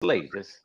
late. Just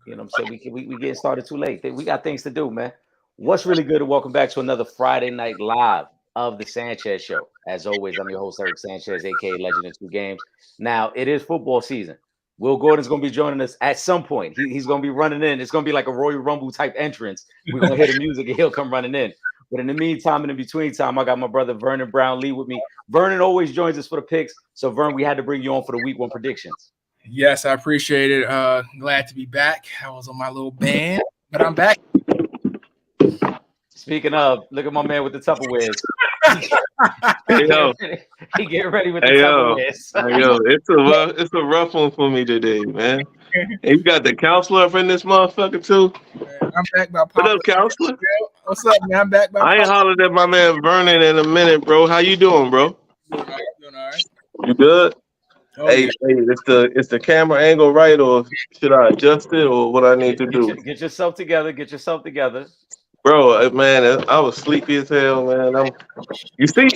you know what I'm saying? We getting started too late. We got things to do, man. What's really good? And welcome back to another Friday night live of the Sanchez Show. As always, I'm your host Eric Sanchez, aka Legend in Two Games. Now it is football season. Will Gordon's going to be joining us at some point. He's going to be running in. It's going to be like a Royal Rumble type entrance. We're going to hear the music and he'll come running in. But in the meantime, and in between time, I got my brother Vernon Brown Lee with me. Vernon always joins us for the picks. So Vern, we had to bring you on for the week one predictions. Yes, I appreciate it. Glad to be back. I was on my little band, but I'm back. Speaking of, look at my man with the Tupperwares. Hey, yo. He getting ready with the Tupperwares. Hey, yo, it's a rough one for me today, man. And you got the counselor up in this motherfucker too. I'm back by What up, counselor? What's up, man? I'm back by I ain't hollered at my man Vernon in a minute, bro. How you doing, bro? Doing all right. You good? Oh, hey, yeah. is the camera angle right, or should I adjust it, or what I need to do? Get yourself together. Get yourself together. Bro, man, I was sleepy as hell, man. You see,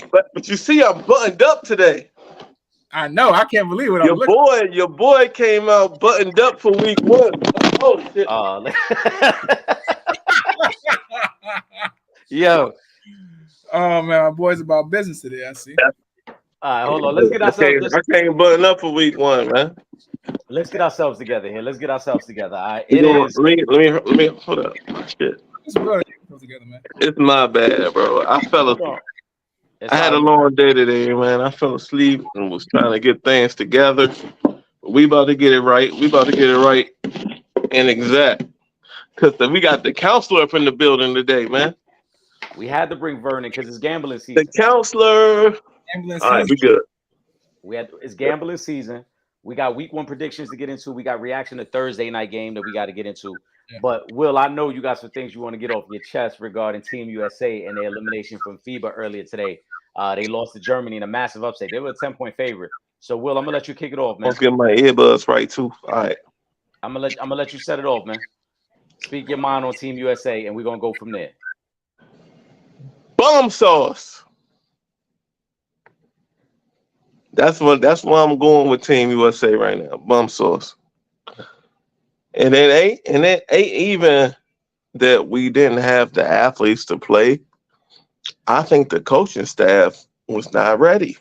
I'm buttoned up today. I know. I can't believe it. Your boy came out buttoned up for week one. Oh shit. Yo. Oh man, my boy's about business today. I see. All right, hold on. Let's get ourselves. I can't button up for week one, man. Let's get ourselves together here. Let's get ourselves together. All right. Let me hold up. Shit. Together, man. It's my bad, bro. I fell asleep. I had a long day today, man. I fell asleep and was trying to get things together. We about to get it right. We about to get it right and exact. Because we got the counselor up in the building today, man. We had to bring Vernon because it's gambling season. The counselor. All right, we good. It's gambling season. We got week one predictions to get into. We got reaction to Thursday night game that we got to get into. Yeah. But Will, I know you got some things you want to get off your chest regarding Team USA and their elimination from FIBA earlier today. They lost to Germany in a massive upset. They were a 10-point favorite. So Will, I'm gonna let you kick it off, man. Let's get my earbuds right too. All right. I'm gonna let you set it off, man. Speak your mind on Team USA, and we're gonna go from there. Bum sauce. That's why I'm going with Team USA right now. Bum sauce. And it ain't even that we didn't have the athletes to play. I think the coaching staff was not ready.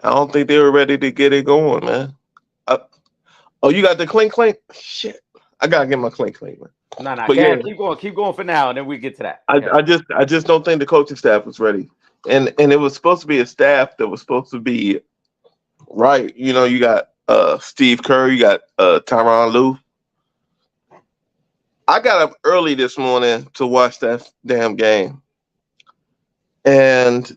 I don't think they were ready to get it going, man. You got the clink clink? Shit. I gotta get my clink clink, man. No, keep going for now, and then we get to that. I just don't think the coaching staff was ready. And it was supposed to be a staff that was supposed to be right. You know, you got Steve Kerr, you got Tyronn Lue. I got up early this morning to watch that damn game. And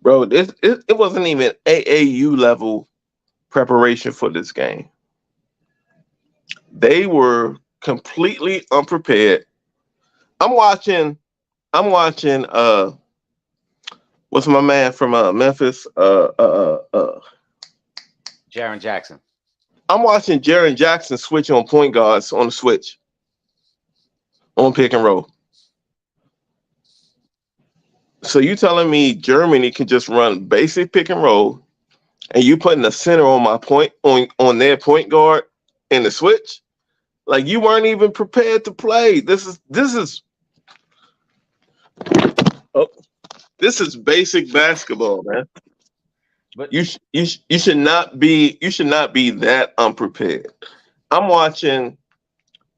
bro, it wasn't even AAU level preparation for this game. They were completely unprepared. I'm watching what's my man from Memphis? Jaren Jackson. I'm watching Jaren Jackson switch on point guards on the switch. On pick and roll. So you telling me Germany can just run basic pick and roll and you putting the center on my point on their point guard in the switch? Like you weren't even prepared to play. This is basic basketball, man. But you should not be that unprepared. I'm watching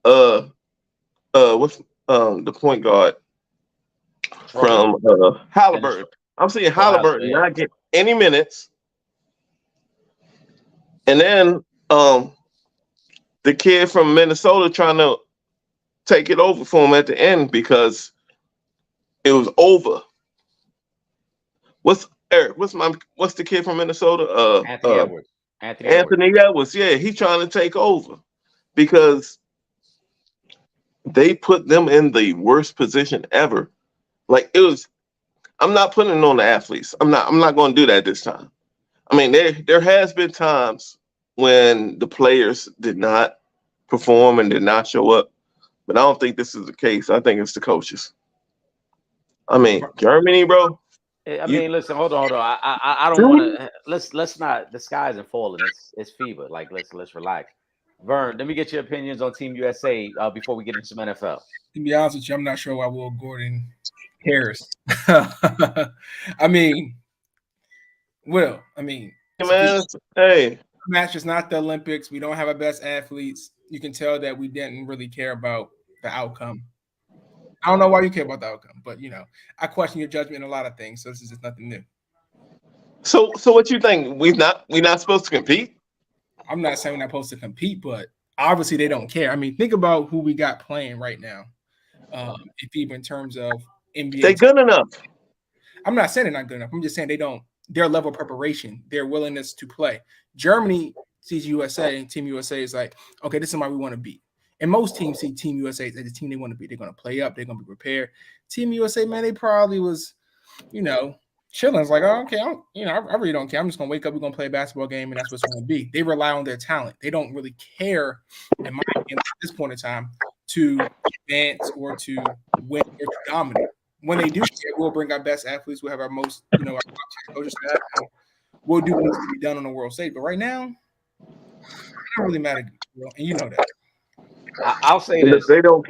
what's the point guard from Halliburton. I'm seeing Halliburton not get any minutes. And then the kid from Minnesota trying to take it over for him at the end because it was over. What's the kid from Minnesota? Anthony Edwards. Anthony Edwards. Yeah, he's trying to take over because they put them in the worst position ever. Like it was. I'm not putting it on the athletes. I'm not going to do that this time. I mean, there has been times when the players did not perform and did not show up, but I don't think this is the case. I think it's the coaches. I mean, Germany, bro. I You mean, listen, hold on. I don't want see? to. Let's not. The sky isn't falling. It's fever. Like let's relax. Vern, let me get your opinions on Team USA before we get into some NFL. To be honest with you, I'm not sure why Will Gordon cares. I mean, it's a Man, hey, match. It's not the Olympics. We don't have our best athletes. You can tell that we didn't really care about the outcome. I don't know why you care about the outcome, but I question your judgment in a lot of things. So this is just nothing new. so what you think? We not supposed to compete? I'm not saying we're not supposed to compete, but obviously they don't care. I mean, think about who we got playing right now. If even in terms of They NBA, good enough. I'm not saying they're not good enough. I'm just saying they don't. Their level of preparation, their willingness to play. Germany sees USA, and Team USA is like, okay, this is why we want to beat. And most teams see Team USA as the team they want to be. They're going to play up. They're going to be prepared. Team USA, man, they probably was, chilling. It's like, oh, okay, I really don't care. I'm just going to wake up. We're going to play a basketball game, and that's what's going to be. They rely on their talent. They don't really care, in my opinion, at this point in time, to advance or to win or to dominate. When they do care, we'll bring our best athletes. We'll have our most, our top coaches. We'll do what needs to be done on the world stage. But right now, it don't really matter, and you know that. I'll say And this. if they don't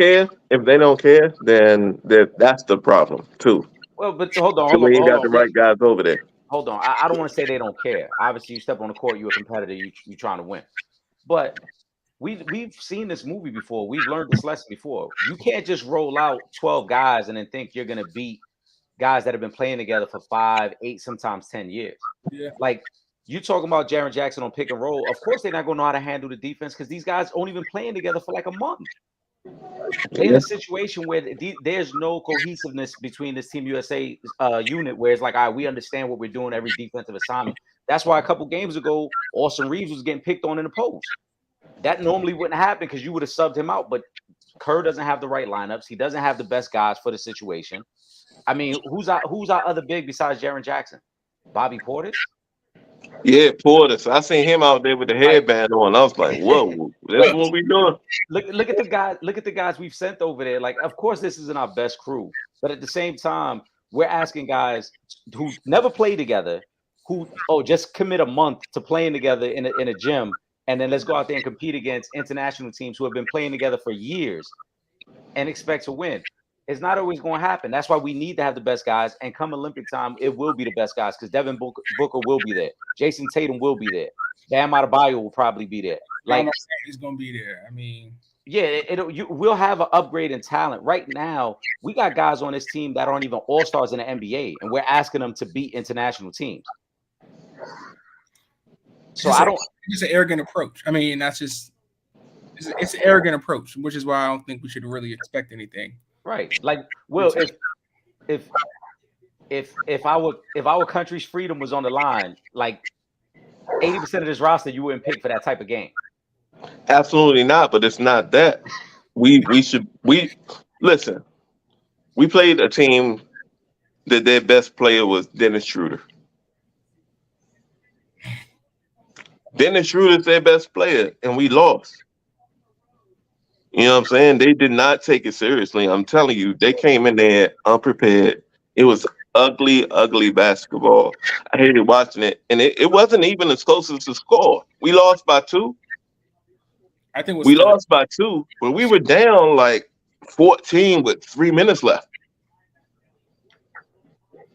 care, then that's the problem too. Well, but hold on, So hold on, we ain't hold got the on. right guys over there. Hold on. I don't want to say they don't care. Obviously, you step on the court, you're a competitor. You trying to win. But we've seen this movie before. We've learned this lesson before. You can't just roll out 12 guys and then think you're gonna beat guys that have been playing together for 5, 8, sometimes 10 years. Yeah. Like you talking about Jaren Jackson on pick and roll. Of course, they're not gonna know how to handle the defense because these guys only been playing together for like a month. They're in a situation where there's no cohesiveness between this Team USA unit, where it's like, all right, we understand what we're doing every defensive assignment. That's why a couple games ago, Austin Reeves was getting picked on in the post. That normally wouldn't happen because you would have subbed him out. But Kerr doesn't have the right lineups. He doesn't have the best guys for the situation. I mean, who's our other big besides Jaren Jackson? Bobby Portis? Yeah, Portis. I seen him out there with the headband on. I was like, whoa, that's Like, what we doing. look at the guys. Look at the guys we've sent over there. Like, of course, this isn't our best crew, but at the same time, we're asking guys who never played together, who just commit a month to playing together in a gym, and then let's go out there and compete against international teams who have been playing together for years and expect to win. It's not always going to happen. That's why we need to have the best guys. And come Olympic time, it will be the best guys because Devin Booker will be there. Jason Tatum will be there. Bam Adebayo will probably be there. Like, he's going to be there. I mean, yeah, we'll have an upgrade in talent. Right now, we got guys on this team that aren't even all-stars in the NBA, and we're asking them to beat international teams. So it's an arrogant approach. I mean, it's an arrogant approach, which is why I don't think we should really expect anything. Right. Like, Will, if our country's freedom was on the line, like 80% of this roster, you wouldn't pick for that type of game. Absolutely not. But it's not that. We listen. We played a team that their best player was Dennis Schroeder. Dennis Schroeder's their best player, and we lost. You know what I'm saying? They did not take it seriously. I'm telling you, they came in there unprepared. It was ugly, ugly basketball. I hated watching it. And it wasn't even as close as the score. We lost by 2. I think we lost by 2, but we were down like 14 with 3 minutes left.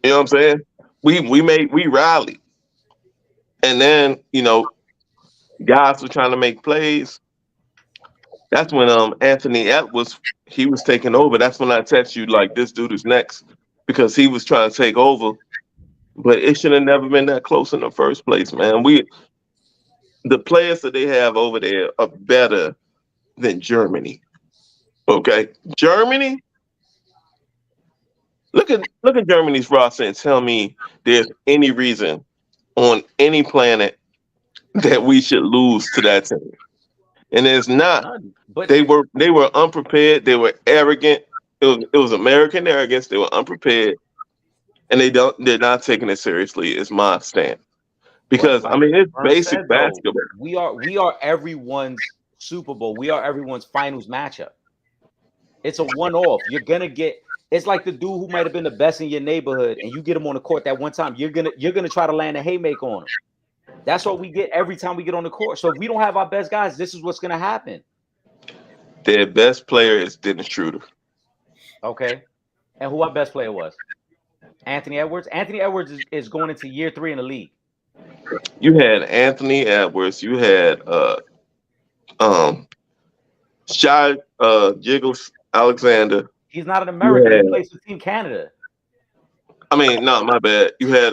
You know what I'm saying? We rallied. And then, guys were trying to make plays. That's when Anthony was taking over. That's when I text you like this dude is next because he was trying to take over. But it should have never been that close in the first place, man. The players that they have over there are better than Germany. Okay, Germany. Look at Germany's roster and tell me there's any reason on any planet that we should lose to that team. And there's not. But they were unprepared. They were arrogant. It was American arrogance. They were unprepared, and they're not taking it seriously. Is my stand. Because it's basic basketball. We are everyone's Super Bowl. We are everyone's finals matchup. It's a one-off. You're gonna get It's like the dude who might have been the best in your neighborhood, and you get him on the court that one time. You're gonna try to land a haymaker on him. That's what we get every time we get on the court. So if we don't have our best guys, this is what's gonna happen. Their best player is Dennis Schroeder. Okay, and who our best player was? Anthony Edwards. Anthony Edwards is going into year 3 in the league. You had Anthony Edwards. You had Shy Jiggles Alexander. He's not an American. He plays for Team Canada. I mean, no, my bad. You had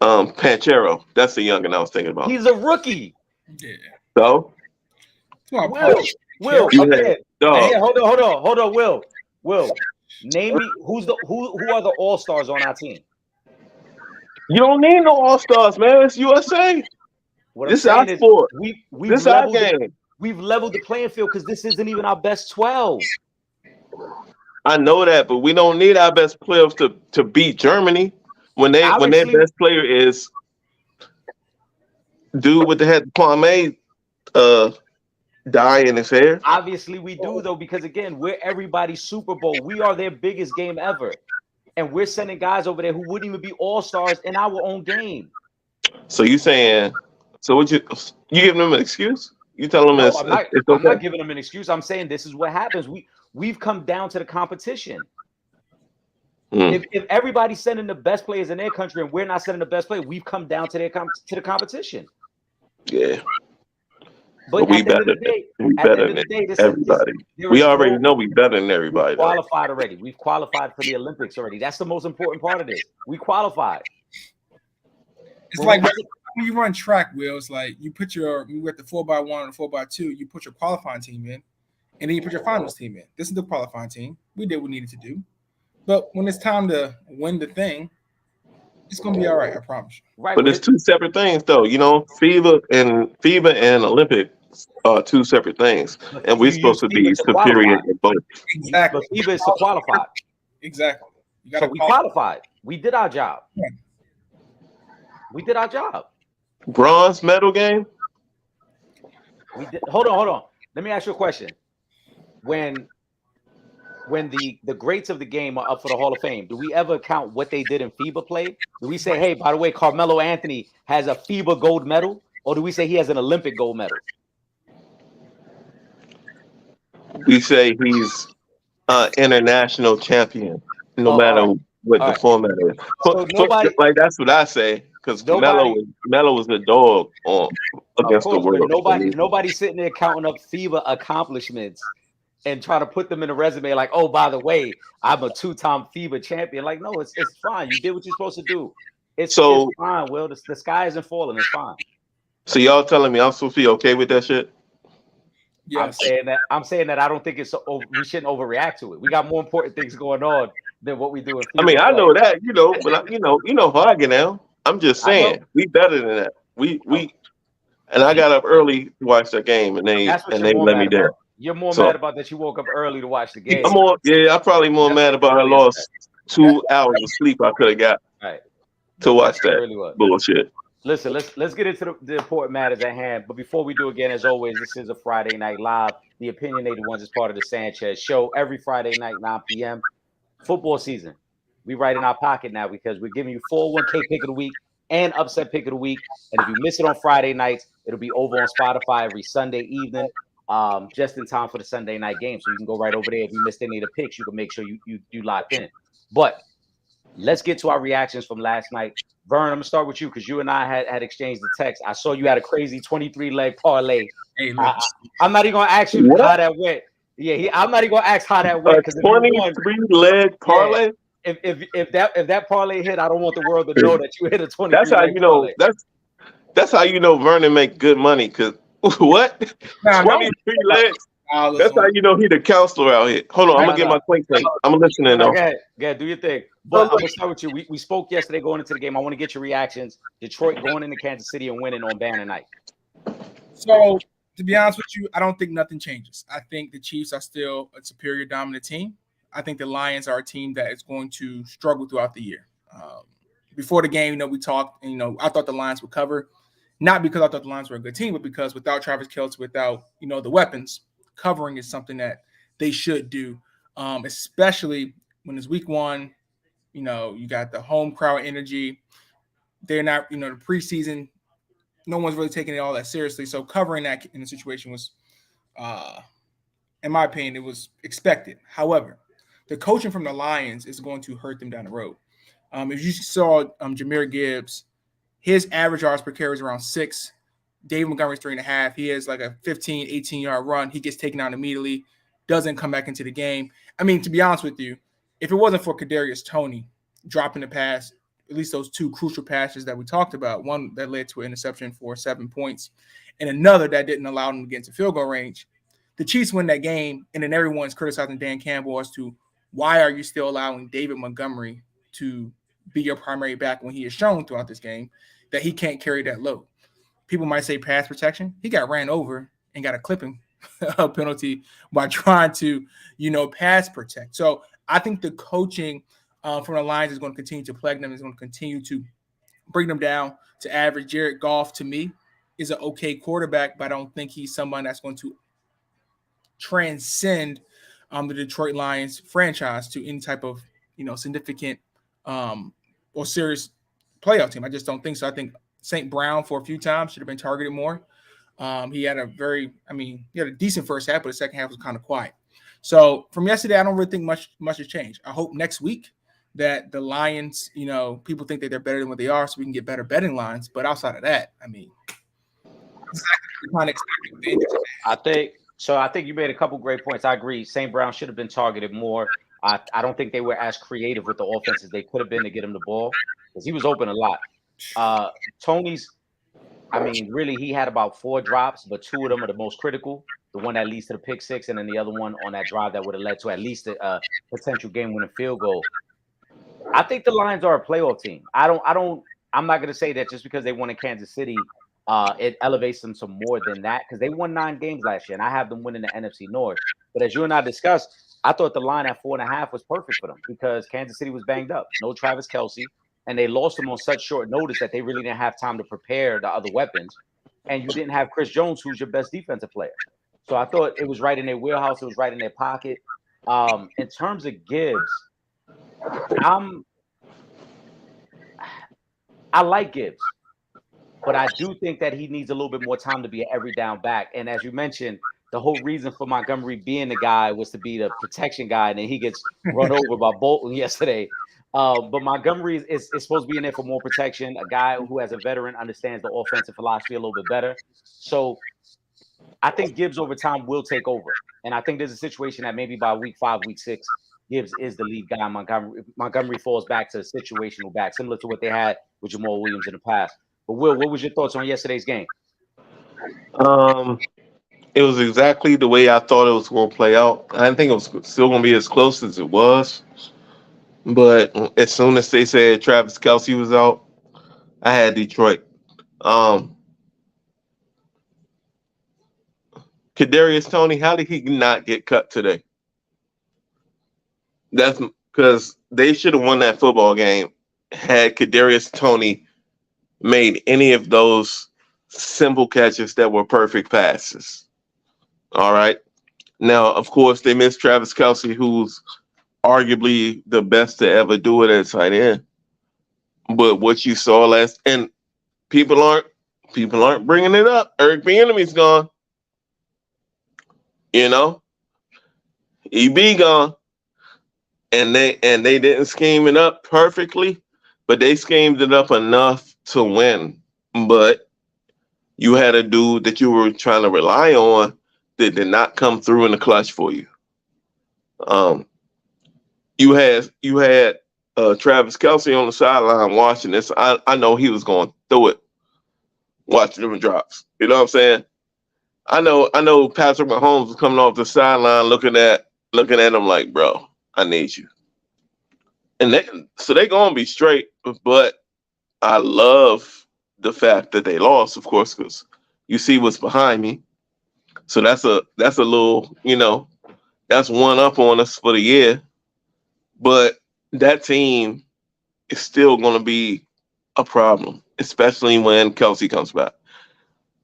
Panchero. That's the youngin' I was thinking about. He's a rookie. Yeah. So Will. you Okay. had, dog. Hey, hold on. Will. Name me who are the all-stars on our team? You don't need no all-stars, man. It's USA. This is our sport. This is our game. We've leveled the playing field because this isn't even our best 12. I know that, but we don't need our best players to beat Germany when their best player is dude with the head pomade dye in his hair. Obviously, we do though, because again, we're everybody's Super Bowl. We are their biggest game ever, and we're sending guys over there who wouldn't even be all-stars in our own game. So you saying? So would you giving them an excuse? You tell them it's okay. I'm not giving them an excuse. I'm saying this is what happens. We've come down to the competition. If everybody's sending the best players in their country and we're not sending the best player, we've come down to the competition. Yeah. But we better than everybody. We already know we better than everybody. Qualified already. We've qualified for the Olympics already. That's the most important part of this. We qualified. It's like when you run track, Will, it's like you get the 4x1 and 4x2, you put your qualifying team in, and then you put your finals team in. This is the qualifying team. We did what we needed to do. But when it's time to win the thing, it's gonna be all right, I promise you. Right, but it's two separate things though. You know, FIBA and Olympics are two separate things. And we're supposed to be superior in both. Exactly. But FIBA is to qualify. Exactly. So we qualified. We did our job. Yeah. We did our job. Bronze medal game? We did. Hold on. Let me ask you a question. When the greats of the game are up for the Hall of Fame, do we ever count what they did in FIBA play? Do we say, hey, by the way, Carmelo Anthony has a FIBA gold medal? Or do we say he has an Olympic gold medal? We say he's international champion, no matter what the format is. So like that's what I say, because Melo was the dog against the world. Nobody's sitting there counting up FIBA accomplishments and trying to put them in a resume like, oh, by the way, I'm a 2-time FIBA champion. Like, no, it's fine. You did what you're supposed to do. It's fine, Will. The sky isn't falling. It's fine. So y'all telling me I'm supposed to be okay with that shit? Yes. I'm saying that I don't think we shouldn't overreact to it. We got more important things going on than what we do in FIBA. I mean, I know that, but you know how I get now. I'm just saying we better than that. We and I got up early to watch that game, and they let me down. You're more mad about that you woke up early to watch the game. I'm probably more mad about I lost 2 hours of sleep I could have got to watch that bullshit. Listen, let's get into the important matters at hand. But before we do, again, as always, this is a Friday Night Live. The Opinionated 1's is part of the Sanchez Show every Friday night, 9 p.m. Football season. We right in our pocket now because we're giving you 401k pick of the week and upset pick of the week. And if you miss it on Friday nights, it'll be over on Spotify every Sunday evening, just in time for the Sunday night game. So you can go right over there. If you missed any of the picks, you can make sure you locked in. But let's get to our reactions from last night. Vern, I'm gonna start with you because you and I had exchanged the text. I saw you had a crazy 23-leg parlay. Hey, I'm not even gonna ask you how that went. Yeah, I'm not even gonna ask how that went because 23-leg parlay. Yeah, if that parlay hit, I don't want the world to know that you hit a 23. That's how you know. That's how you know Vernon make good money. Cause what 23 legs? That's how you know he the counselor out here. Hold on, I'm gonna get my quick thing. I'm listening though. Go ahead, do your thing. But I'm gonna start with you. We spoke yesterday going into the game. I want to get your reactions. Detroit going into Kansas City and winning on banner night. So to be honest with you, I don't think nothing changes. I think the Chiefs are still a superior dominant team. I think the Lions are a team that is going to struggle throughout the year. Before the game, we talked, and, I thought the Lions would cover, not because I thought the Lions were a good team, but because without Travis Kelce, without, the weapons, covering is something that they should do. especially when it's week one. You got the home crowd energy. They're not, the preseason, no one's really taking it all that seriously. So covering that in the situation was, in my opinion, it was expected. However, the coaching from the Lions is going to hurt them down the road. If you saw Jahmyr Gibbs, his average yards per carry is around 6. David Montgomery's 3.5. He has like a 15, 18-yard run. He gets taken out immediately, doesn't come back into the game. I mean, to be honest with you, if it wasn't for Kadarius Toney dropping the pass, at least those 2 crucial passes that we talked about, one that led to an interception for 7 points and another that didn't allow them to get into field goal range, the Chiefs win that game, and then everyone's criticizing Dan Campbell as to why are you still allowing David Montgomery to be your primary back when he has shown throughout this game that he can't carry that load. People might say pass protection. He got ran over and got a clipping penalty by trying to, pass protect. So I think the coaching from the Lions is going to continue to plague them. Is going to continue to bring them down to average. Jared Goff, to me, is an okay quarterback, but I don't think he's someone that's going to transcend the Detroit Lions franchise to any type of, significant or serious playoff team. I just don't think so. I think St. Brown for a few times should have been targeted more. He had a decent first half, but the second half was kind of quiet. So from yesterday, I don't really think much has changed. I hope next week that the Lions, people think that they're better than what they are, so we can get better betting lines. But outside of that, I think you made a couple great points. I agree. St. Brown should have been targeted more. I don't think they were as creative with the offense as they could have been to get him the ball because he was open a lot. Tony's, really, he had about 4 drops, but 2 of them are the most critical. The one that leads to the pick 6, and then the other one on that drive that would have led to at least a potential game-winning field goal. I think the Lions are a playoff team. I'm not going to say that just because they won in Kansas City, it elevates them to more than that because they won 9 games last year, and I have them winning the NFC North. But as you and I discussed, I thought the line at 4.5 was perfect for them because Kansas City was banged up. No Travis Kelce. And they lost him on such short notice that they really didn't have time to prepare the other weapons. And you didn't have Chris Jones, who's your best defensive player. So I thought it was right in their wheelhouse. It was right in their pocket. In terms of Gibbs, I like Gibbs, but I do think that he needs a little bit more time to be an every down back. And as you mentioned, the whole reason for Montgomery being the guy was to be the protection guy, and then he gets run over by Bolton yesterday. But Montgomery is supposed to be in there for more protection, a guy who, as a veteran, understands the offensive philosophy a little bit better. So I think Gibbs over time will take over. And I think there's a situation that maybe by week 5, week 6, Gibbs is the lead guy. Montgomery falls back to the situational back, similar to what they had with Jamal Williams in the past. But Will, what was your thoughts on yesterday's game? It was exactly the way I thought it was going to play out. I didn't think it was still going to be as close as it was. But as soon as they said Travis Kelce was out, I had Detroit. Kadarius Toney, how did he not get cut today? That's because they should have won that football game had Kadarius Toney made any of those simple catches that were perfect passes. All right. Now, of course, they missed Travis Kelce, who's arguably the best to ever do it at tight end. But what you saw last, and people aren't bringing it up. Eric Bieniemy's gone. EB gone, and they didn't scheme it up perfectly, but they schemed it up enough to win. But you had a dude that you were trying to rely on that did not come through in the clutch for you. You had Travis Kelce on the sideline watching this. I know he was going through it, watching them drops. You know what I'm saying? I know Patrick Mahomes was coming off the sideline looking at him like, bro, I need you. And they're gonna be straight, but I love the fact that they lost, of course, because you see what's behind me. So that's a little, that's one up on us for the year. But that team is still gonna be a problem, especially when Kelce comes back.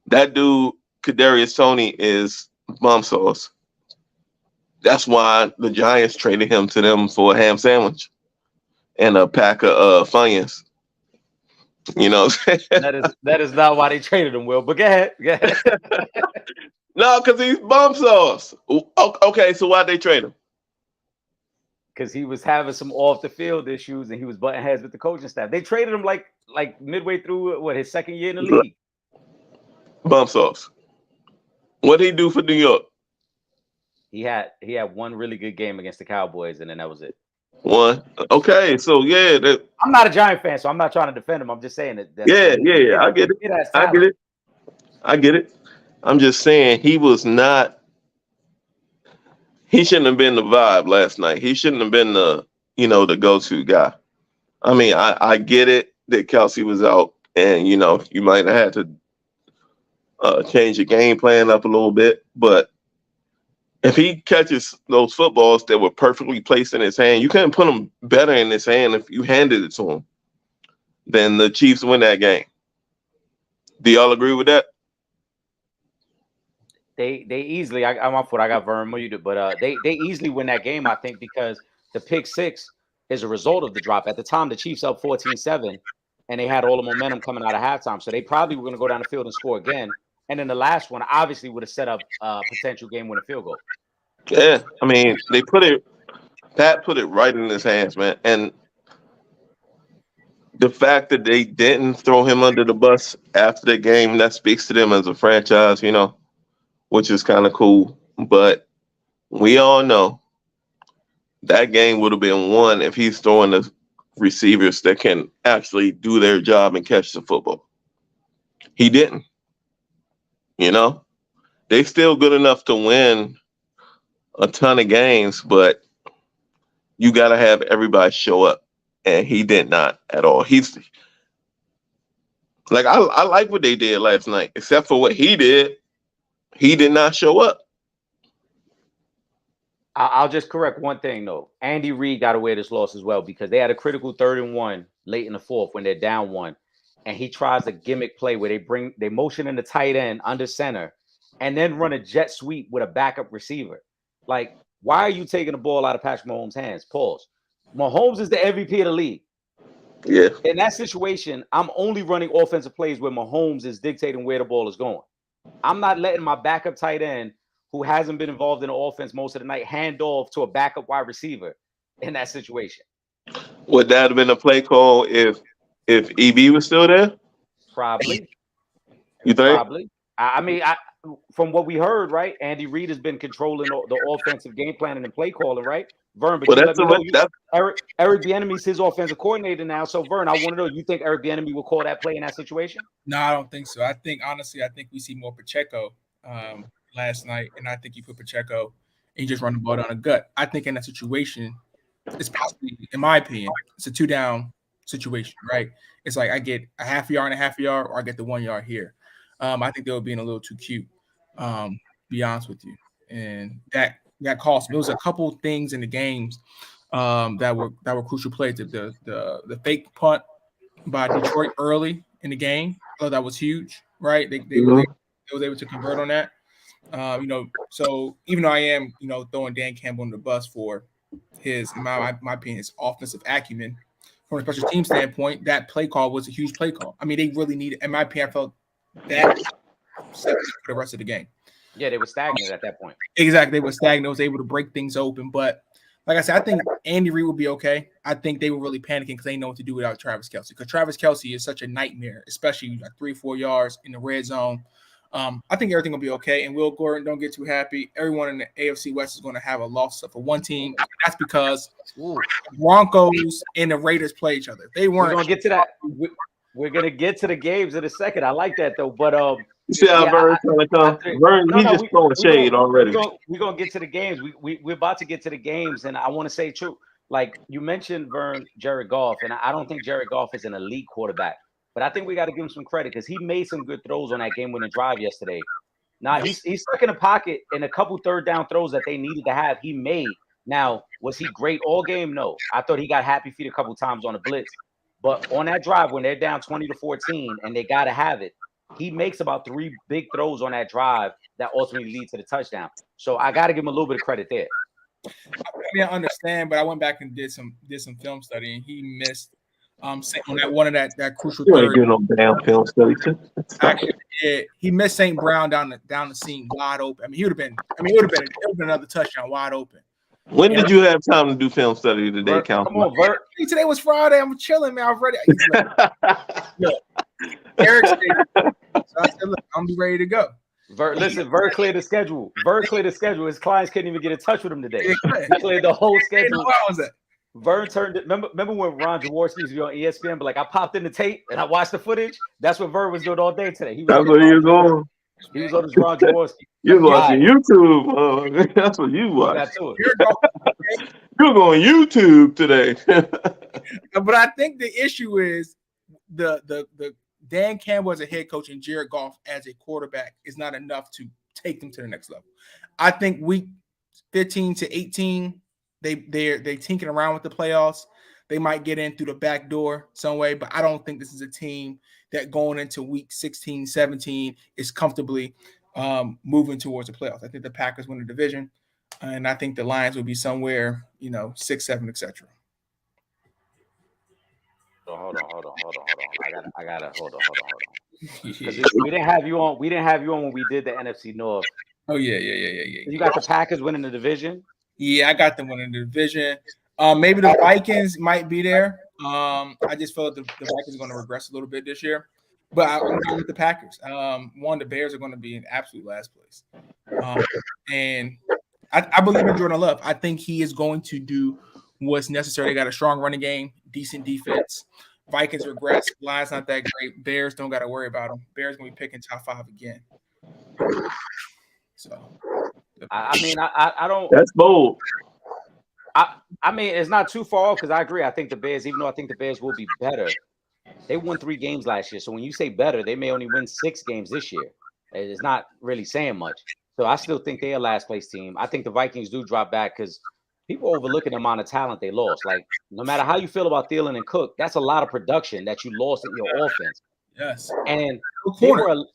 That dude, Kadarius Toney, is bomb sauce. That's why the Giants traded him to them for a ham sandwich and a pack of Funyuns. You know what I'm saying? That is not why they traded him, Will. But go ahead. Go ahead. No, because he's bum sauce. Okay, so why'd they trade him? Because he was having some off the field issues and he was butting heads with the coaching staff. They traded him like midway through his second year in the league. Bum sauce. What'd he do for New York? He had one really good game against the Cowboys, and then that was it. One. Okay, so yeah. I'm not a Giant fan, so I'm not trying to defend him. I'm just saying that. Yeah, I get it. I get it. I'm just saying he was not. He shouldn't have been the vibe last night. He shouldn't have been the go-to guy. I mean, I get it that Kelsey was out, and you might have had to change your game plan up a little bit, but if he catches those footballs that were perfectly placed in his hand, you couldn't put them better in his hand if you handed it to him. Then the Chiefs win that game. Do y'all agree with that? They easily. I'm off foot. I got Vern muted, but they easily win that game. I think because the pick six is a result of the drop. At the time, the Chiefs up 14-7, and they had all the momentum coming out of halftime. So they probably were going to go down the field and score again. And then the last one obviously would have set up a potential game-winning field goal. Yeah, I mean, Pat put it right in his hands, man. And the fact that they didn't throw him under the bus after the game, that speaks to them as a franchise, which is kind of cool. But we all know that game would have been won if he's throwing the receivers that can actually do their job and catch the football. He didn't. They still good enough to win a ton of games, but you got to have everybody show up, and he did not at all. He's like, I like what they did last night, except for what he did. He did not show up. I'll just correct one thing though. Andy Reid got away with this loss as well because they had a critical 3rd and 1 late in the fourth when they're down 1, and he tries a gimmick play where they motion in the tight end under center, and then run a jet sweep with a backup receiver. Like, why are you taking the ball out of Patrick Mahomes' hands? Pause. Mahomes is the MVP of the league. Yeah. In that situation, I'm only running offensive plays where Mahomes is dictating where the ball is going. I'm not letting my backup tight end, who hasn't been involved in the offense most of the night, hand off to a backup wide receiver in that situation. Would that have been a play call if EB was still there? Probably. You think? Probably. I mean, from what we heard, right, Andy Reid has been controlling the offensive game planning and play calling, right? Vern, but let me know. Eric Bieniemy's his offensive coordinator now. So, Vern, I want to know, you think Eric Bieniemy will call that play in that situation? No, I don't think so. I think we see more Pacheco last night, and I think you put Pacheco and you just run the ball down the gut. I think in that situation, it's possibly, in my opinion, it's a 2-down situation, right? It's like I get a half yard and a half yard, or I get the 1 yard here. I think they were being a little too cute, be honest with you. And that cost me. There was a couple things in the games that were crucial plays. The fake punt by Detroit early in the game, I thought that was huge, right? They was able to convert on that. So even though I am, throwing Dan Campbell on the bus for his, in my opinion, his offensive acumen, from a special team standpoint, that play call was a huge play call. I mean, they really needed, in my opinion, I felt that for the rest of the game. Yeah, they were stagnant at that point. Exactly. They were stagnant. They was able to break things open. But like I said, I think Andy Reid will be okay. I think they were really panicking because they didn't know what to do without Travis Kelce. Because Travis Kelce is such a nightmare, especially like 3-4 yards in the red zone. I think everything will be okay. And Will Gordon, don't get too happy. Everyone in the AFC West is going to have a loss for one team. That's because Broncos and the Raiders play each other. They weren't. We're going to get to that. We're going to get to the games in a second. I like that, though. But you see how Vern's trying to come? Vern, he's just throwing shade already. We're going to get to the games. We're about to get to the games, and I want to say, true, like you mentioned, Vern, Jared Goff, and I don't think Jared Goff is an elite quarterback. But I think we got to give him some credit because he made some good throws on that game-winning drive yesterday. Now, he's stuck in the pocket, and a couple third-down throws that they needed to have, he made. Now, was he great all game? No. I thought he got happy feet a couple times on the blitz. But on that drive, when they're down 20-14 and they got to have it, he makes about 3 big throws on that drive that ultimately lead to the touchdown. So I got to give him a little bit of credit there. I understand, but I went back and did some film study, and he missed on that crucial You ain't third. doing no damn film study. Actually, he missed St. Brown down the seam wide open. I mean, it would have been another touchdown wide open. When did you have time to do film study today, Come Counselor? on, Vert. Today was Friday. I'm chilling, man. I've ready. Look, Eric said, so I said, look, I'm ready to go. Vert cleared the schedule. His clients couldn't even get in touch with him today. He cleared the whole schedule. Vern turned it. Remember when Ron Jaworski used to be on ESPN, but like I popped in the tape and I watched the footage. That's what Vern was doing all day today. That's where he was going. He was on his Ron Jaworski. You was watching YouTube. That's what you watched. You were going YouTube today. But I think the issue is the Dan Campbell as a head coach and Jared Goff as a quarterback is not enough to take them to the next level. I think week 15 to 18, they're tinkering around with the playoffs. They might get in through the back door some way, but I don't think this is a team that going into week 16, 17 is comfortably moving towards the playoffs. I think the Packers win the division, and I think the Lions will be somewhere, 6, 7, etc. Hold on. I gotta hold on. Because we didn't have you on. We didn't have you on when we did the NFC North. Oh yeah. You got the Packers winning the division. Yeah, I got them winning the division. Maybe the Vikings might be there. I just feel like the Vikings are going to regress a little bit this year, but I'm going with the Packers. The Bears are going to be in absolute last place, and I believe in Jordan Love. I think he is going to do what's necessary. They got a strong running game, decent defense. Vikings regress. Lions not that great. Bears don't got to worry about them. Bears going to be picking top 5 again. So, I don't. That's bold. I mean, it's not too far off because I agree. I think the Bears, even though I think the Bears will be better, they won 3 games last year. So when you say better, they may only win 6 games this year. It's not really saying much. So I still think they're a last place team. I think the Vikings do drop back because people overlooking the amount of talent they lost. Like, no matter how you feel about Thielen and Cook, that's a lot of production that you lost in your offense. Yes. And they were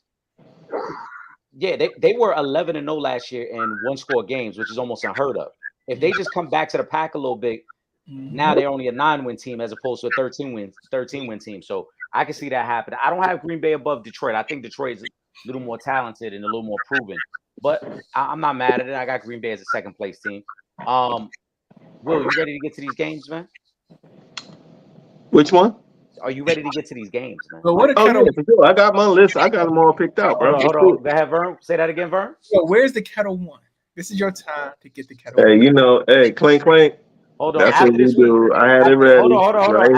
11-0 last year in 1-score games, which is almost unheard of. If they just come back to the pack a little bit, now they're only a 9-win team as opposed to a 13-win team. So I can see that happen. I don't have Green Bay above Detroit. I think Detroit's a little more talented and a little more proven. But I'm not mad at it. I got Green Bay as a second place team. Will, you ready to get to these games, man? Which one? Are you ready to get to these games, man? Well, yeah, for sure. I got my list. I got them all picked out, bro. Hold on. Go ahead, Vern. Say that again, Vern. So where's the Kettle One? This is your time to get the Kettle One. Hey, clink. Hold on. That's what we do. I had it ready. Hold on. Right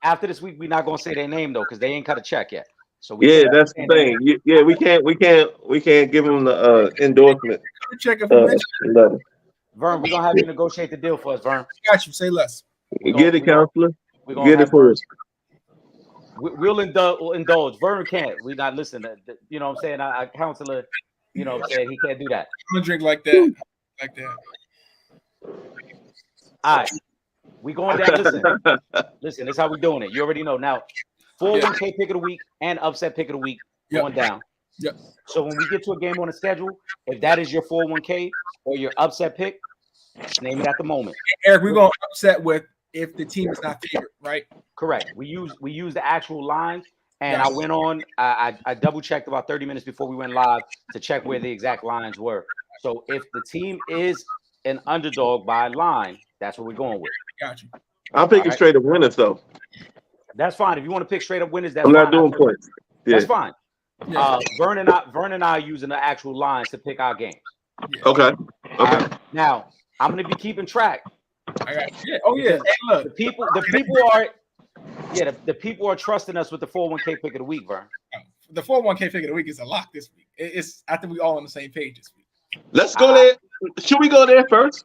After this week, we're not gonna say their name though, because they ain't cut a check yet. So that's the thing. Yeah, we can't give them the endorsement. Check letter. Vern, we're gonna have you negotiate the deal for us, Vern. Got you. Say less. Get it, counselor. Get it for us. We'll indulge. Vern can't. We're not listening. You know what I'm saying? Our counselor, you know what I'm saying? He can't do that. I'm gonna drink like that. All right. We going down. Listen, this is how we doing it. You already know. Now, 401k pick of the week and upset pick of the week going down. Yep. So when we get to a game on the schedule, if that is your 401k or your upset pick, name it at the moment. Eric, we're gonna upset with if the team is not favored, right? Correct. We use the actual lines, and I went on. I double checked about 30 minutes before we went live to check where the exact lines were. So if the team is an underdog by line, that's what we're going with. Got you. I'm picking straight up winners though. That's fine. If you want to pick straight up winners, that's I'm not fine. doing points. That's fine. Vern and I are using the actual lines to pick our games. Okay. Now I'm going to be keeping track. I got you. Oh yeah. Hey, look, the people are trusting us with the 401k pick of the week, Vern. The 401k pick of the week is a lock this week. I think we all on the same page this week. Let's go there. Should we go there first,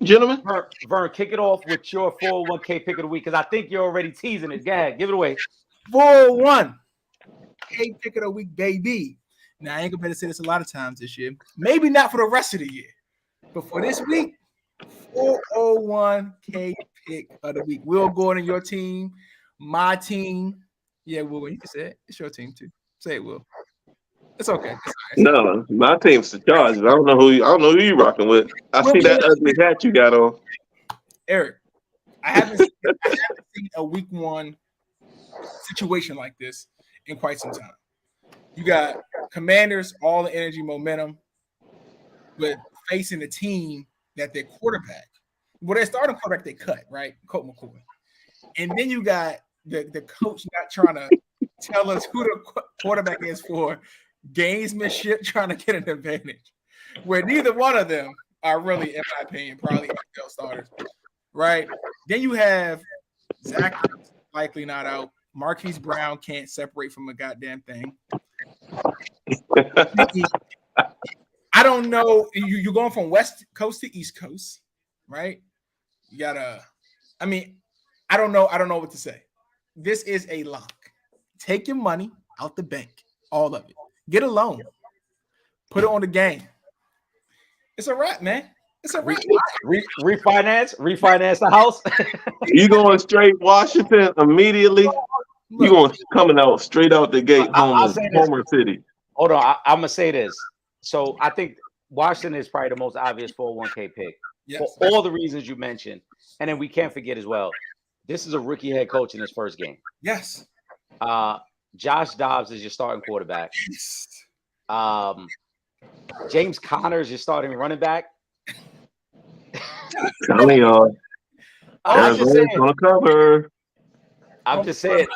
gentlemen? Vern, kick it off with your 401k pick of the week because I think you're already teasing it. Go ahead, give it away. 401k pick of the week, baby. Now I ain't gonna be able to say this a lot of times this year. Maybe not for the rest of the year, but for this week, 401k pick of the week. Will Gordon, your team, my team. Yeah, Will, you can say it. It's your team too. Say it, Will. It's okay. No, my team's the Chargers. I don't know who you rocking with. I see that ugly hat you got on. Eric, I haven't seen a week 1 situation like this in quite some time. You got Commanders, all the energy, momentum, but facing a team that their quarterback, their starting quarterback, they cut, right? Colt McCoy. And then you got the coach not trying to tell us who the quarterback is for gamesmanship, trying to get an advantage, where neither one of them are really, in my opinion, probably NFL starters, right? Then you have Zach likely not out. Marquise Brown can't separate from a goddamn thing. I don't know. You're going from West Coast to East Coast, right? You gotta. I mean, I don't know. I don't know what to say. This is a lock. Take your money out the bank, all of it. Get a loan. Put it on the game. It's a wrap, man. It's a wrap. Refinance the house. You going straight Washington immediately? You going coming out straight out the gate, Homer City. Hold on, I'm gonna say this. So I think Washington is probably the most obvious 401k pick for all the reasons you mentioned, and then we can't forget as well. This is a rookie head coach in his first game. Yes. Josh Dobbs is your starting quarterback. James Conner is your starting running back. Telling y'all, Arizona's gonna cover. I'm just saying.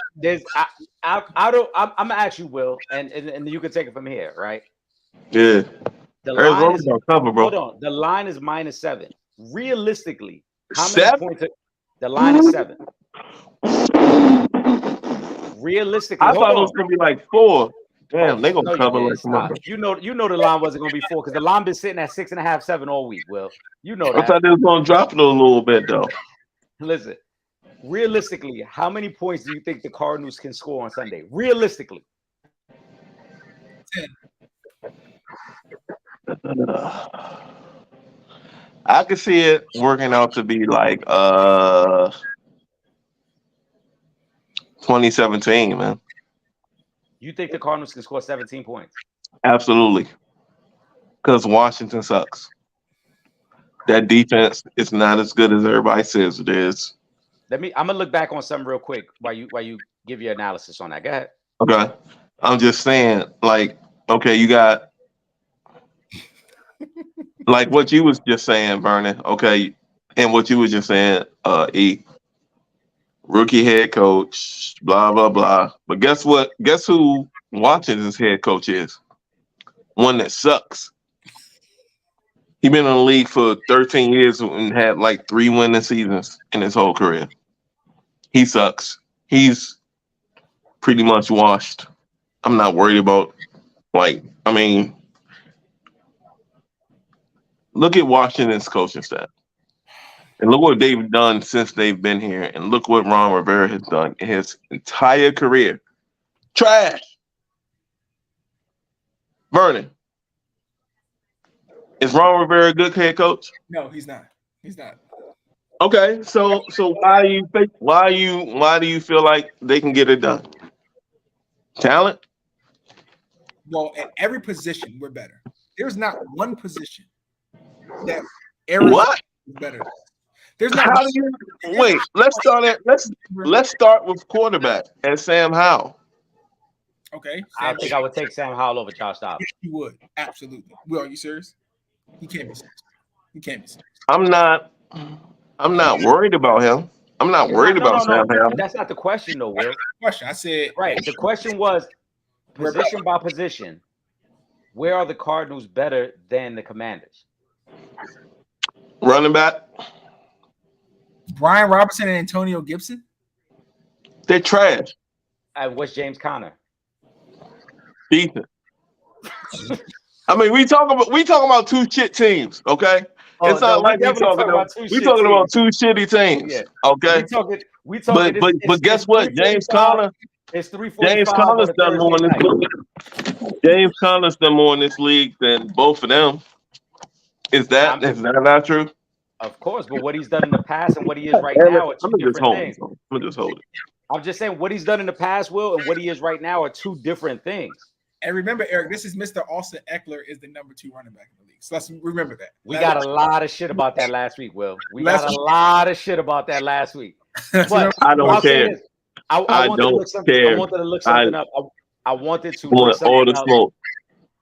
I'm gonna ask you, Will, and you can take it from here, right? Yeah. Arizona's gonna cover, bro. Hold on. The line is -7. Realistically, how many 7? points? The line is 7. Realistically, I thought it was gonna be like 4. Damn, they gonna cover like stop. You know the line wasn't gonna be 4 because the line been sitting at 6.5, 7 all week. Will, you know that. I thought they was gonna drop it a little bit though. Listen, realistically, how many points do you think the Cardinals can score on Sunday? Realistically, 10. I could see it working out to be like 2017, man. You think the Cardinals can score 17 points? Absolutely. Because Washington sucks. That defense is not as good as everybody says it is. I'm gonna look back on something real quick while you give your analysis on that. Go ahead. Okay. I'm just saying, like, okay, you got like what you was just saying, Vernon. Okay, and what you was just saying, E. Rookie head coach, blah blah blah. But guess what? Guess who Washington's head coach is? One that sucks. He been in the league for 13 years and had like 3 winning seasons in his whole career. He sucks. He's pretty much washed. I'm not worried about look at Washington's coaching staff. And look what they've done since they've been here. And look what Ron Rivera has done in his entire career. Trash. Vernon. Is Ron Rivera a good head coach? No, he's not. He's not. Okay, so why do you feel like they can get it done? Talent? Well, at every position, we're better. There's not one position that Arizona is better than. There's not. Wait, let's start with quarterback and Sam Howell. Okay. I think I would take Sam Howell over Josh Dobbs. Yes, you would. Absolutely. Will, are you serious? He can't be serious. He can't be serious. I'm not worried about him. I'm not worried about Sam Howell. That's not the question, though, Will. Question. I said right. The question was position by position. Where are the Cardinals better than the Commanders? Running back. Brian Robinson and Antonio Gibson. They're trash. And what's James Conner? Decent. I mean, we talking about 2 shit teams, okay? It's not like we're talking about 2 shitty teams, yeah. Okay? We talking. But guess what? James Conner. It's 3:45. James Conner's done more in this league. James Conner's done more in this league than both of them. Is that not true? Of course, but what he's done in the past and what he is right now are 2 different things. I'm just holding. I'm just saying what he's done in the past, Will, and what he is right now are 2 different things. And remember, Eric, this is Mr. Austin Eckler is the number 2 running back in the league. So let's remember that. We got a lot of shit about that last week, Will. We got a lot of shit about that last week. But I don't care. I wanted to look something. care. I wanted to look something up. I wanted to want look all the something up. smoke.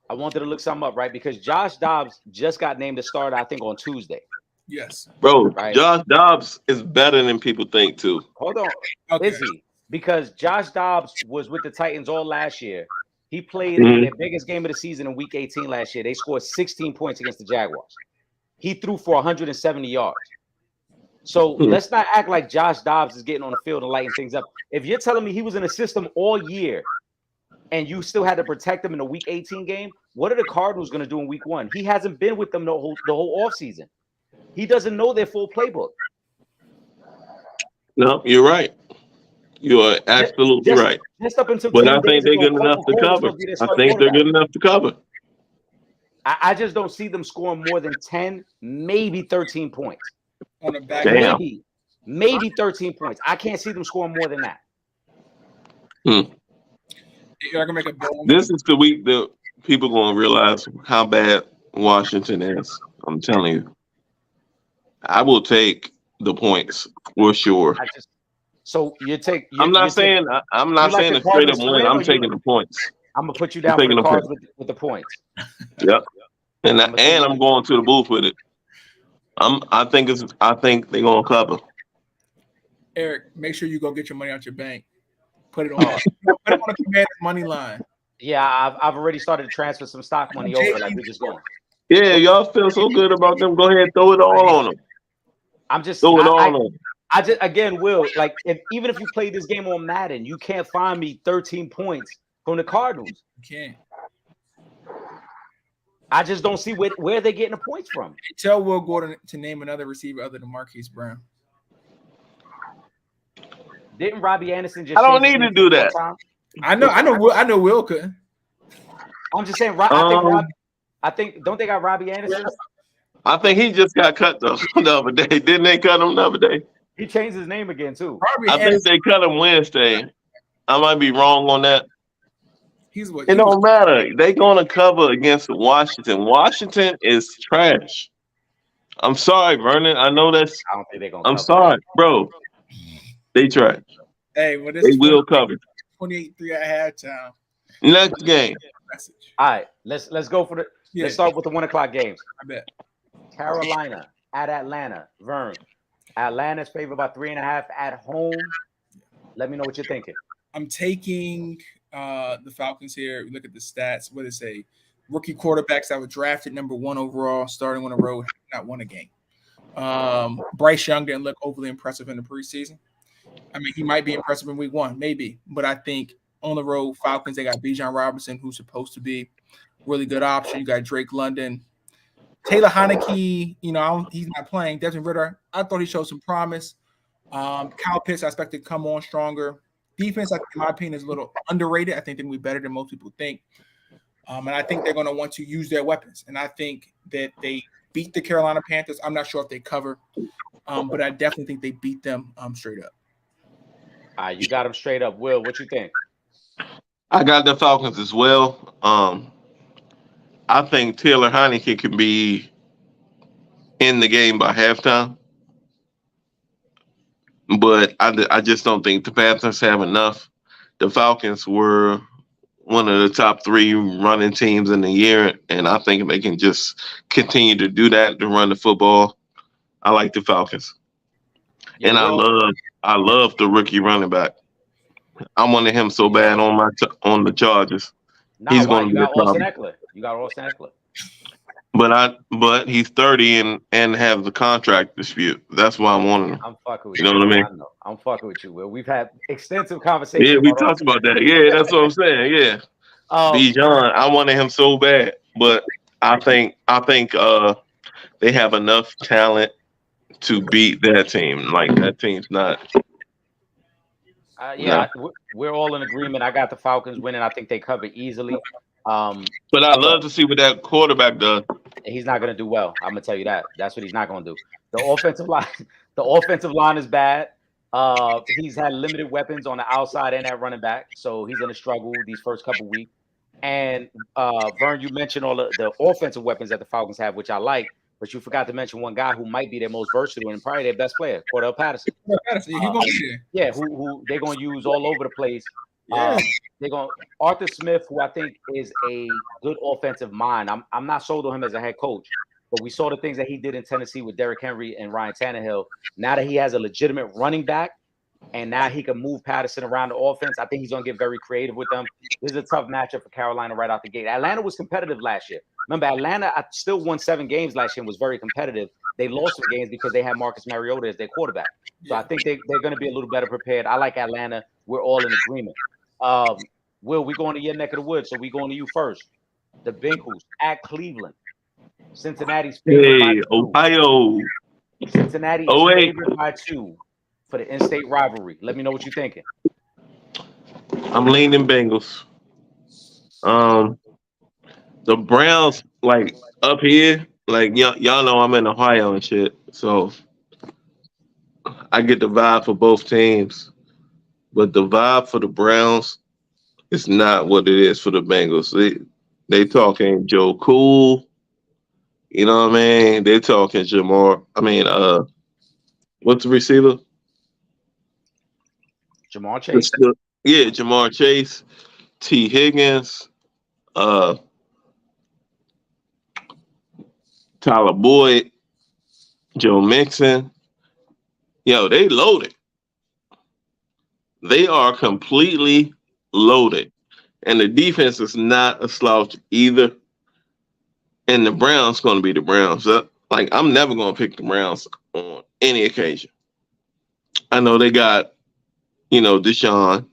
I wanted to look something up, right? Because Josh Dobbs just got named a starter, I think, on Tuesday. Yes. Bro, Right. Josh Dobbs is better than people think, too. Hold on. Okay. Is he? Because Josh Dobbs was with the Titans all last year. He played in their biggest game of the season in Week 18 last year. They scored 16 points against the Jaguars. He threw for 170 yards. So let's not act like Josh Dobbs is getting on the field and lighting things up. If you're telling me he was in the system all year and you still had to protect him in a Week 18 game, what are the Cardinals going to do in Week 1? He hasn't been with them the whole offseason. He doesn't know their full playbook. No, you're right. You are absolutely right. Just up until but I think they're good enough to cover. I think they're good enough to cover. I just don't see them scoring more than 10, maybe 13 points. On the back. Damn. Maybe 13 points. I can't see them scoring more than that. You're gonna make a bold. This is the week that people going to realize how bad Washington is. I'm telling you. I will take the points for sure. So you take. I'm not saying a straight up win. I'm taking the points. I'm gonna put you down for the Cards with the points. Yep. And I'm going to the booth with it. I think they're gonna cover. Eric, make sure you go get your money out your bank. Put it on. Put it on the Commanders money line. Yeah, I've already started to transfer some stock money over. Like we're just going. Yeah, y'all feel so good about them. Go ahead, throw it all on them. I'm just throw it all on them. I just again, Will, like even if you play this game on Madden, you can't find me 13 points from the Cardinals. You can't. I just don't see where they're getting the points from. Tell Will Gordon to name another receiver other than Marquise Brown. Didn't Robbie Anderson just? I don't need to do that. I know. Will couldn't. I'm just saying. I think. Don't they got Robbie Anderson? I think he just got cut the other day. Didn't they cut him the other day? He changed his name again too. I think they cut him Wednesday. I might be wrong on that. It don't matter. They're gonna cover against Washington. Washington is trash. I'm sorry, Vernon. I know that's. I don't think they're gonna. I'm sorry, bro. They trash. Hey, well, they will cover. 28-3 at halftime. Next game. All right, let's go for the. Yeah. Let's start with the 1 o'clock games. I bet. Carolina at Atlanta. Vern. Atlanta's favored by 3.5 at home. Let me know what you're thinking. I'm taking the Falcons here. We look at the stats. What does it say? Rookie quarterbacks that were drafted number 1 overall, starting on the road, not won a game. Bryce Young didn't look overly impressive in the preseason. I mean, he might be impressive in week 1, maybe. But I think on the road, Falcons, they got Bijan Robinson, who's supposed to be a really good option. You got Drake London. Taylor Heineke, he's not playing. Desmond Ridder, I thought he showed some promise. Kyle Pitts, I expect to come on stronger. Defense, in my opinion, is a little underrated. I think they're going to be better than most people think. And I think they're going to want to use their weapons. And I think that they beat the Carolina Panthers. I'm not sure if they cover, but I definitely think they beat them straight up. All right, you got them straight up. Will, what you think? I got the Falcons as well. I think Taylor Heineke can be in the game by halftime. But I just don't think the Panthers have enough. The Falcons were one of the top 3 running teams in the year, and I think they can just continue to do that, to run the football. I like the Falcons. And I love the rookie running back. I wanted him so bad on the Chargers. He's going to be a problem. You got Austin Eckler. But he's 30 and have the contract dispute. That's why I wanted him. I'm fucking with you. You know what I mean? I'm fucking with you, Will. We've had extensive conversations. Yeah, we talked about that. Yeah, that's what I'm saying. Yeah. Bijan, I wanted him so bad, but I think they have enough talent to beat that team. Like, that team's not. We're all in agreement. I got the Falcons winning. I think they cover easily. But I love to see what that quarterback does. He's not going to do well. I'm going to tell you that. That's what he's not going to do. The offensive line is bad. He's had limited weapons on the outside and at running back, so he's going to struggle these first couple weeks. And Vern, you mentioned all the offensive weapons that the Falcons have, which I like, but you forgot to mention one guy who might be their most versatile and probably their best player, Cordell Patterson. He gonna be there. Yeah, who they're gonna use all over the place. Yeah. They're going Arthur Smith, who I think is a good offensive mind. I'm not sold on him as a head coach, but we saw the things that he did in Tennessee with Derrick Henry and Ryan Tannehill. Now that he has a legitimate running back, and now he can move Patterson around the offense, I think he's going to get very creative with them. This is a tough matchup for Carolina right out the gate. Atlanta was competitive last year. Remember, Atlanta still won 7 games last year and was very competitive. They lost some games because they had Marcus Mariota as their quarterback. So I think they're going to be a little better prepared. I like Atlanta. We're all in agreement. Will, we going to your neck of the woods, so we going to you first. The Bengals at Cleveland. Cincinnati's favored by 2. Ohio. Cincinnati is favored by 2 for the in-state rivalry. Let me know what you're thinking. I'm leaning Bengals. The Browns, like up here, like y'all know I'm in Ohio and shit, so I get the vibe for both teams, but the vibe for the Browns is not what it is for the Bengals. They talking Joe Cool, you know what I mean? They talking Jamar. I mean, what's the receiver? Jamar Chase. Yeah, Jamar Chase, T. Higgins, Tyler Boyd, Joe Mixon. Yo, they loaded. They are completely loaded. And the defense is not a slouch either. And the Browns going to be the Browns. Like, I'm never going to pick the Browns on any occasion. I know they got, Deshaun.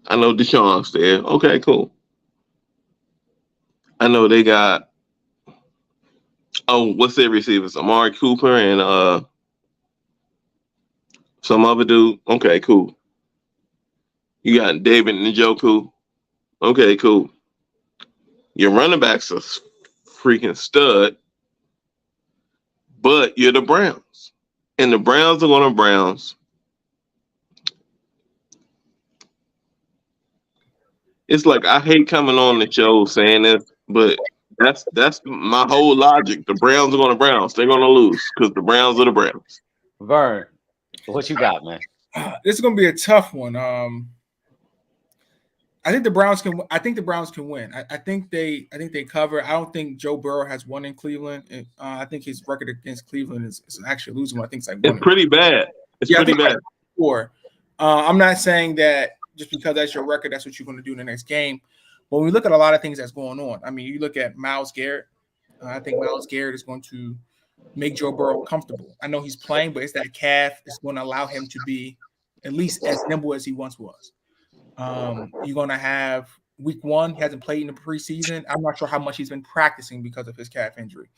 I know Deshaun's there. Okay, cool. I know they got, what's their receivers? Amari Cooper and some other dude. Okay, cool. You got David Njoku. Okay, cool. Your running backs are freaking stud, but you're the Browns. And the Browns are going to Browns. It's like I hate coming on the show saying this, but that's my whole logic. The Browns are going to Browns. They're going to lose because the Browns are the Browns. Vern, what you got, man? This is going to be a tough one. I think the Browns can. I think the Browns can win. I think they cover. I don't think Joe Burrow has won in Cleveland. I think his record against Cleveland is actually losing. I think it's like it's pretty bad. It's pretty bad. Like I'm not saying that just because that's your record, that's what you're going to do in the next game. But when we look at a lot of things that's going on, I mean, you look at Myles Garrett. I think Myles Garrett is going to make Joe Burrow comfortable. I know he's playing, but it's that calf. It's going to allow him to be at least as nimble as he once was. You're going to have week 1. He hasn't played in the preseason. I'm not sure how much he's been practicing because of his calf injury.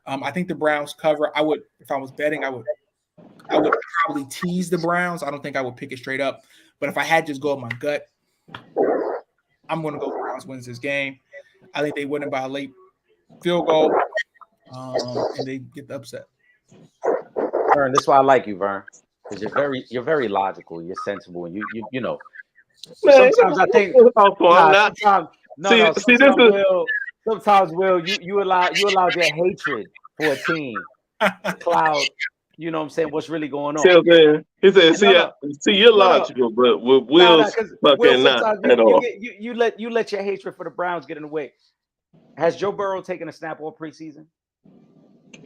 I think the Browns cover. I would, if I was betting, I would probably tease the Browns. I don't think I would pick it straight up. But if I had to just go with my gut, I'm going to go Browns wins this game. I think they win it by a late field goal, and they get the upset. Vern, this is why I like you, Vern, because you're very logical. You're sensible, and you know. Sometimes I think sometimes Will you allow your hatred for a team to cloud. You know what I'm saying? What's really going on? He said, see, you're logical, but with Will's fucking not at all. You let your hatred for the Browns get in the way. Has Joe Burrow taken a snap all preseason?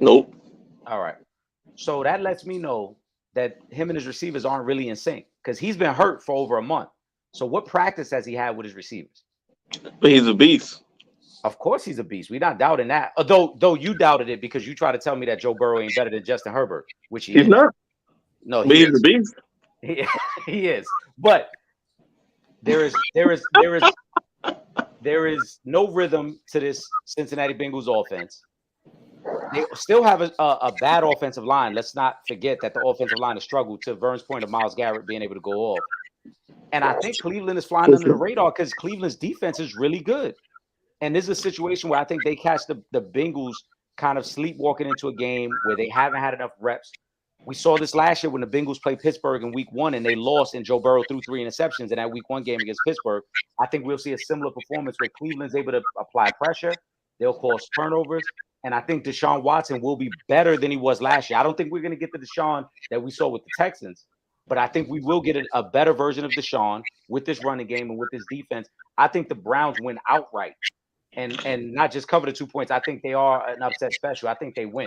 Nope. All right. So that lets me know that him and his receivers aren't really in sync because he's been hurt for over a month. So what practice has he had with his receivers? But he's a beast. Of course he's a beast. We're not doubting that. Though you doubted it because you try to tell me that Joe Burrow ain't better than Justin Herbert, which he's not. No, he's a beast. He is. But there is no rhythm to this Cincinnati Bengals offense. They still have a bad offensive line. Let's not forget that the offensive line has struggled, to Vern's point of Myles Garrett being able to go off. And I think Cleveland is flying under the radar because Cleveland's defense is really good. And this is a situation where I think they catch the Bengals kind of sleepwalking into a game where they haven't had enough reps We saw this last year when the Bengals played Pittsburgh in week 1 and they lost and Joe Burrow threw 3 interceptions in that week 1 game against Pittsburgh. I think we'll see a similar performance where Cleveland's able to apply pressure. They'll cause turnovers. And I think Deshaun Watson will be better than he was last year. I don't think we're going to get the Deshaun that we saw with the Texans, but I think we will get a better version of Deshaun with this running game and with this defense. I think the Browns win outright and not just cover the 2 points. I think they are an upset special. I think they win.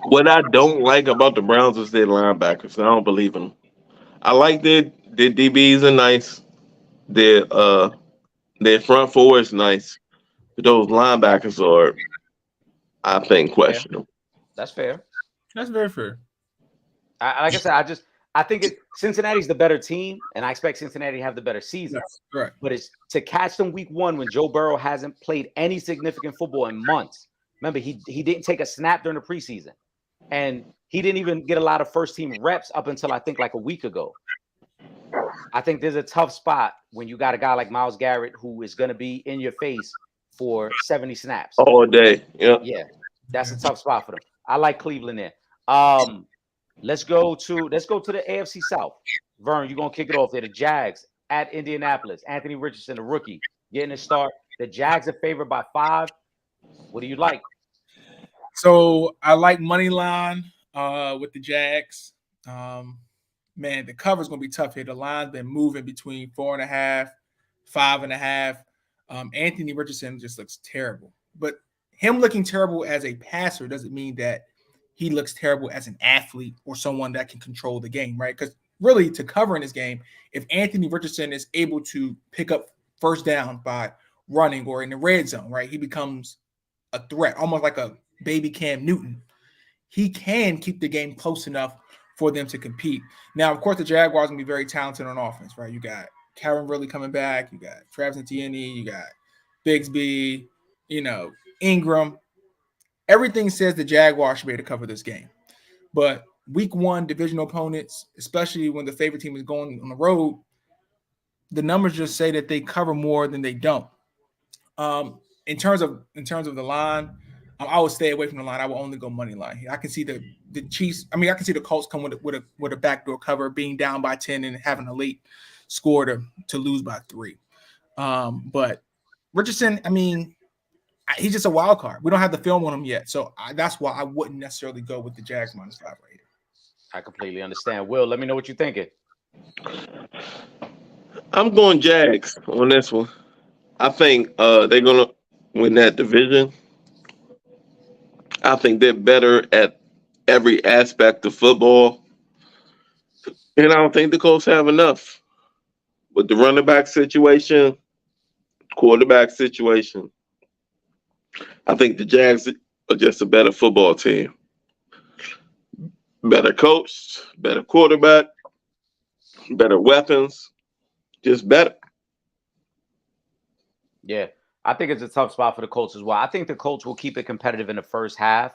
What I don't like about the Browns is their linebackers. I don't believe in them. I like their DBs are nice. Their front four is nice. But those linebackers are, I think, questionable. That's fair. That's very fair. Like I said, I think Cincinnati's the better team, and I expect Cincinnati to have the better season. Yes, right. But it's to catch them week 1 when Joe Burrow hasn't played any significant football in months. Remember, he didn't take a snap during the preseason, and he didn't even get a lot of first team reps up until I think like a week ago. I think there's a tough spot when you got a guy like Myles Garrett who is going to be in your face for 70 snaps all day. Yeah, that's a tough spot for them. I like Cleveland there. Let's go to the AFC South. Vern, you're gonna kick it off there. The Jags at Indianapolis. Anthony Richardson, the rookie, getting a start. The Jags are favored by 5. What do you like? So I like money line with the Jags. Man, the cover's gonna be tough here. The line's been moving between 4.5, 5.5. Anthony Richardson just looks terrible. But him looking terrible as a passer doesn't mean that he looks terrible as an athlete or someone that can control the game, right? Because really, to cover in this game, if Anthony Richardson is able to pick up first down by running or in the red zone, right, he becomes a threat, almost like a baby Cam Newton. He can keep the game close enough for them to compete. Now, of course, the Jaguars are going to be very talented on offense, right? You got Karen Ridley coming back. You got Travis Etienne. You got Bigsby, Ingram. Everything says the Jaguars should be able to cover this game. But week 1 divisional opponents, especially when the favorite team is going on the road, the numbers just say that they cover more than they don't. In terms of the line, I would stay away from the line. I will only go money line here. I can see the Chiefs. I mean, I can see the Colts come with a backdoor cover, being down by 10 and having a late score to lose by 3. But Richardson, I mean, he's just a wild card. We don't have the film on him yet, so that's why I wouldn't necessarily go with the Jags -5 right here. I completely understand. Will, let me know what you're thinking. I'm going Jags on this one. I think they're gonna win that division. I think they're better at every aspect of football, and I don't think the Colts have enough with the running back situation, quarterback situation. I think the Jags are just a better football team. Better coach, better quarterback, better weapons, just better. Yeah, I think it's a tough spot for the Colts as well. I think the Colts will keep it competitive in the first half.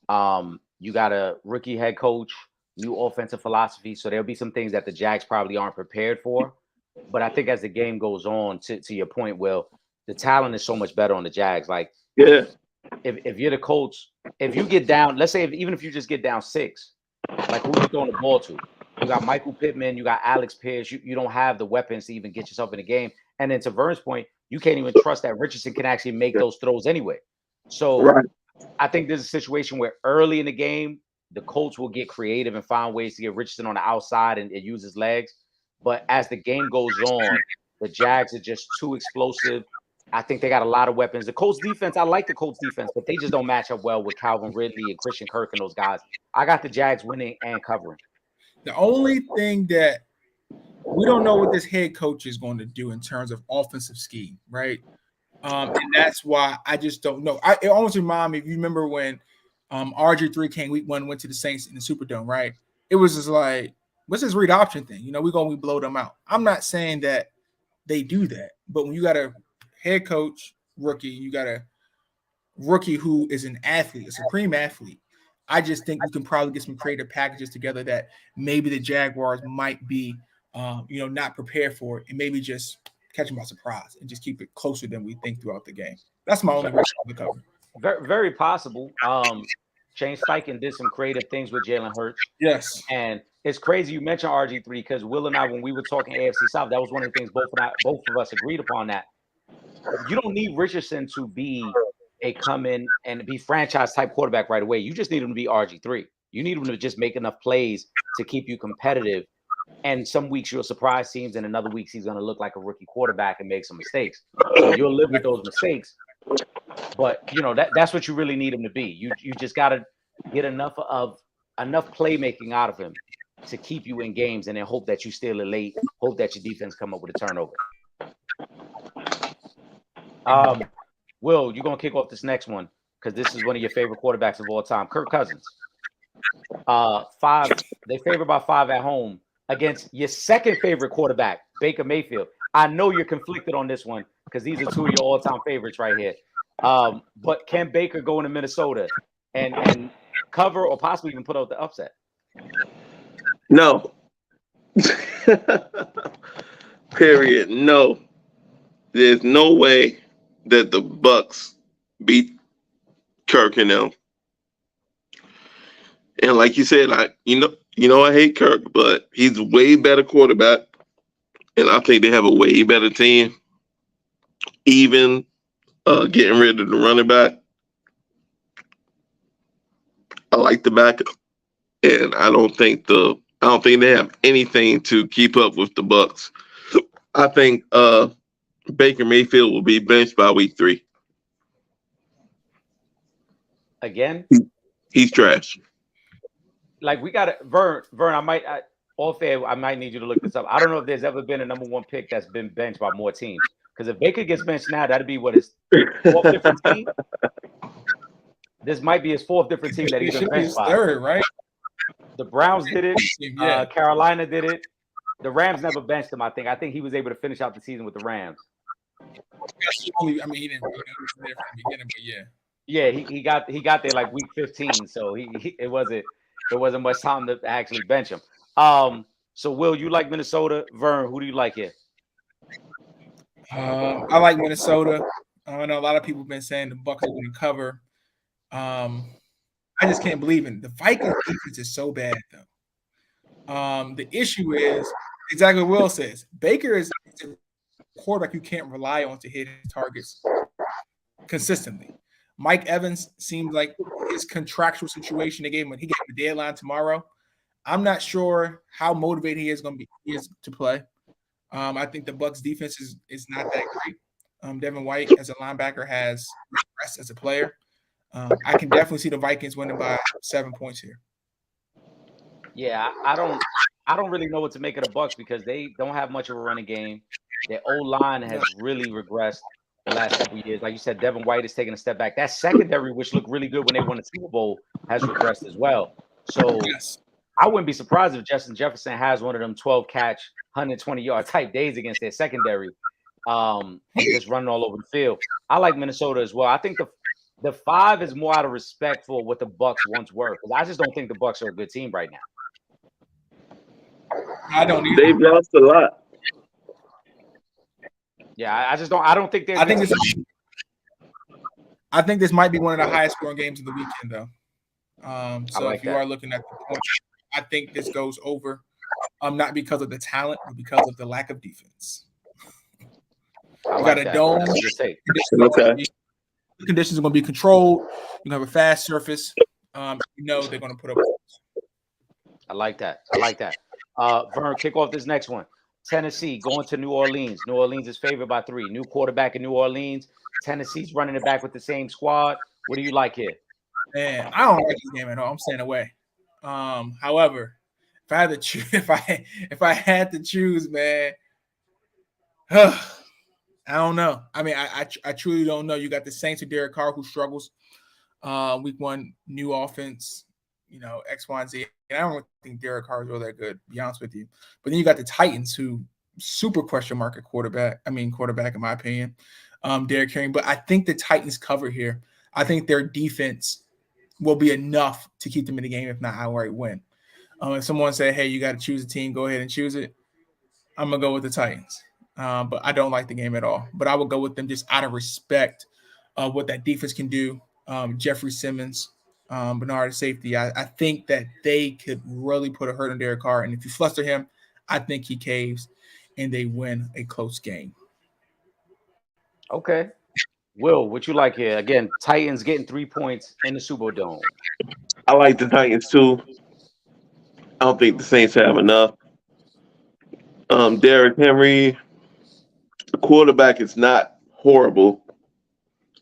You got a rookie head coach, new offensive philosophy, so there'll be some things that the Jags probably aren't prepared for. But I think as the game goes on, to your point, Will, the talent is so much better on the Jags. Like, Yeah. if you're the Colts, if you get down, let's say even if you just get down 6, like who you throwing the ball to? You got Michael Pittman, you got Alex Pierce. You don't have the weapons to even get yourself in the game. And then to Vern's point, you can't even trust that Richardson can actually make those throws anyway. So Right. I think there's a situation where early in the game, the Colts will get creative and find ways to get Richardson on the outside and use his legs. But as the game goes on, the Jags are just too explosive. I think they got a lot of weapons. The Colts defense, I like the Colts defense, but they just don't match up well with Calvin Ridley and Christian Kirk and those guys. I got the Jags winning and covering. The only thing that we don't know what this head coach is going to do in terms of offensive scheme, right? And that's why I just don't know. It almost reminds me, if you remember when RG3 came week 1, went to the Saints in the Superdome, right? It was just like, what's this read option thing? We're going to blow them out. I'm not saying that they do that, but when you got a head coach rookie, you got a rookie who is an athlete, a supreme athlete, I just think you can probably get some creative packages together that maybe the Jaguars might be, not prepared for it, and maybe just catch them by surprise and just keep it closer than we think throughout the game. That's my only reason for the cover. Very, very possible. Shane Steichen did some creative things with Jalen Hurts. Yes. And it's crazy you mentioned RG3 because Will and I, when we were talking AFC South, that was one of the things both of us agreed upon, that you don't need Richardson to be a come in and be franchise type quarterback right away. You just need him to be RG3. You need him to just make enough plays to keep you competitive. And some weeks you'll surprise teams, and in other weeks he's going to look like a rookie quarterback and make some mistakes. So you'll live with those mistakes. But that's what you really need him to be. You just got to get enough playmaking out of him to keep you in games, and then hope that you steal it late. Hope that your defense come up with a turnover. Will, you're gonna kick off this next one because this is one of your favorite quarterbacks of all time, Kirk Cousins. 5. They favored by 5 at home against your second favorite quarterback, Baker Mayfield. I know you're conflicted on this one because these are 2 of your all-time favorites right here. But can Baker go into Minnesota and cover or possibly even put out the upset? No. Period. No. There's no way that the Bucks beat Kirk and them. And like you said, I hate Kirk, but he's a way better quarterback, and I think they have a way better team. Even getting rid of the running back, I like the backup, and I don't think they have anything to keep up with the Bucks. I think Baker Mayfield will be benched by week 3. Again? He's trash. Like, we got to Vern, I might need you to look this up. I don't know if there's ever been a number 1 pick that's been benched by more teams. Because if Baker gets benched now, that'd be his 4th different team. This might be his 4th different team that he's been benched by. 3rd, right? The Browns did it. Yeah. Carolina did it. The Rams never benched him, I think. I think he was able to finish out the season with the Rams. He didn't really there from the beginning, but yeah. Yeah, he got there like week 15, so it wasn't much time to actually bench him. So Will, you like Minnesota? Vern, who do you like here? I like Minnesota. I know a lot of people have been saying the Bucs are going to cover. I just can't believe it. The Vikings defense is so bad, though. The issue is exactly what Will says. Baker is a quarterback you can't rely on to hit his targets consistently. Mike Evans seems like his contractual situation they gave him, he got a deadline tomorrow. I'm not sure how motivated he is to play. I think the Bucs defense is not that great. Devin White as a linebacker has regressed as a player. I can definitely see the Vikings winning by 7 points here. Yeah, I don't really know what to make of the Bucs because they don't have much of a running game. Their O-line has really regressed the last couple of years. Like you said, Devin White is taking a step back. That secondary, which looked really good when they won the Super Bowl, has regressed as well. So I wouldn't be surprised if Justin Jefferson has one of them 12-catch, 120-yard type days against their secondary, and just running all over the field. I like Minnesota as well. I think the 5 is more out of respect for what the Bucs once were, because I just don't think the Bucs are a good team right now. I don't either. They've lost a lot. Yeah, I don't think they're. I think this might be one of the highest scoring games of the weekend, though. So like if you are looking at the point, I think this goes over. Not because of the talent, but because of the lack of defense. You got a dome. Okay. The conditions are going to be controlled. You have a fast surface. They're going to put up. I like that. Vern, kick off this next one. Tennessee going to New Orleans. New Orleans is favored by 3. New quarterback in New Orleans. Tennessee's running it back with the same squad. What do you like here? Man, I don't like this game at all. I'm staying away. However, if I had to choose, man, I don't know. I mean, I truly don't know. You got the Saints with Derek Carr who struggles. Week 1, new offense, X, Y, and Z. And I don't think Derek Carr is all that good, to be honest with you. But then you got the Titans who super question mark at quarterback. Quarterback in my opinion. Derrick Henry. But I think the Titans cover here. I think their defense will be enough to keep them in the game, if not outright win. If someone said, hey, you got to choose a team, go ahead and choose it. I'm going to go with the Titans. But I don't like the game at all. But I would go with them just out of respect of what that defense can do. Jeffrey Simmons, Bernard safety. I think that they could really put a hurt on Derek Carr, and if you fluster him, I think he caves, and they win a close game. Okay. Will, what you like here? Again, Titans getting 3 points in the Superdome. I like the Titans too. I don't think the Saints have enough. Derrick Henry, the quarterback is not horrible,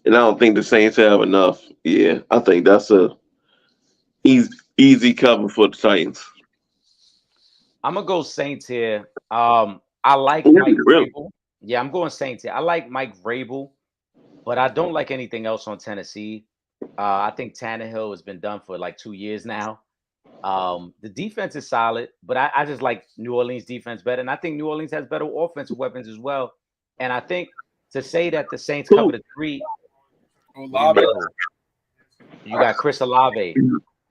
and I don't think the Saints have enough. Yeah, I think that's a easy cover for the Titans. I'm gonna go Saints here. I like Really, Mike really. Vrabel. Yeah, I'm going Saints here. I like Mike Vrabel, but I don't like anything else on Tennessee. I think Tannehill has been done for like 2 years now. The defense is solid, but I just like New Orleans defense better, and I think New Orleans has better offensive weapons as well. And I think to say that the Saints cover the 3, what do you mean, who? You got Chris Olave,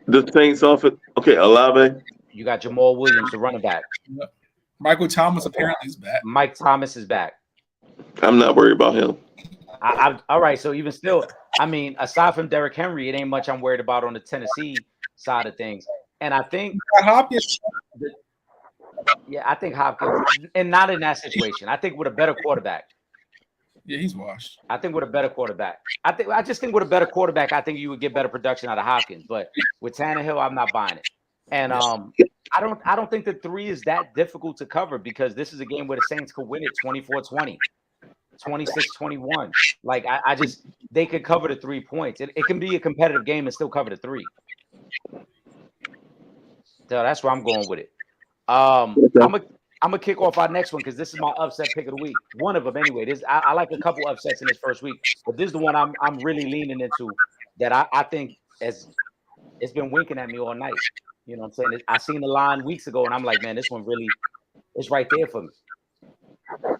The Saints offense. Okay, Olave. you got Jamal Williams, the running back. Michael Thomas apparently is back. Mike Thomas is back. I'm not worried about him. All right, so even still, I mean, aside from Derrick Henry, it ain't much I'm worried about on the Tennessee side of things. And I think Hopkins. Yeah, I think Hopkins, and not in that situation. I think with a better quarterback. Yeah, he's washed. I think with a better quarterback. I just think with a better quarterback, I think you would get better production out of Hopkins. But with Tannehill, I'm not buying it. And I don't think the 3 is that difficult to cover because this is a game where the Saints could win it 24-20, 26-21. Like I just they could cover the 3 points. It can be a competitive game and still cover the 3. So that's where I'm going with it. I'm gonna kick off our next one because this is my upset pick of the week. One of them anyway. I like a couple upsets in this first week, but this is the one I'm really leaning into that I think it's been winking at me all night. You know what I'm saying? I seen the line weeks ago and I'm like, man, this one really is right there for me.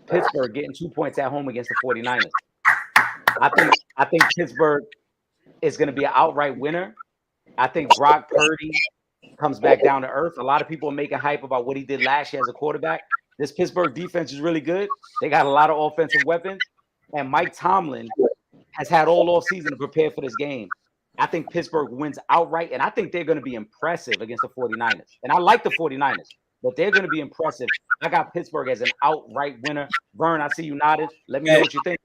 Pittsburgh getting 2 points at home against the 49ers. I think Pittsburgh is going to be an outright winner. I think Brock Purdy comes back down to earth. A lot of people are making hype about what he did last year as a quarterback. This Pittsburgh defense is really good. They got a lot of offensive weapons. And Mike Tomlin has had all off season to prepare for this game. I think Pittsburgh wins outright, and I think they're going to be impressive against the 49ers. And I like the 49ers, but they're going to be impressive. I got Pittsburgh as an outright winner. Vern, I see you nodded. Let me know what you think.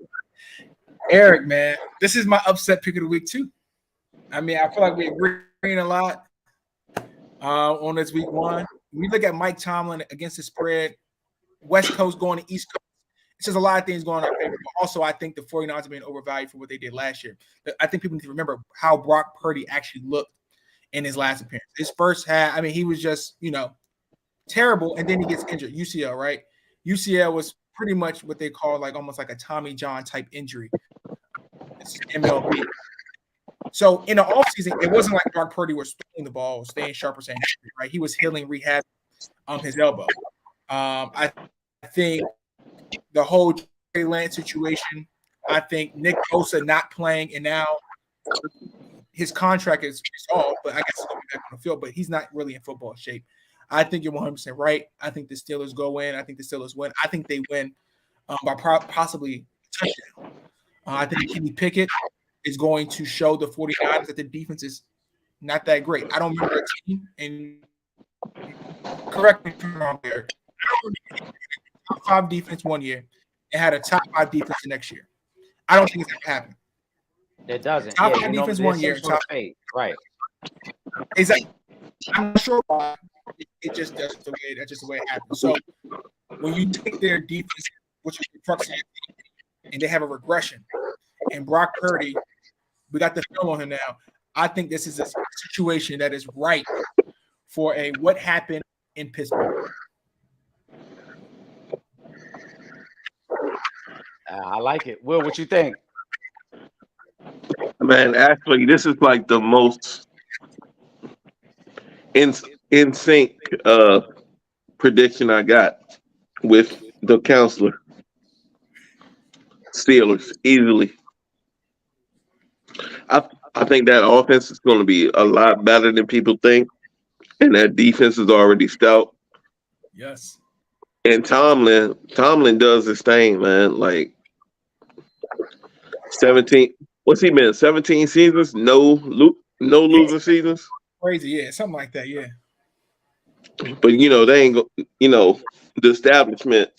Eric, man, this is my upset pick of the week too. I mean, I feel like we're agreeing a lot on this week 1. When you look at Mike Tomlin against the spread, West Coast going to East Coast, it's just a lot of things going on in favor. But also, I think the 49ers are being overvalued for what they did last year. I think people need to remember how Brock Purdy actually looked in his last appearance. His first half, I mean, he was just, terrible, and then he gets injured. UCL, right? UCL was pretty much what they call like almost like a Tommy John type injury. It's MLB. So in the offseason, it wasn't like Brock Purdy was throwing the ball, staying sharp or staying healthy, right? He was healing, rehab his elbow. I think the whole Trey Lance situation, I think Nick Bosa not playing, and now his contract is resolved, but I guess he's going to be back on the field, but he's not really in football shape. I think you're 100% right. I think the Steelers go in. I think the Steelers win. I think they win by possibly a touchdown. I think Kenny Pickett is going to show the 49ers that the defense is not that great. I don't remember a team, and correct me if I'm wrong there, top 5 defense one year and had a top 5 defense the next year. I don't think it's going to happen. It doesn't. Top 5 defense one year. Top 8. Right. Exactly. I'm not sure why. It just that's just the way it happens. So when you take their defense, which is the crux of the team, and they have a regression, and Brock Purdy, we got the film on him now. I think this is a situation that is right for a what happened in Pittsburgh. I like it. Will, what you think? Man, actually, this is like the most in sync prediction I got with the counselor. Steelers easily. I think that offense is going to be a lot better than people think, and that defense is already stout. Yes. And Tomlin does his thing, man. Like 17, what's he been? 17 seasons, no No losing seasons. Crazy, yeah, something like that, yeah. But they ain't the establishment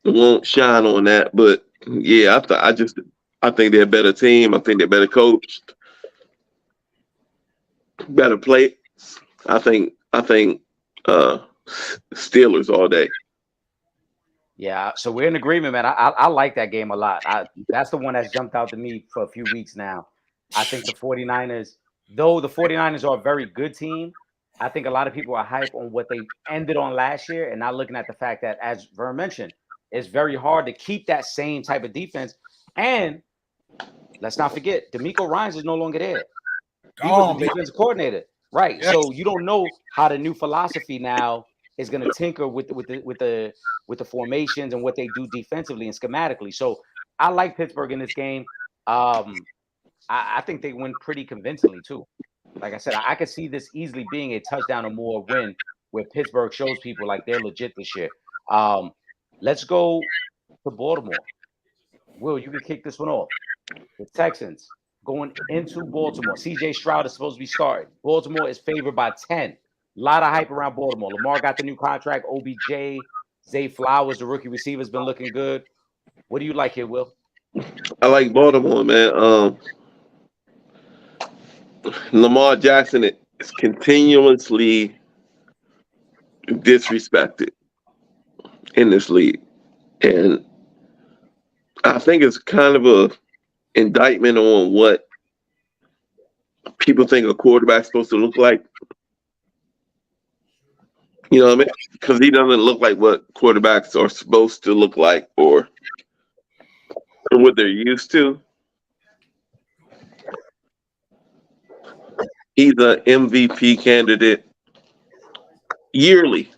won't shine on that. But yeah, I think they're a better team. I think they're better coached, better play. I think Steelers all day. Yeah, so we're in agreement, man. I like that game a lot. That's the one that's jumped out to me for a few weeks now. I think the 49ers, though the 49ers are a very good team, I think a lot of people are hype on what they ended on last year and not looking at the fact that, as Vern mentioned, it's very hard to keep that same type of defense. And let's not forget, D'Amico Ryans is no longer there. He was the defensive coordinator, right? Yes. So you don't know how the new philosophy now is going to tinker with the formations and what they do defensively and schematically. So I like Pittsburgh in this game. I think they win pretty convincingly too. Like I said, I could see this easily being a touchdown or more win where Pittsburgh shows people like they're legit this year. Let's go to Baltimore. Will, you can kick this one off. The Texans going into Baltimore. CJ Stroud is supposed to be starting. Baltimore is favored by 10. A lot of hype around Baltimore. Lamar got the new contract. OBJ, Zay Flowers, the rookie receiver, has been looking good. What do you like here, Will? I like Baltimore, man. Lamar Jackson is continuously disrespected in this league, and I think it's kind of a indictment on what people think a quarterback's supposed to look like. You know what I mean? Because he doesn't look like what quarterbacks are supposed to look like or what they're used to. He's an MVP candidate yearly.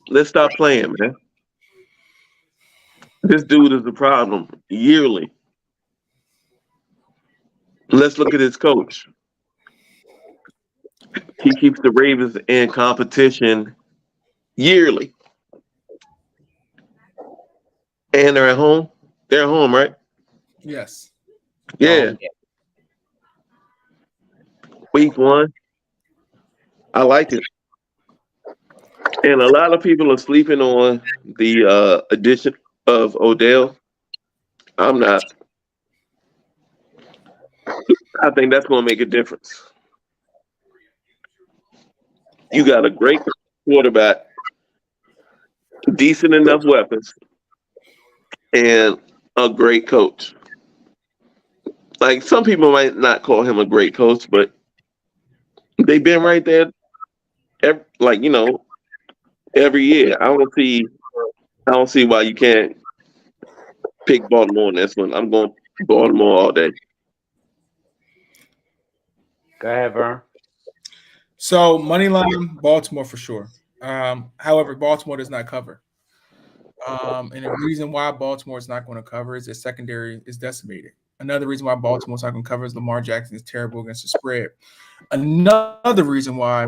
Let's stop playing, man. This dude is the problem yearly. Let's look at his coach. He keeps the Ravens in competition yearly. And they're at home. They're at home, right? Yes. Yeah. Week 1. I like it. And a lot of people are sleeping on the addition of Odell. I'm not. I think that's going to make a difference. You got a great quarterback, decent enough weapons, and a great coach. Like, some people might not call him a great coach, but they've been right there, every year. I don't see why you can't pick Baltimore on this one. I'm going Baltimore all day. Go ahead, Vern. So money line Baltimore for sure. However, Baltimore does not cover. And the reason why Baltimore is not going to cover is their secondary is decimated. Another reason why Baltimore's not going to cover is Lamar Jackson is terrible against the spread. Another reason why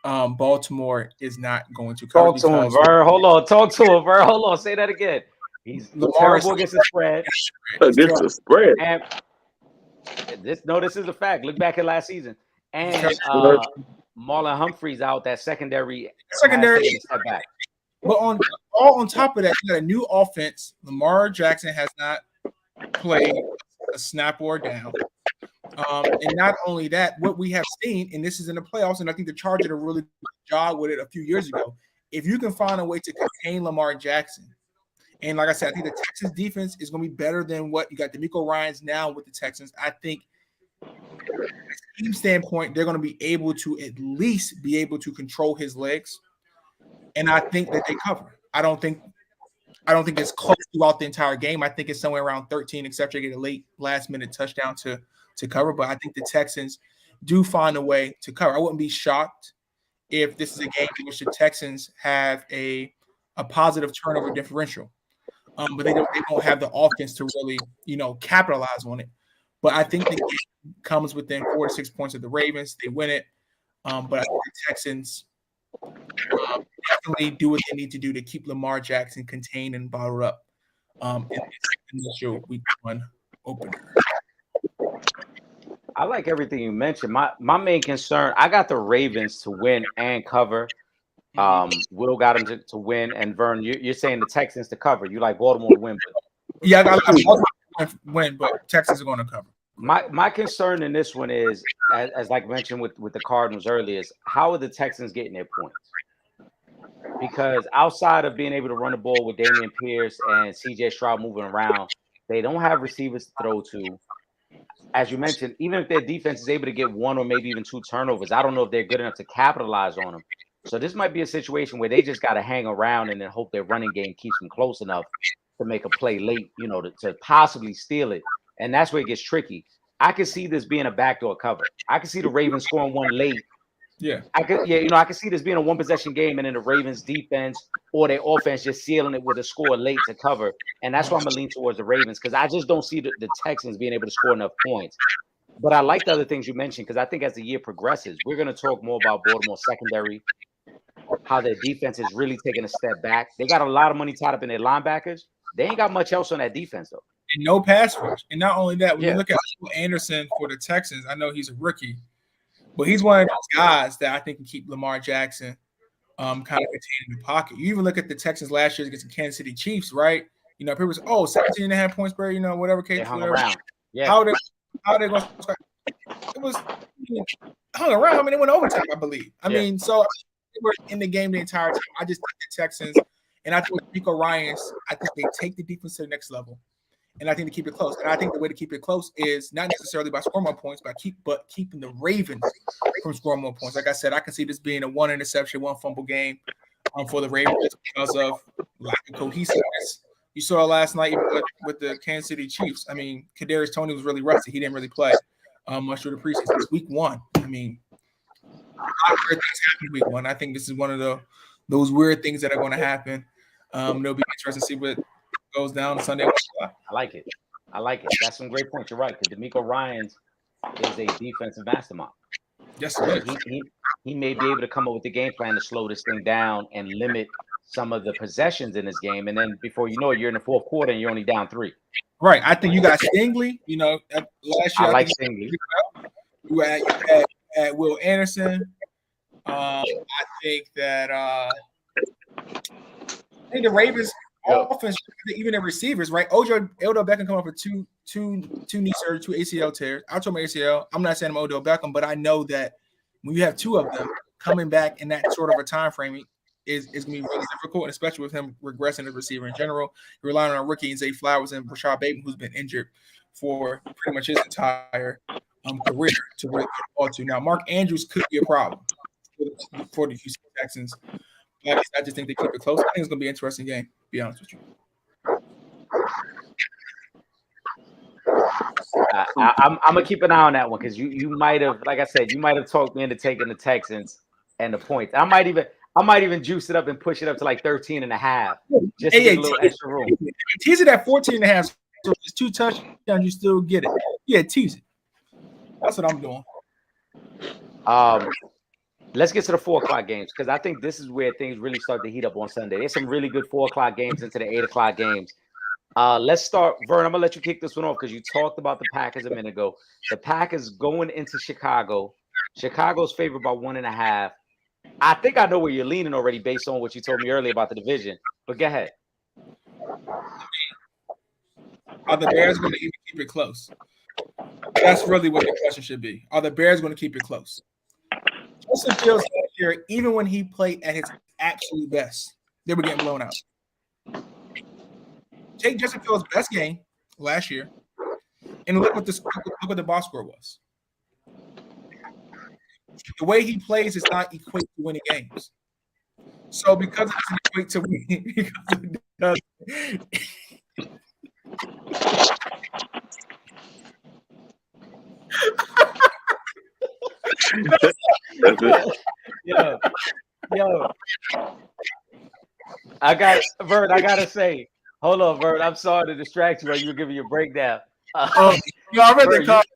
Baltimore is not going to cover. Talk to him, Vern. Hold on. Talk to him, Vern. Hold on. Say that again. He's terrible against the spread. Against the spread. And this is a fact. Look back at last season. And Marlon Humphrey's out. That secondary step back. But on top of that, you got a new offense. Lamar Jackson has not played a snap or down. And not only that, what we have seen, and this is in the playoffs, and I think the Chargers did a really good job with it a few years ago. If you can find a way to contain Lamar Jackson, and like I said, I think the Texans defense is going to be better than what you got D'Amico Ryans now with the Texans. I think from a team standpoint, they're going to be able to at least be able to control his legs. And I think that they cover. I don't think it's close throughout the entire game. I think it's somewhere around 13, except they get a late last-minute touchdown to cover. But I think the Texans do find a way to cover. I wouldn't be shocked if this is a game in which the Texans have a positive turnover differential. But they don't have the offense to really, capitalize on it. But I think the game comes within 4 to 6 points of the Ravens. They win it. But I think the Texans definitely do what they need to do to keep Lamar Jackson contained and bottled up in this initial week 1 opener. I like everything you mentioned. My main concern, I got the Ravens to win and cover. Will got them to win, and Vern, you're saying the Texans to cover. You like Baltimore to win, but Yeah, I got Baltimore to win, but Texas is going to cover. My concern in this one is, as like mentioned with the Cardinals earlier, is how are the Texans getting their points? Because outside of being able to run the ball with Damian Pierce and CJ Stroud moving around, they don't have receivers to throw to. As you mentioned, even if their defense is able to get one or maybe even two turnovers, I don't know if they're good enough to capitalize on them. So this might be a situation where they just got to hang around and then hope their running game keeps them close enough to make a play late, to possibly steal it. And that's where it gets tricky. I could see this being a backdoor cover. I could see the Ravens scoring one late. Yeah. I could see this being a one possession game and then the Ravens defense or their offense just sealing it with a score late to cover. And that's why I'm gonna lean towards the Ravens, because I just don't see the Texans being able to score enough points. But I like the other things you mentioned, because I think as the year progresses, we're gonna talk more about Baltimore secondary, how their defense is really taking a step back. They got a lot of money tied up in their linebackers. They ain't got much else on that defense though. And no pass rush. And not only that, when you look at Anderson for the Texans, I know he's a rookie, but he's one of those guys that I think can keep Lamar Jackson kind of contained in the pocket. You even look at the Texans last year against the Kansas City Chiefs, right? People say, 17 and a half points per, whatever case. They hung whatever. around. Yeah. How they going to start? It was hung around. I mean, it went overtime, I believe. I mean, so they were in the game the entire time. I just think the Texans, and I think Nico Ryans, I think they take the defense to the next level. And I think to keep it close. And I think the way to keep it close is not necessarily by scoring more points, but keeping the Ravens from scoring more points. Like I said, I can see this being a one interception, one fumble game for the Ravens because of lack of cohesiveness. You saw last night with the Kansas City Chiefs. I mean, Kadarius Toney was really rusty. He didn't really play much through the preseason. It's week one. I mean, weird things happen week one. I think this is one of those weird things that are going to happen. It'll be interesting to see what goes down Sunday. I like it. That's some great points. You're right. Because DeMeco Ryans is a defensive mastermind. Yes, he may be able to come up with the game plan to slow this thing down and limit some of the possessions in this game. And then before you know it, you're in the fourth quarter and you're only down 3. Right. I think you got Stingley. Last year I like Stingley. You had Will Anderson. I think that the Ravens offense, even their receivers, right? Odell Beckham come up with two knee surgery, 2 ACL tears. I told my ACL. I'm not saying I'm Odell Beckham, but I know that when you have 2 of them coming back in that sort of a time frame is going to be really difficult, and especially with him regressing as a receiver in general. You're relying on rookie Zay Flowers and Rashad Bateman, who's been injured for pretty much his entire career to where they're all to. Now, Mark Andrews could be a problem for the Houston Texans. I just think they keep it close. I think it's going to be an interesting game, to be honest with you. I'm going to keep an eye on that one because you might have, like I said, you might have talked me into taking the Texans and the points. I might even juice it up and push it up to like 13 and a half just to get a little extra room. Tease it at 14 and a half. So if it's 2 touchdowns, you still get it. Yeah, tease it. That's what I'm doing. Let's get to the 4 o'clock games because I think this is where things really start to heat up on Sunday. There's some really good 4 o'clock games into the 8 o'clock games. Let's start, Vern. I'm gonna let you kick this one off because you talked about the Packers a minute ago. The Packers going into Chicago. Chicago's favored by 1.5. I think I know where you're leaning already based on what you told me earlier about the division. But go ahead. Are the Bears going to even keep it close? That's really what the question should be. Are the Bears going to keep it close? Justin Fields last year, even when he played at his absolute best, they were getting blown out. Take Justin Fields' best game last year, and look what the box score was. The way he plays does not equate to winning games. So because it doesn't equate to winning, because it does. Yo. I gotta say, hold on, Vern. I'm sorry to distract you while you were giving your breakdown. I read the comment.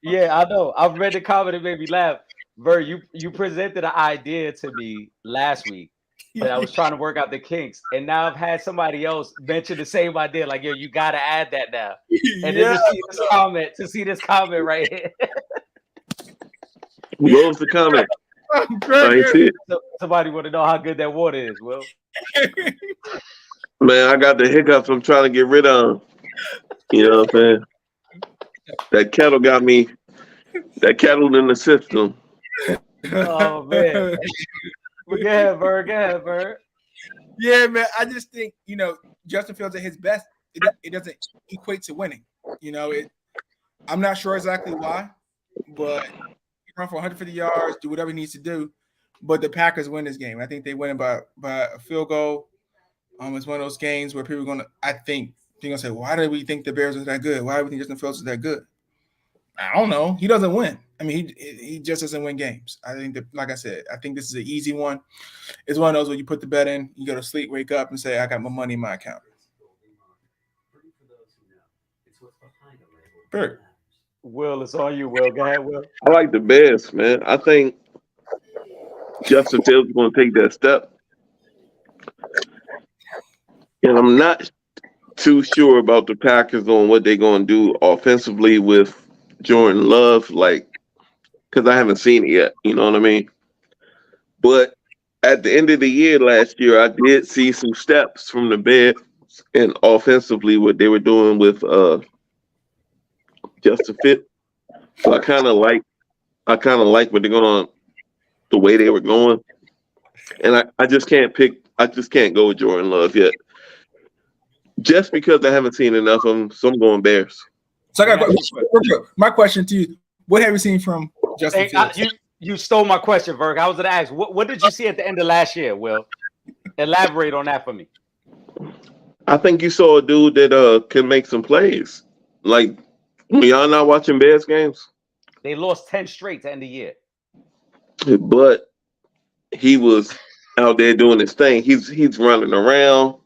Yeah, I know. I've read the comment. It made me laugh. Vern, you presented an idea to me last week that I was trying to work out the kinks, and now I've had somebody else mention the same idea. Like, yo, you gotta add that now. And then to see this comment right here. What was the comment? I ain't see it. Somebody want to know how good that water is, Will. Man, I got the hiccups I'm trying to get rid of. You know what I'm saying? That kettle got me. That kettle in the system. Oh man. Go ahead, Bird. Yeah, man. I just think, Justin Fields at his best, it doesn't equate to winning. I'm not sure exactly why, but he run for 150 yards, do whatever he needs to do. But the Packers win this game. I think they win by a field goal. It's one of those games where people are they're gonna say, why do we think the Bears are that good? Why do we think Justin Fields is that good? I don't know. He doesn't win. I mean, he just doesn't win games. I think that, like I said, I think this is an easy one. It's one of those where you put the bet in, you go to sleep, wake up, and say, I got my money in my account. Bert. Will, it's on you, Will. Go ahead, Will. I like the Bears, man. I think Justin Fields is going to take that step. And I'm not too sure about the Packers on what they're going to do offensively with Jordan Love, because I haven't seen it yet. You know what I mean? But at the end of the year last year, I did see some steps from the Bears and offensively what they were doing with Justin Fields. So I kind of like what they're going, the way they were going. And I just can't go with Jordan Love yet. Just because I haven't seen enough of them, so I'm going Bears. So I got my question to you: what have you seen from Justin Fields? You stole my question, Virg. I was going to ask, what did you see at the end of last year, Will? Elaborate on that for me. I think you saw a dude that can make some plays. Like, y'all not watching Bears games? They lost 10 straight to end the year. But he was out there doing his thing. He's running around.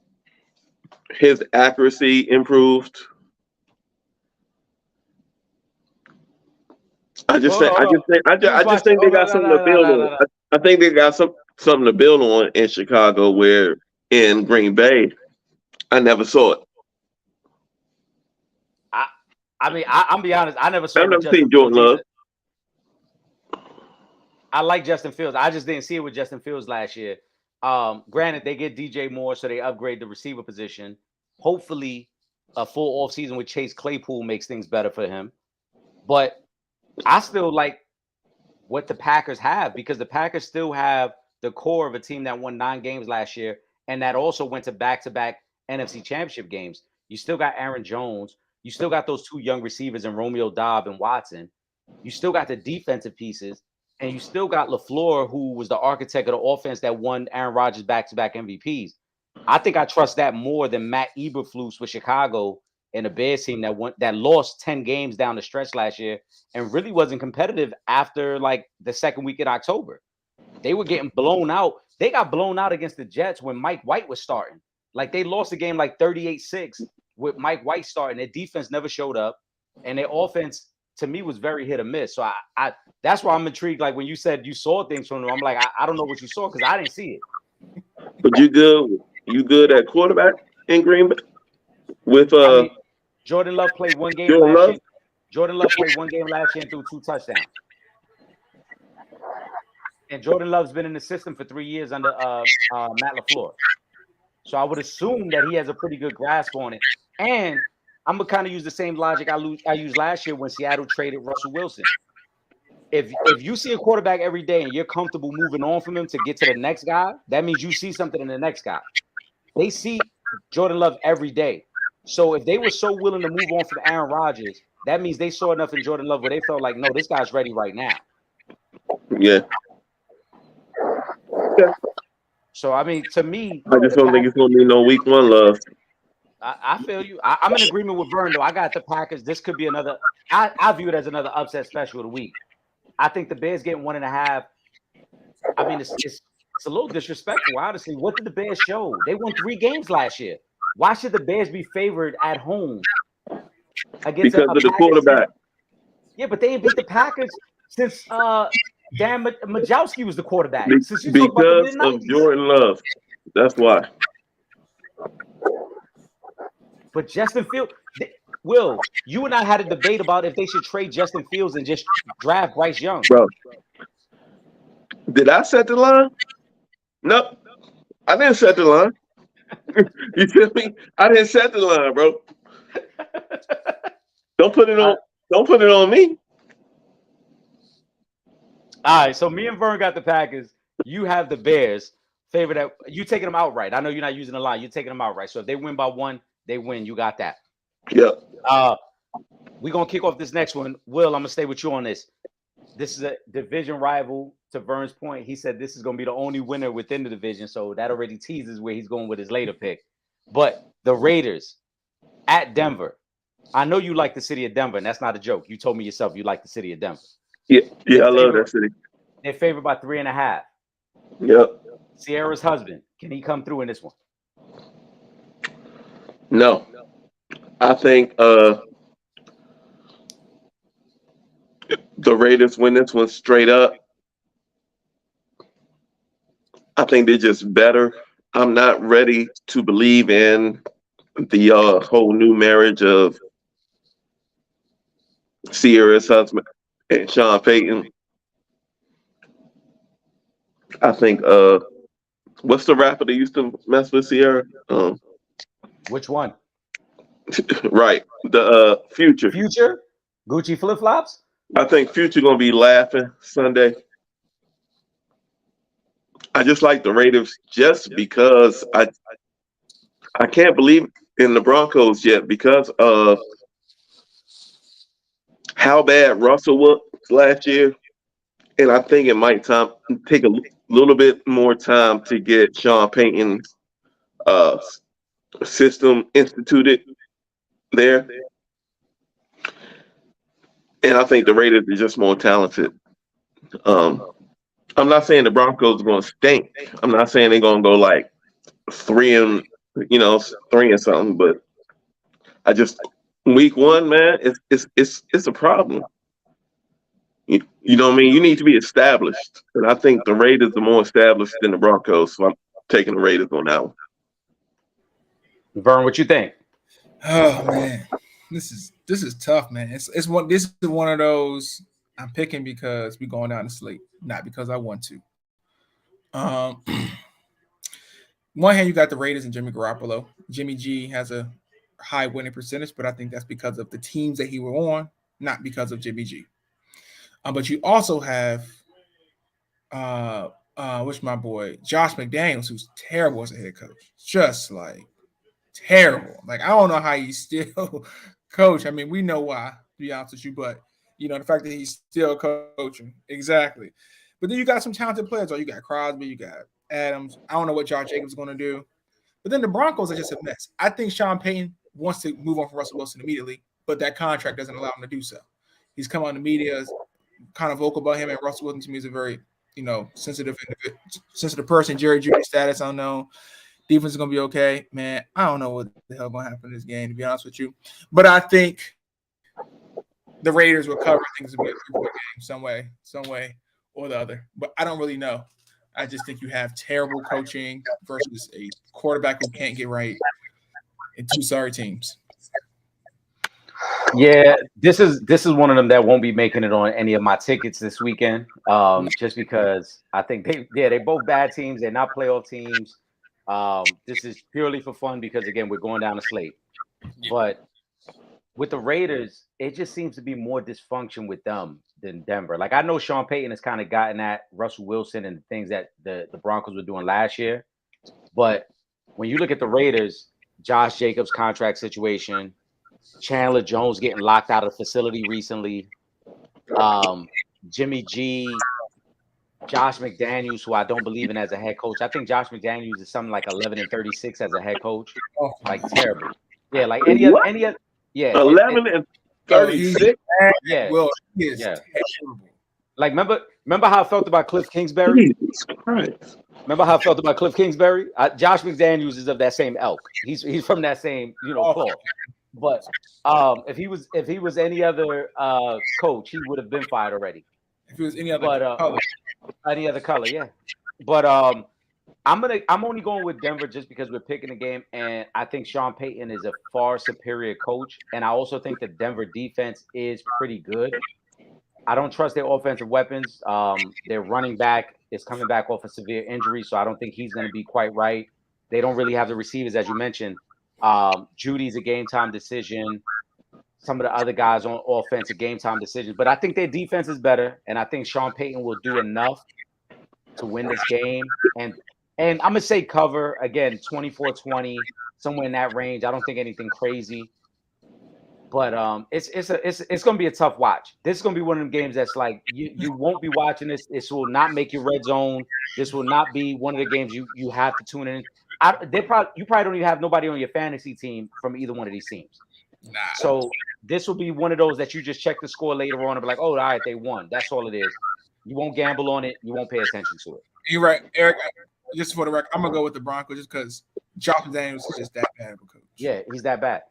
His accuracy improved. I just think they got something to build on. I think they got something to build on in Chicago, where in Green Bay, I never saw it. I'm be honest, I never saw it. I've never seen Jordan Love. I like Justin Fields. I just didn't see it with Justin Fields last year. Granted, they get DJ Moore, so they upgrade the receiver position. Hopefully, a full offseason with Chase Claypool makes things better for him. But I still like what the Packers have, because the Packers still have the core of a team that won 9 games last year, and that also went to back-to-back NFC Championship games. You still got Aaron Jones. You still got those 2 young receivers in Romeo Doubs and Watson. You still got the defensive pieces. And you still got LaFleur, who was the architect of the offense that won Aaron Rodgers back-to-back MVPs. I think I trust that more than Matt Eberflus with Chicago and the Bears team that lost 10 games down the stretch last year and really wasn't competitive after the second week in October. They were getting blown out. They got blown out against the Jets when Mike White was starting. They lost the game 38-6 with Mike White starting. Their defense never showed up, and their offense, to me, was very hit or miss. So I that's why I'm intrigued. When you said you saw things from them, I'm like, I don't know what you saw, because I didn't see it. But you good at quarterback in Green Bay? With Jordan Love played 1 game last year. Jordan Love played 1 game last year and threw 2 touchdowns. And Jordan Love's been in the system for 3 years under Matt LaFleur. So I would assume that he has a pretty good grasp on it. And I'm going to kind of use the same logic I used last year when Seattle traded Russell Wilson. If you see a quarterback every day and you're comfortable moving on from him to get to the next guy, that means you see something in the next guy. They see Jordan Love every day. So if they were so willing to move on from Aaron Rodgers, that means they saw enough in Jordan Love where they felt like, no, this guy's ready right now. Yeah. So, to me, I just don't think it's going to be no week 1 love. I feel you. I'm in agreement with Vern, though. I got the Packers. This could be another. I view it as another upset special of the week. I think the Bears getting 1.5. It's a little disrespectful, honestly. What did the Bears show? They won 3 games last year. Why should the Bears be favored at home against because of the quarterback? Team? Yeah, but they ain't beat the Packers since Dan Majowski was the quarterback. Because of Jordan Love. That's why. But Justin Fields, Will, you and I had a debate about if they should trade Justin Fields and just draft Bryce Young. Bro, Did I set the line? No, I didn't set the line. You feel me? I didn't set the line, bro. Don't put it on. Don't put it on me. All right, so me and Vern got the Packers. You have the Bears. Favorite that you taking them outright. I know you're not using the line. You're taking them outright. So if they win by 1, they win. You got that. Yep. We're gonna kick off this next one. Will, I'm gonna stay with you on this. This is a division rival. To Vern's point, he said this is gonna be the only winner within the division. So that already teases where he's going with his later pick. But the Raiders at Denver. I know you like the city of Denver, and that's not a joke. You told me yourself you like the city of Denver. Yeah, I love that city. They're favored by 3.5. Yep. Sierra's husband, can he come through in this one? No, I think the Raiders win this one straight up. I think they're just better. I'm not ready to believe in the whole new marriage of Sierra's husband and Sean Payton. I think what's the rapper that used to mess with Sierra? Which one? Right, the Future. Future? Gucci flip flops? I think Future gonna be laughing Sunday. I just like the Raiders just because I can't believe in the Broncos yet because of how bad Russell was last year, and I think it might take a little bit more time to get Sean Payton's system instituted there. And I think the Raiders are just more talented. I'm not saying the Broncos are going to stink. I'm not saying they're going to go like 3 and something. But I just week 1, man, it's a problem. You know what I mean? You need to be established, and I think the Raiders are more established than the Broncos. So I'm taking the Raiders on that one. Vern, what you think? Oh man, this is tough, man. This is one of those I'm picking because we're going down to sleep, not because I want to. One hand, you got the Raiders and Jimmy Garoppolo. Jimmy G has a high winning percentage, but I think that's because of the teams that he were on, not because of Jimmy G. But you also have, what's my boy, Josh McDaniels, who's terrible as a head coach, just like terrible. Like I don't know how he's still coach. I mean, we know why, to be honest with you, but the fact that he's still coaching, exactly. But then you got some talented players. You got Crosby, you got Adams. I don't know what Josh Jacobs is going to do. But then the Broncos are just a mess. I think Sean Payton wants to move on from Russell Wilson immediately, but that contract doesn't allow him to do so. He's come on the media, kind of vocal about him, and Russell Wilson to me is a very, sensitive person. Jerry Jeudy status unknown. Defense is going to be okay. Man, I don't know what the hell going to happen in this game, to be honest with you. But I think the Raiders will cover things will be a 3-point game some way or the other. But I don't really know. I just think you have terrible coaching versus a quarterback who can't get right and 2 sorry teams. Yeah, this is one of them that won't be making it on any of my tickets this weekend. Just because I think they both bad teams. They're not playoff teams. This is purely for fun because again we're going down the slate. But with the Raiders, it just seems to be more dysfunction with them than Denver. Like I know Sean Payton has kind of gotten at Russell Wilson and the things that the Broncos were doing last year. But when you look at the Raiders, Josh Jacobs' contract situation, Chandler Jones getting locked out of the facility recently, Jimmy G, Josh McDaniels, who I don't believe in as a head coach. I think Josh McDaniels is something like 11-36 as a head coach. Like terrible. Yeah, like any other yeah. 11-36. Yeah. Well, he is Yeah. terrible. Like remember how I felt about Cliff Kingsbury? Jesus Christ. Remember how I felt about Cliff Kingsbury? Josh McDaniels is of that same elk. He's from that same cloth. But if he was any other coach, he would have been fired already. If it was any other color. Any other color, yeah. But I'm only going with Denver just because we're picking the game, and I think Sean Payton is a far superior coach, and I also think the Denver defense is pretty good. I don't trust their offensive weapons. Their running back is coming back off a severe injury, so I don't think he's going to be quite right. They don't really have the receivers, as you mentioned. Judy's a game time decision. Some of the other guys on offense are game time decisions, but I think their defense is better, and I think Sean Payton will do enough to win this game. And I'm gonna say cover again, 24-20, somewhere in that range. I don't think anything crazy, but it's gonna be a tough watch. This is gonna be one of them games that's like you won't be watching this. This will not make your red zone. This will not be one of the games you have to tune in. You probably don't even have nobody on your fantasy team from either one of these teams. Nah. So this will be one of those that you just check the score later on and be like, oh, all right, they won. That's all it is. You won't gamble on it. You won't pay attention to it. You're right, Eric. Just for the record, I'm gonna go with the Broncos just because Josh Daniels is just that bad of a coach. Yeah, he's that bad.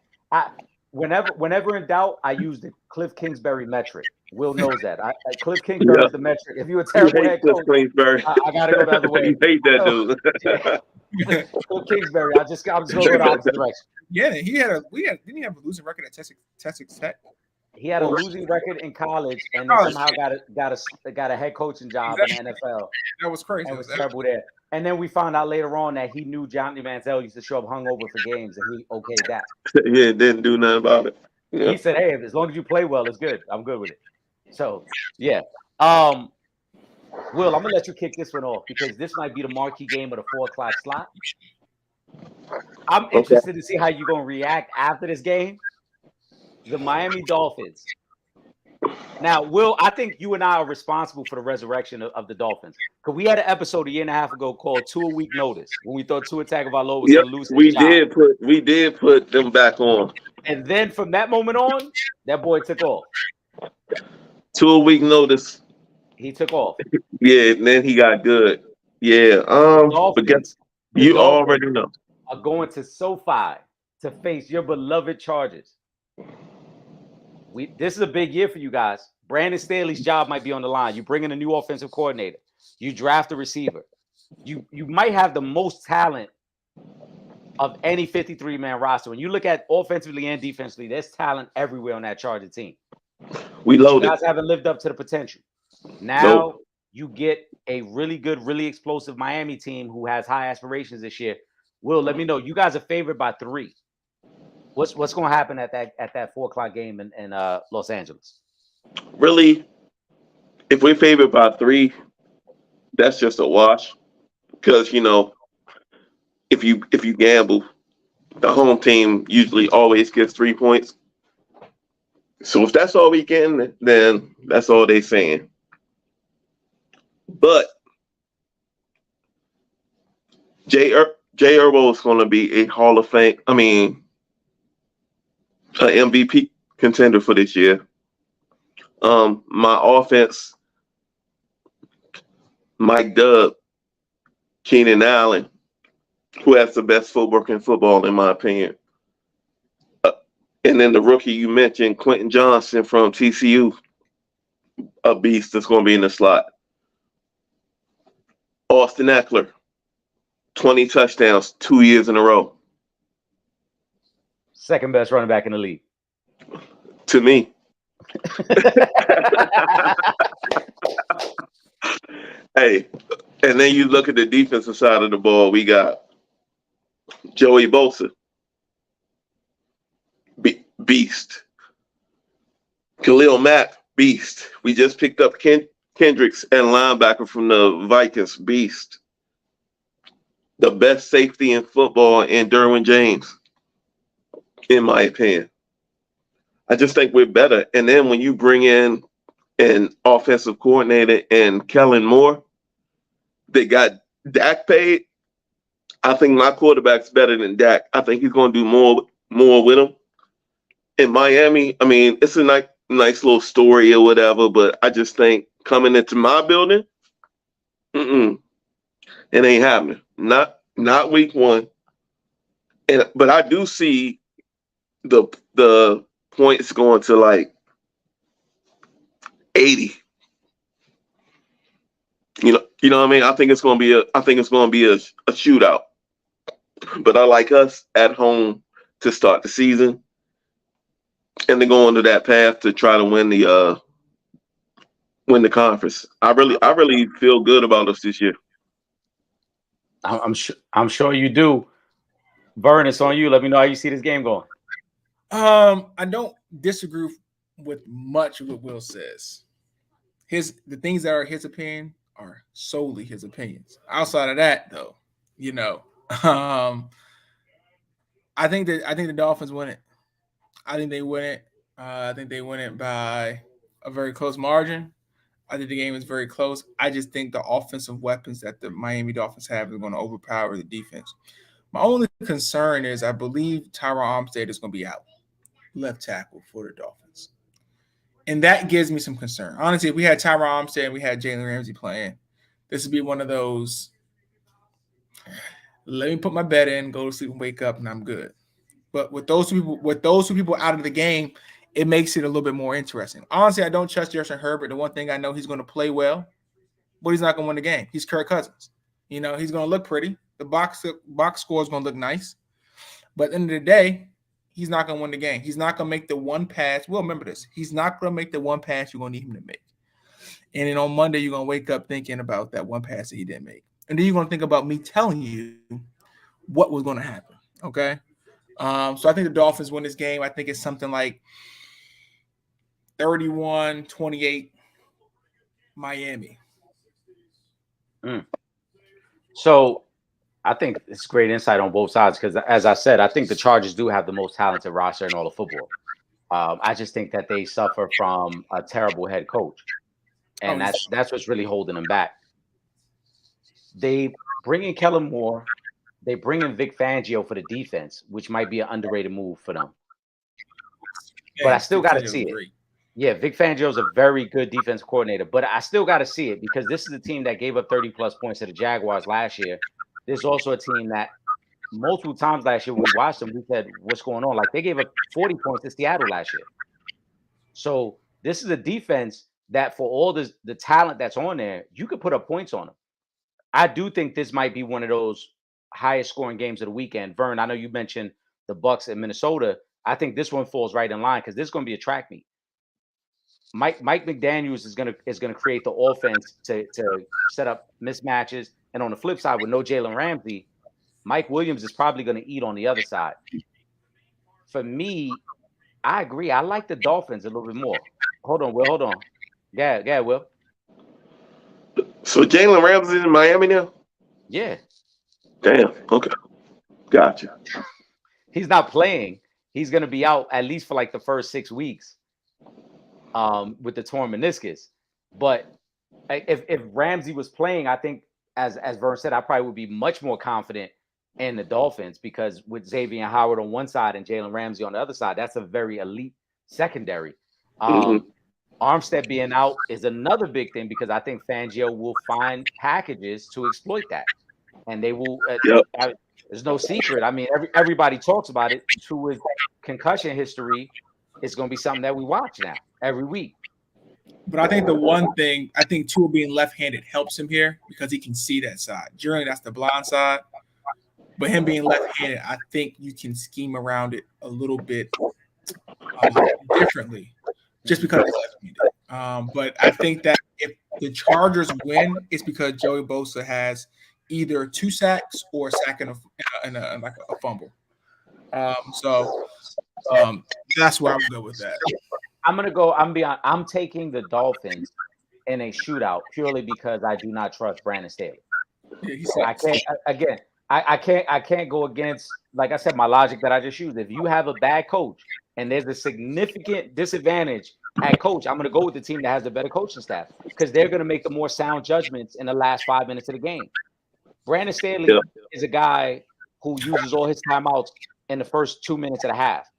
Whenever in doubt, I use the Cliff Kingsbury metric. Will knows that. Cliff Kingsbury is the metric. If you're a terrible head coach, I gotta go the other way. You hate that dude. Cliff Kingsbury. I'm just gonna go the opposite direction. Yeah, didn't he have a losing record at Texas Tech? He had a losing record in college, and then somehow got a head coaching job in the NFL. That was crazy. It was terrible there. And then we found out later on that he knew Johnny Manziel used to show up hungover for games, and he okayed that. Yeah, didn't do nothing about it. Yeah. He said, "Hey, as long as you play well, it's good. I'm good with it." So, yeah. Will, I'm gonna let you kick this one off because this might be the marquee game of the 4:00 slot. I'm interested to see how you're gonna react after this game. The Miami Dolphins. Now, Will, I think you and I are responsible for the resurrection of the Dolphins. Because we had an episode a year and a half ago called 2 a Week Notice when we thought Tua Tagovailoa was going to lose his job. We did put them back on. And then from that moment on, that boy took off. 2 a Week Notice. He took off. Yeah, and then he got good. Yeah. Dolphins, you already know. Are going to SoFi to face your beloved Chargers. This is a big year for you guys. Brandon Staley's job might be on the line. You bring in a new offensive coordinator. You draft a receiver. You might have the most talent of any 53-man roster. When you look at offensively and defensively, there's talent everywhere on that Charger team. We loaded. You guys haven't lived up to the potential. Now you get a really good, really explosive Miami team who has high aspirations this year. Will, let me know. You guys are favored by 3. What's going to happen at that 4:00 game in Los Angeles? Really, if we're favored by 3, that's just a wash. Because if you gamble, the home team usually always gets 3 points. So if that's all we getting, then that's all they saying. But Jay Herbo is going to be a Hall of Fame. An MVP contender for this year. My offense, Mike Dubb, Keenan Allen, who has the best footwork in football, in my opinion. And then the rookie you mentioned, Quentin Johnson from TCU, a beast that's going to be in the slot. Austin Eckler, 20 touchdowns, 2 years in a row. Second best running back in the league. To me. Hey, and then you look at the defensive side of the ball. We got Joey Bosa, beast. Khalil Mack, beast. We just picked up Kendricks and linebacker from the Vikings, beast. The best safety in football in Derwin James, in my opinion. I just think we're better. And then when you bring in an offensive coordinator and Kellen Moore, they got Dak paid. I think my quarterback's better than Dak. I think he's going to do more with him. In Miami, it's a nice little story or whatever, but I just think coming into my building, it ain't happening. Not week 1. But I do see the points going to like 80. You know what I mean? I think it's going to be a shootout. But I like us at home to start the season and then go into that path to try to win the win the conference. I really feel good about us this year. I'm sure you do. Vern, it's on you. Let me know how you see this game going. I don't disagree with much of what Will says. The things that are his opinion are solely his opinions. Outside of that, though, I think the Dolphins win it. I think they win it. I think they win it by a very close margin. I think the game is very close. I just think the offensive weapons that the Miami Dolphins have are going to overpower the defense. My only concern is I believe Tyron Armstead is going to be out, left tackle for the Dolphins. And that gives me some concern. Honestly, if we had Tyron Armstead and we had Jalen Ramsey playing, this would be one of those, let me put my bed in, go to sleep and wake up, and I'm good. But with those two people out of the game, it makes it a little bit more interesting. Honestly, I don't trust Justin Herbert. The one thing I know, he's going to play well, but he's not going to win the game. He's Kirk Cousins. He's going to look pretty. The box score is going to look nice. But at the end of the day, he's not going to win the game. He's not going to make the one pass. Well, remember this. He's not going to make the one pass you're going to need him to make. And then on Monday, you're going to wake up thinking about that one pass that he didn't make. And then you're going to think about me telling you what was going to happen. Okay? So I think the Dolphins win this game. I think it's something like 31-28 Miami. So I think it's great insight on both sides because, as I said, I think the Chargers do have the most talented roster in all of football. I just think that they suffer from a terrible head coach, and that's what's really holding them back. They bring in Kellen Moore. They bring in Vic Fangio for the defense, which might be an underrated move for them. But I still got to see it. Yeah, Vic Fangio is a very good defense coordinator, but I still got to see it because this is a team that gave up 30-plus points to the Jaguars last year. There's also a team that multiple times last year when we watched them, we said, what's going on? Like, they gave up 40 points to Seattle last year. So this is a defense that for all the talent that's on there, you could put up points on them. I do think this might be one of those highest scoring games of the weekend. Vern, I know you mentioned the Bucs in Minnesota. I think this one falls right in line because this is going to be a track meet. Mike McDaniels is gonna create the offense to set up mismatches, and on the flip side, with no Jalen Ramsey, Mike Williams is probably going to eat on the other side. For me, I agree. I like the Dolphins a little bit more. Hold on, Will. Hold on. Yeah, Will. So Jalen Ramsey's in Miami now? Yeah. Damn. Okay. Gotcha. He's not playing. He's going to be out at least for like the first 6 weeks with the torn meniscus. But if Ramsey was playing, I think, as Vern said, I probably would be much more confident in the Dolphins because with Xavier Howard on one side and Jalen Ramsey on the other side, that's a very elite secondary. Armstead being out is another big thing because I think Fangio will find packages to exploit that. And they will there's no secret. I mean, everybody talks about it. To his concussion history, it's going to be something that we watch now every week. But I think the one thing, I think Tua being left-handed helps him here because he can see that side. Generally, that's the blind side. But him being left-handed, I think you can scheme around it a little bit differently just because he's left-handed. But I think that if the Chargers win, it's because Joey Bosa has either 2 sacks or a sack and a fumble. So that's where I'm good with that. I'm taking the Dolphins in a shootout purely because I do not trust Brandon Staley. I can't go against, like I said, my logic that I just used. If you have a bad coach and there's a significant disadvantage at coach, I'm going to go with the team that has the better coaching staff because they're going to make the more sound judgments in the last 5 minutes of the game. Brandon Staley is a guy who uses all his timeouts in the first 2 minutes of the half.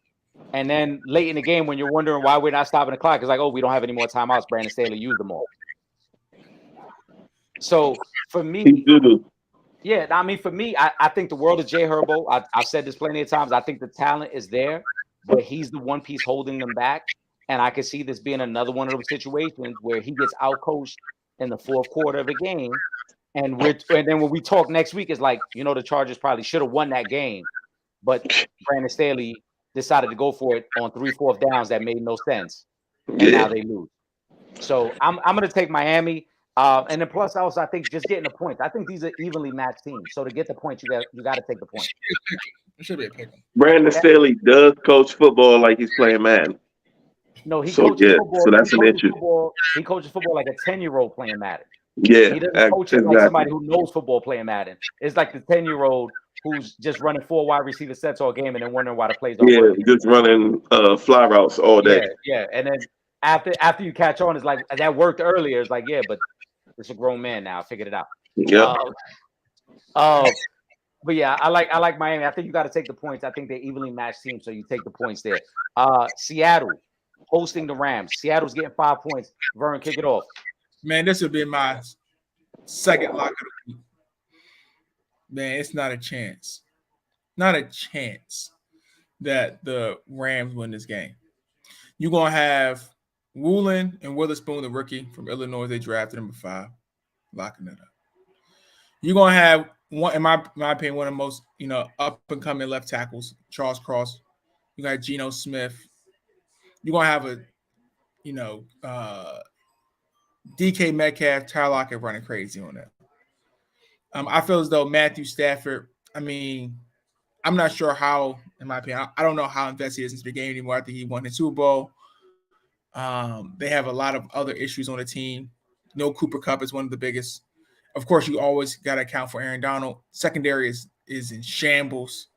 And then late in the game, when you're wondering why we're not stopping the clock, it's like, oh, we don't have any more timeouts. Brandon Staley used them all. So for me, I think the world of Jay Herbo. I've said this plenty of times. I think the talent is there, but he's the one piece holding them back. And I can see this being another one of those situations where he gets outcoached in the fourth quarter of the game. And then when we talk next week, it's like, the Chargers probably should have won that game, but Brandon Staley decided to go for it on 3/4 downs that made no sense, and now they lose. So I'm going to take Miami. And then plus also I think just getting the points. I think these are evenly matched teams. So to get the points, you got to take the points. It should be a pick 'em. Brandon Staley does coach football like he's playing Madden. No, he So coaches yeah, football. so that's an issue. He coaches football like a 10-year-old playing Madden. Yeah, He doesn't coach it like exactly. somebody who knows football playing Madden. It's like the 10-year-old who's just running 4 wide receiver sets all game and then wondering why the plays aren't Yeah, working. just running fly routes all day. Yeah. And then after you catch on, it's like that worked earlier. It's like, yeah, but it's a grown man now. I figured it out. Yeah. But yeah, I like Miami. I think you got to take the points. I think they're evenly matched teams, so you take the points there. Seattle hosting the Rams. Seattle's getting 5 points. Vern, kick it off. Man, this would be my second lock of the week. Man, it's not a chance. Not a chance that the Rams win this game. You're going to have Woolen and Witherspoon, the rookie from Illinois. They drafted number 5. Locking it up. You're going to have, one, in my opinion, one of the most, up-and-coming left tackles, Charles Cross. You got Geno Smith. You're going to have DK Metcalf, Tyler Lockett running crazy on that. I feel as though Matthew Stafford, I'm not sure how, in my opinion, I don't know how invested he is into the game anymore. I think he won the Super Bowl. They have a lot of other issues on the team. No Cooper Kupp is one of the biggest. Of course, you always got to account for Aaron Donald. Secondary is in shambles.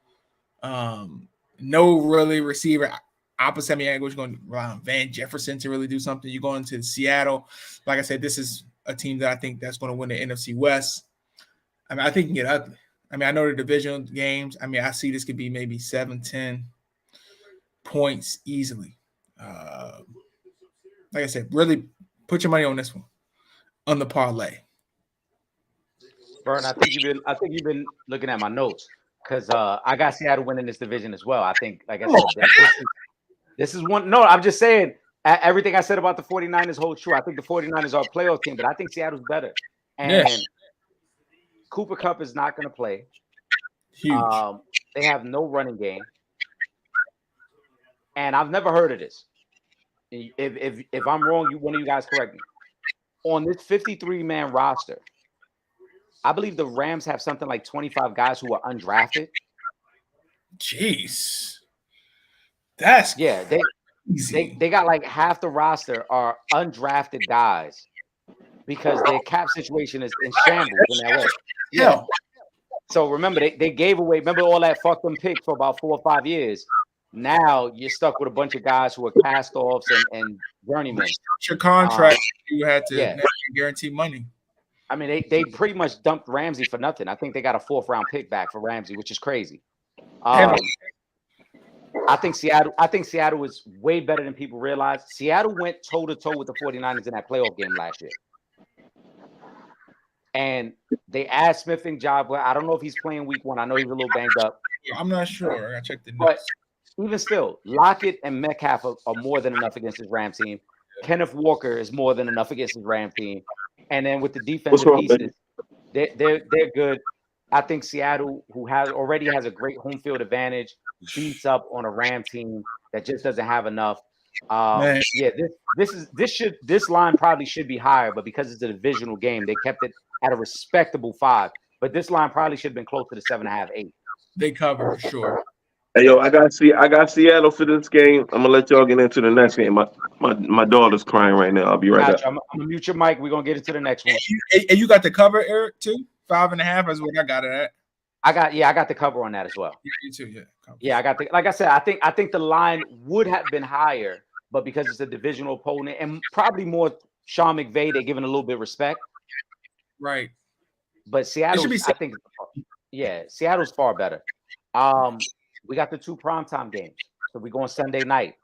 No really receiver. Opposite me, you're going to rely on Van Jefferson to really do something. You're going to Seattle. Like I said, this is a team that I think that's going to win the NFC West. I think it can get ugly. I know the divisional games. I see this could be maybe 7-10 points easily. Like I said, really put your money on this one, on the parlay. Vern, I think you've been looking at my notes because I got Seattle winning this division as well. I think, like I said, this is one. No, I'm just saying everything I said about the 49ers holds true. I think the 49ers are a playoff team, but I think Seattle's better. And Cooper Kupp is not going to play. Huge. They have no running game. And I've never heard of this. If I'm wrong, one of you guys correct me. On this 53-man roster, I believe the Rams have something like 25 guys who are undrafted. Jeez. That's crazy. They got like half the roster are undrafted guys because their cap situation is in shambles in LA. Yeah. So remember, they gave away, remember all that fuck them pick for about 4 or 5 years. Now you're stuck with a bunch of guys who are cast-offs and journeymen. Your contract, you had to guarantee money. They pretty much dumped Ramsey for nothing. I think they got a 4th-round pick back for Ramsey, which is crazy. I think Seattle is way better than people realize. Seattle went toe-to-toe with the 49ers in that playoff game last year. And they asked Smith and Job. I don't know if he's playing week 1. I know he's a little banged up. I'm not sure. I checked the notes. But even still, Lockett and Metcalf are more than enough against his Ram team. Kenneth Walker is more than enough against his Ram team. And then with the defensive pieces, they're good. I think Seattle, who already has a great home field advantage, beats up on a Ram team that just doesn't have enough. This line probably should be higher, but because it's a divisional game, they kept it at a respectable 5. But this line probably should have been closer to 7.5, 8. They cover for sure. Hey yo, I got Seattle for this game. I'm gonna let y'all get into the next game. My daughter's crying right now. I'll be right back. I'm gonna mute your mic. We're gonna get into the next one. And you got the cover, Eric, too? 5.5 is what I got it at. I got the cover on that as well. You too, yeah. Yeah, I got like I said, I think the line would have been higher, but because it's a divisional opponent and probably more Sean McVay, they're giving a little bit of respect. Right. But Seattle, I think, Seattle's far better. We got the 2 primetime games. So we go on Sunday night.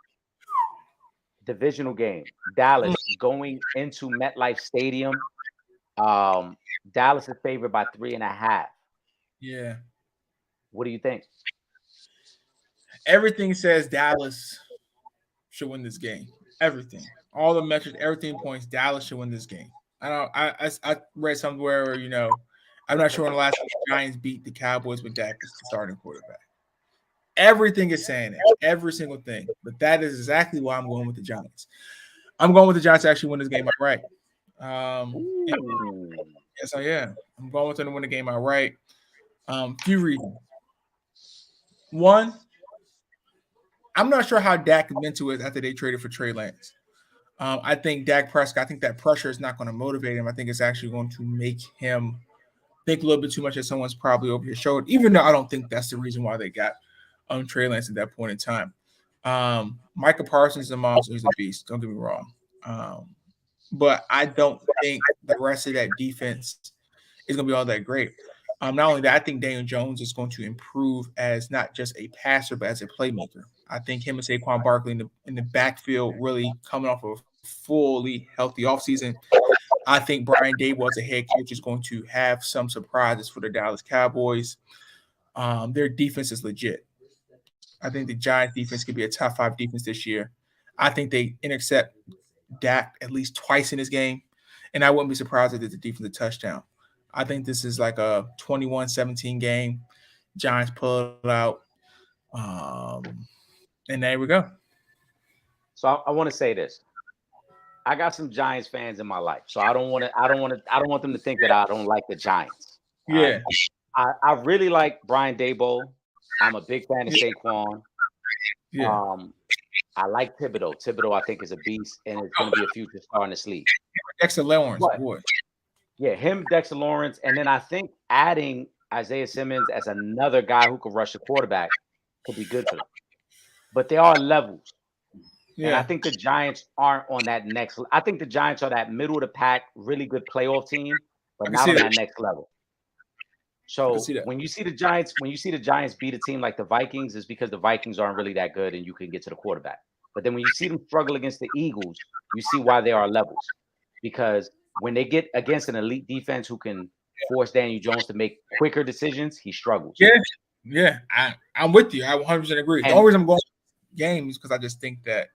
Divisional game. Dallas going into MetLife Stadium. Dallas is favored by 3.5. Yeah. What do you think? Everything says Dallas should win this game. Everything. All the metrics, everything points Dallas should win this game. I read somewhere where, I'm not sure when the last time the Giants beat the Cowboys with Dak as the starting quarterback. Everything is saying it. Every single thing. But that is exactly why I'm going with the Giants. I'm going with the Giants to actually win this game outright. Yeah. Ooh. Yes, I am. I'm going with them to win the game outright. Few reasons. One, I'm not sure how Dak mental is after they traded for Trey Lance. I think Dak Prescott, I think that pressure is not going to motivate him. I think it's actually going to make him think a little bit too much that someone's probably over his shoulder, even though I don't think that's the reason why they got Trey Lance at that point in time. Micah Parsons is a monster. He's a beast. Don't get me wrong. But I don't think the rest of that defense is going to be all that great. Not only that, I think Daniel Jones is going to improve as not just a passer, but as a playmaker. I think him and Saquon Barkley in the backfield really coming off of a fully healthy offseason. I think Brian Daboll as a head coach is going to have some surprises for the Dallas Cowboys. Their defense is legit. I think the Giants defense could be a top 5 defense this year. I think they intercept Dak at least twice in this game, and I wouldn't be surprised if it's a defensive touchdown. I think this is like a 21-17 game. Giants pull it out, and there we go. So I want to say this. I got some Giants fans in my life, so I don't want them to think that I don't like the Giants. Yeah, I really like Brian Daboll. I'm a big fan of Saquon. yeah. I like Thibodeau. Thibodeau, I think, is a beast, and it's going to be a future star in this league. Dexter Lawrence, But- boy. Yeah, him, Dexter Lawrence, and then I think adding Isaiah Simmons as another guy who could rush the quarterback could be good for them. But there are levels. And I Yeah, think the Giants aren't on that next. I think the Giants are that middle of the pack, really good playoff team, but I can not see on that. that next level. So see that. when you see the Giants beat a team like the Vikings, it's because the Vikings aren't really that good and you can get to the quarterback. But then when you see them struggle against the Eagles, you see why there are levels. Because when they get against an elite defense who can force Daniel Jones to make quicker decisions, he struggles. Yeah. I'm with you. I 100% agree. The And- only reason I'm going games because I just think that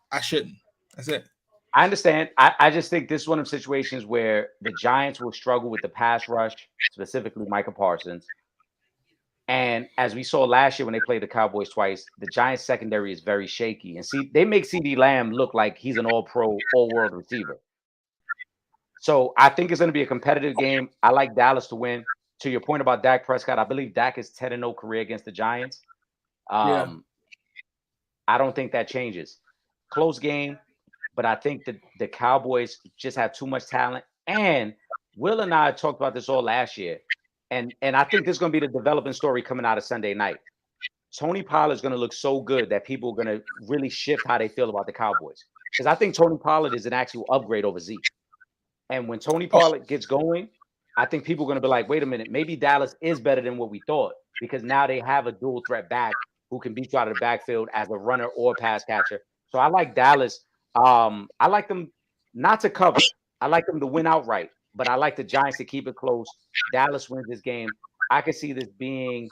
I shouldn't. That's it. I understand. I just think this is one of the situations where the Giants will struggle with the pass rush, specifically Micah Parsons. And as we saw last year when they played the Cowboys twice, the Giants secondary is very shaky. And see, they make CD Lamb look like he's an all-pro, all-world receiver. So I think it's going to be a competitive game. I like Dallas to win. To your point about Dak Prescott, I believe Dak is 10-0 career against the Giants. Yeah. I don't think that changes. Close game, but I think that the Cowboys just have too much talent. And Will and I talked about this all last year. And I think this is going to be the developing story coming out of Sunday night. Tony Pollard is going to look so good that people are going to really shift how they feel about the Cowboys. Because I think Tony Pollard is an actual upgrade over Zeke. And when Tony Pollard gets going, I think people are going to be like, wait a minute, maybe Dallas is better than what we thought. Because now they have a dual threat back who can beat you out of the backfield as a runner or pass catcher. So I like Dallas. I like them not to cover. I like them to win outright. But I like the Giants to keep it close. Dallas wins this game. I could see this being,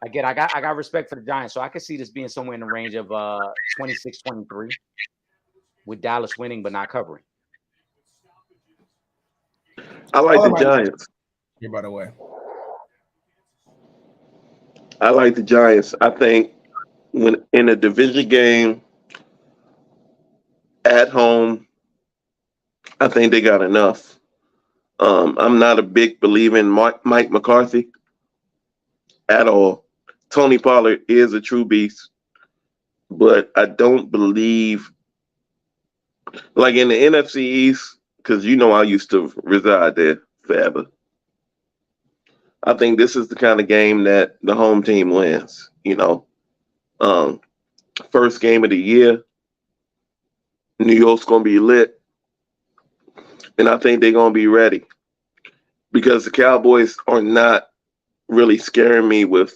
again, I got respect for the Giants, so I could see this being somewhere in the range of 26-23 with Dallas winning but not covering. I like the Giants. Here, by the way. I like the Giants. I think when in a division game at home, I think they got enough. I'm not a big believer in Mike McCarthy at all. Tony Pollard is a true beast, but I don't believe, like in the NFC East, because you know I used to reside there forever. I think this is the kind of game that the home team wins. You know, first game of the year, New York's gonna be lit, and I think they're gonna be ready because the Cowboys are not really scaring me with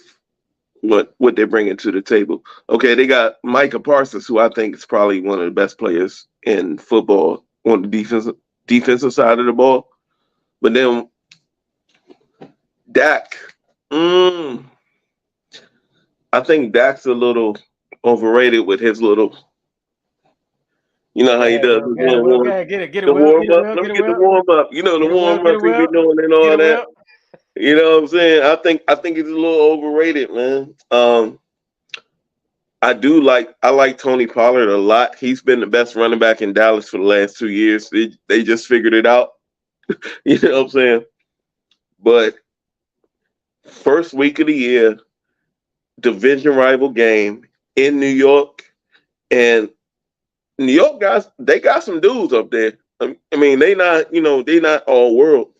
what they're bringing to the table. Okay, they got Micah Parsons, who I think is probably one of the best players in football on the defensive side of the ball, but then Dak, I think Dak's a little overrated with his little, you know how he does the warm up. Let me get the warm up. You know, the warm up he be doing and all that. You know what I'm saying? I think he's a little overrated, man. I like Tony Pollard a lot. He's been the best running back in Dallas for the last 2 years. They just figured it out. You know what I'm saying? But first week of the year, division rival game in New York, and New York guys, they got some dudes up there. I mean, they not all world,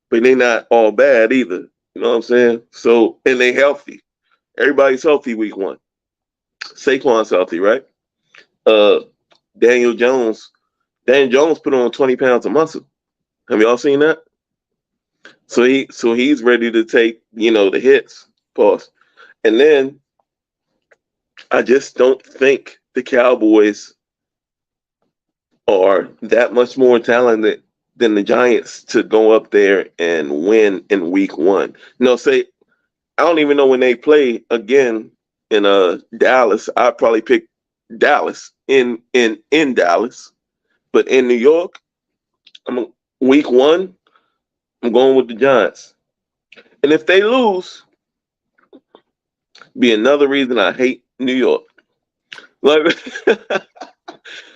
but they not all bad either. You know what I'm saying? So, and they healthy. Everybody's healthy week 1. Saquon's healthy, right? Daniel Jones put on 20 pounds of muscle. Have y'all seen that? So he's ready to take, the hits. Pause. And then I just don't think the Cowboys are that much more talented than the Giants to go up there and win in week 1. I don't even know when they play again in Dallas. I'd probably pick Dallas in Dallas. But in New York, week 1, I'm going with the Giants. And if they lose, be another reason I hate New York. Like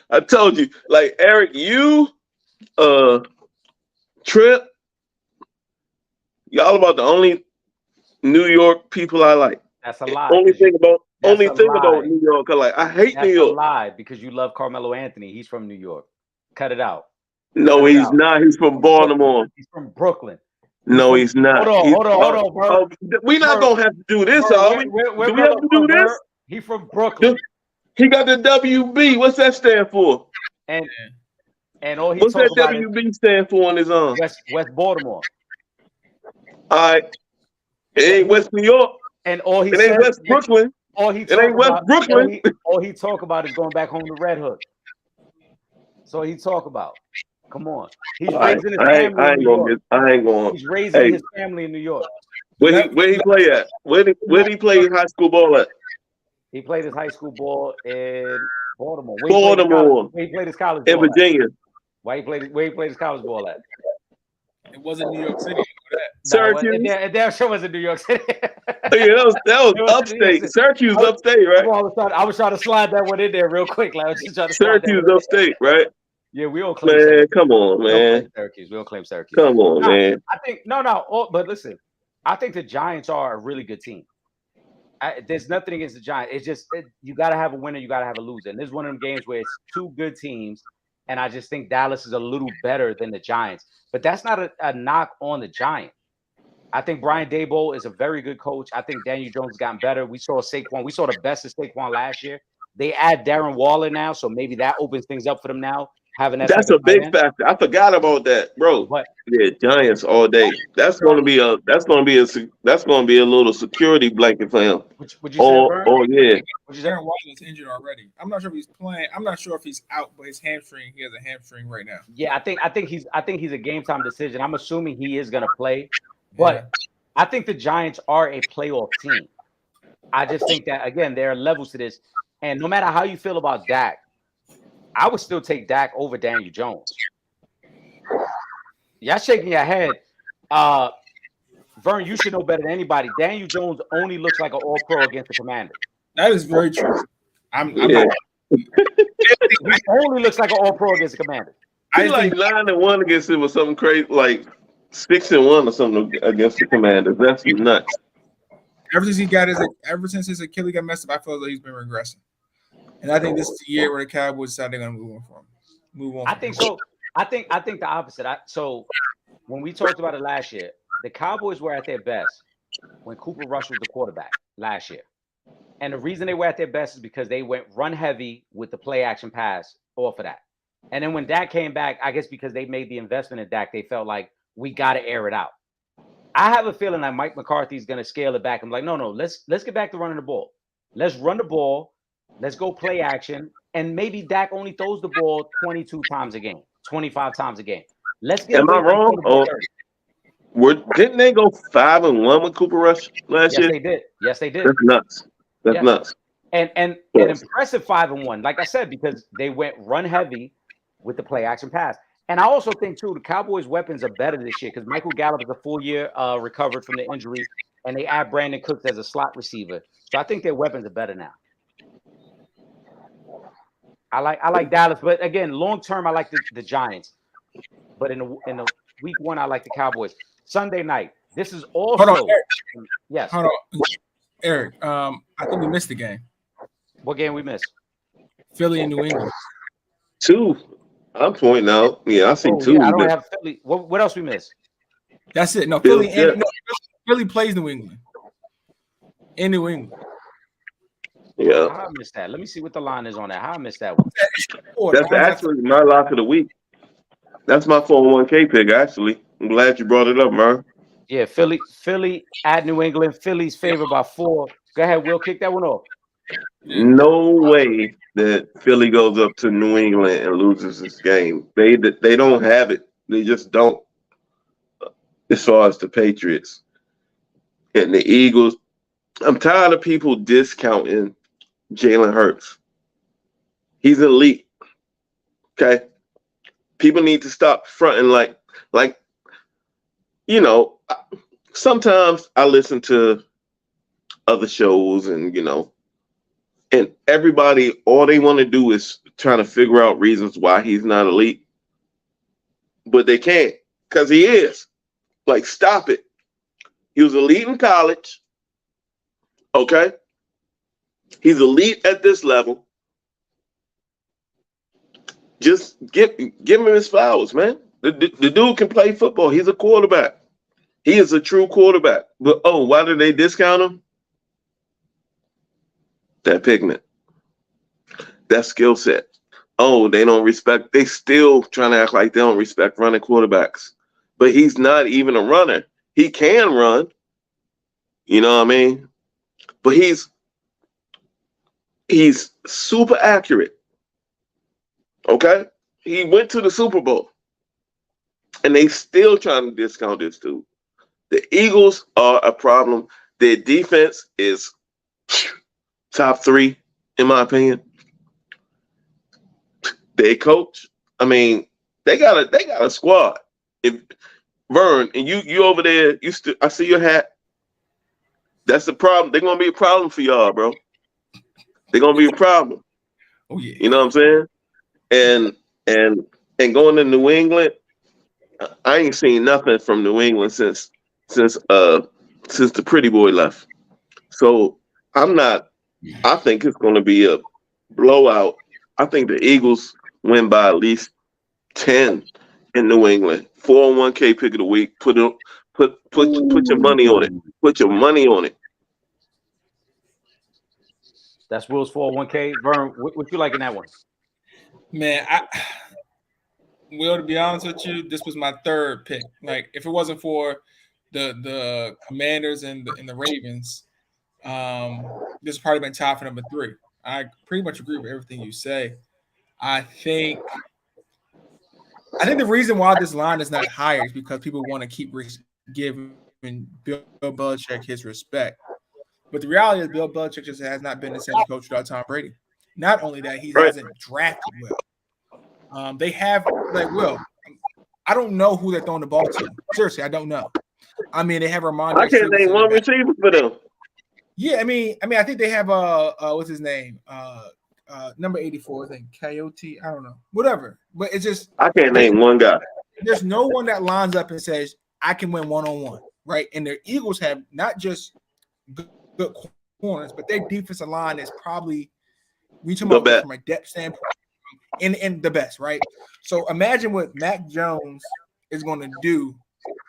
I told you, like Eric, you, Trip, y'all about the only New York people I like. That's a lie. Only thing about New York, I hate New York. That's a lie because you love Carmelo Anthony. He's from New York. Cut it out. No, he's not. He's from Baltimore. He's from Brooklyn. No, he's not. Hold on, bro. We're not gonna have to do this, are we? Do we have to do this? He's from Brooklyn. He got the WB. What's that stand for? And all he what's talk that about WB stand for on his arm? West Baltimore. All right. It ain't West New York. And all he it ain't West Brooklyn. It ain't West Brooklyn. All he talk about is going back home to Red Hook. So he talk about. Come on. He's raising his family in New York. I ain't going. He's raising his family in New York. Where he play at? Where did he play high school ball at? He played his high school ball in Baltimore. Baltimore. Where he played his college ball in Virginia. Where he played his college ball at? It wasn't New York City. Syracuse. It sure wasn't New York City. Yeah, that was upstate. Syracuse upstate, right? I was trying to slide that one in there real quick. Like, I was just trying to Syracuse upstate, right? Yeah, we don't claim man. Syracuse. Come on, man. We don't claim Syracuse. Come on, man. I think but listen, I think the Giants are a really good team. There's nothing against the Giants. It's just you got to have a winner, you got to have a loser. And this is one of them games where it's two good teams, and I just think Dallas is a little better than the Giants. But that's not a knock on the Giants. I think Brian Daboll is a very good coach. I think Daniel Jones has gotten better. We saw Saquon. We saw the best of Saquon last year. They add Darren Waller now, so maybe that opens things up for them now. That's a big factor. I forgot about that, bro. But yeah, Giants all day. That's going to be a little security blanket for him. Would you say, yeah. Darren Waller's injured already. I'm not sure if he's playing. I'm not sure if he's out, but his hamstring. He has a hamstring right now. Yeah, I think he's a game time decision. I'm assuming he is going to play, but I think the Giants are a playoff team. I just think that again there are levels to this, and no matter how you feel about Dak, I would still take Dak over Daniel Jones. Y'all shaking your head. Vern, you should know better than anybody. Daniel Jones only looks like an all-pro against the Commanders. That is very true. He only looks like an all-pro against the Commanders. He's like 9-1 against it or something crazy, like 6-1 or something against the Commanders. That's nuts. Ever since his Achilles got messed up, I feel like he's been regressing. And I think this is the year where the Cowboys decide they're going to move on. I think so. I think the opposite. So when we talked about it last year, the Cowboys were at their best when Cooper Rush was the quarterback last year. And the reason they were at their best is because they went run heavy with the play action pass off of that. And then when Dak came back, I guess because they made the investment in Dak, they felt like we got to air it out. I have a feeling that Mike McCarthy's going to scale it back. I'm like, no, let's get back to running the ball. Let's run the ball. Let's go play action. And maybe Dak only throws the ball 22 times a game, 25 times a game. Let's get. Am I wrong? Didn't they go 5-1 with Cooper Rush last year? Yes, they did. That's nuts. That's nuts. And an impressive 5-1, like I said, because they went run heavy with the play action pass. And I also think too, the Cowboys' weapons are better this year because Michael Gallup is a full year recovered from the injury, and they add Brandon Cooks as a slot receiver. So I think their weapons are better now. I like Dallas, but again, long term, I like the Giants. But in the week one, I like the Cowboys. Sunday night. This is Hold on, also Eric. yes. Hold on, Eric. I think we missed the game. What game we missed? Philly and New England. 2. I'm pointing out. Yeah, I see Oh 2. yeah, I don't have Philly. What else we missed? That's it. No, Bills, Philly plays New England. In New England. Yeah. How I missed that? Let me see what the line is on that. How I missed that one? That's actually my lock of the week. That's my 401k pick, actually. I'm glad you brought it up, man. Yeah, Philly at New England. Philly's favored by 4. Go ahead, Will, kick that one off. No way that Philly goes up to New England and loses this game. They don't have it. They just don't. As far as the Patriots and the Eagles, I'm tired of people discounting Jalen Hurts. He's elite. Okay, people need to stop fronting like sometimes I listen to other shows and everybody, all they want to do is trying to figure out reasons why he's not elite, but they can't because he is. Like, stop it. He was elite in college. Okay, he's elite at this level. Just give him his flowers, man. The dude can play football. He's a quarterback. He is a true quarterback. But why did they discount him? That pigment, that skill set. They don't respect. They still trying to act like they don't respect running quarterbacks. But he's not even a runner. He can run. You know what I mean? But he's super accurate. Okay? He went to the Super Bowl. And they still trying to discount this dude. The Eagles are a problem. Their defense is top 3, in my opinion. They coach. I mean, they got a squad. If Vern and you over there, I see your hat. That's the problem. They're gonna be a problem for y'all, bro. They're gonna be a problem. Oh yeah. You know what I'm saying? And going to New England, I ain't seen nothing from New England since the pretty boy left. So I think it's gonna be a blowout. I think the Eagles win by at least 10 in New England. 401k pick of the week. Put your money on it. Put your money on it. That's Will's 401k. Vern, what you like in that one? Man, Will, to be honest with you, this was my 3rd pick. Like, if it wasn't for the Commanders and the Ravens, this would probably been tied for number 3. I pretty much agree with everything you say. I think the reason why this line is not higher is because people want to keep giving Bill Belichick his respect. But the reality is Bill Belichick just has not been the same coach without Tom Brady. Not only that, he hasn't drafted well. They have, like, Will, I don't know who they're throwing the ball to. Seriously, I don't know. I mean, they have Ramondre. I can't name one receiver for them. Yeah, I mean, I think they have what's his name? Number 84, I think Coyote. I don't know, whatever. But it's just I can't name one guy. There's no one that lines up and says I can win 1-on-1, right? And the Eagles have not just good corners, but their defensive line is probably we talking about from a depth standpoint in the best, right? So imagine what Mac Jones is going to do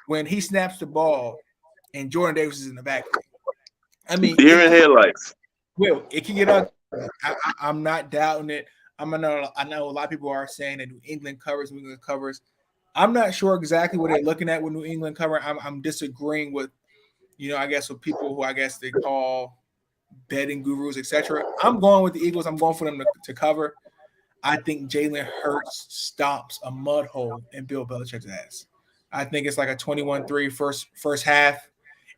when he snaps the ball and Jordan Davis is in the backfield. I mean, deer in headlights. Will it can get ugly. I'm not doubting it. I know a lot of people are saying that New England covers. I'm not sure exactly what they're looking at with New England cover. I'm disagreeing with, I guess with people who I guess they call betting gurus, etc. I'm going with the Eagles. I'm going for them to cover. I think Jalen Hurts stomps a mud hole in Bill Belichick's ass. I think it's like a 21-3 first half,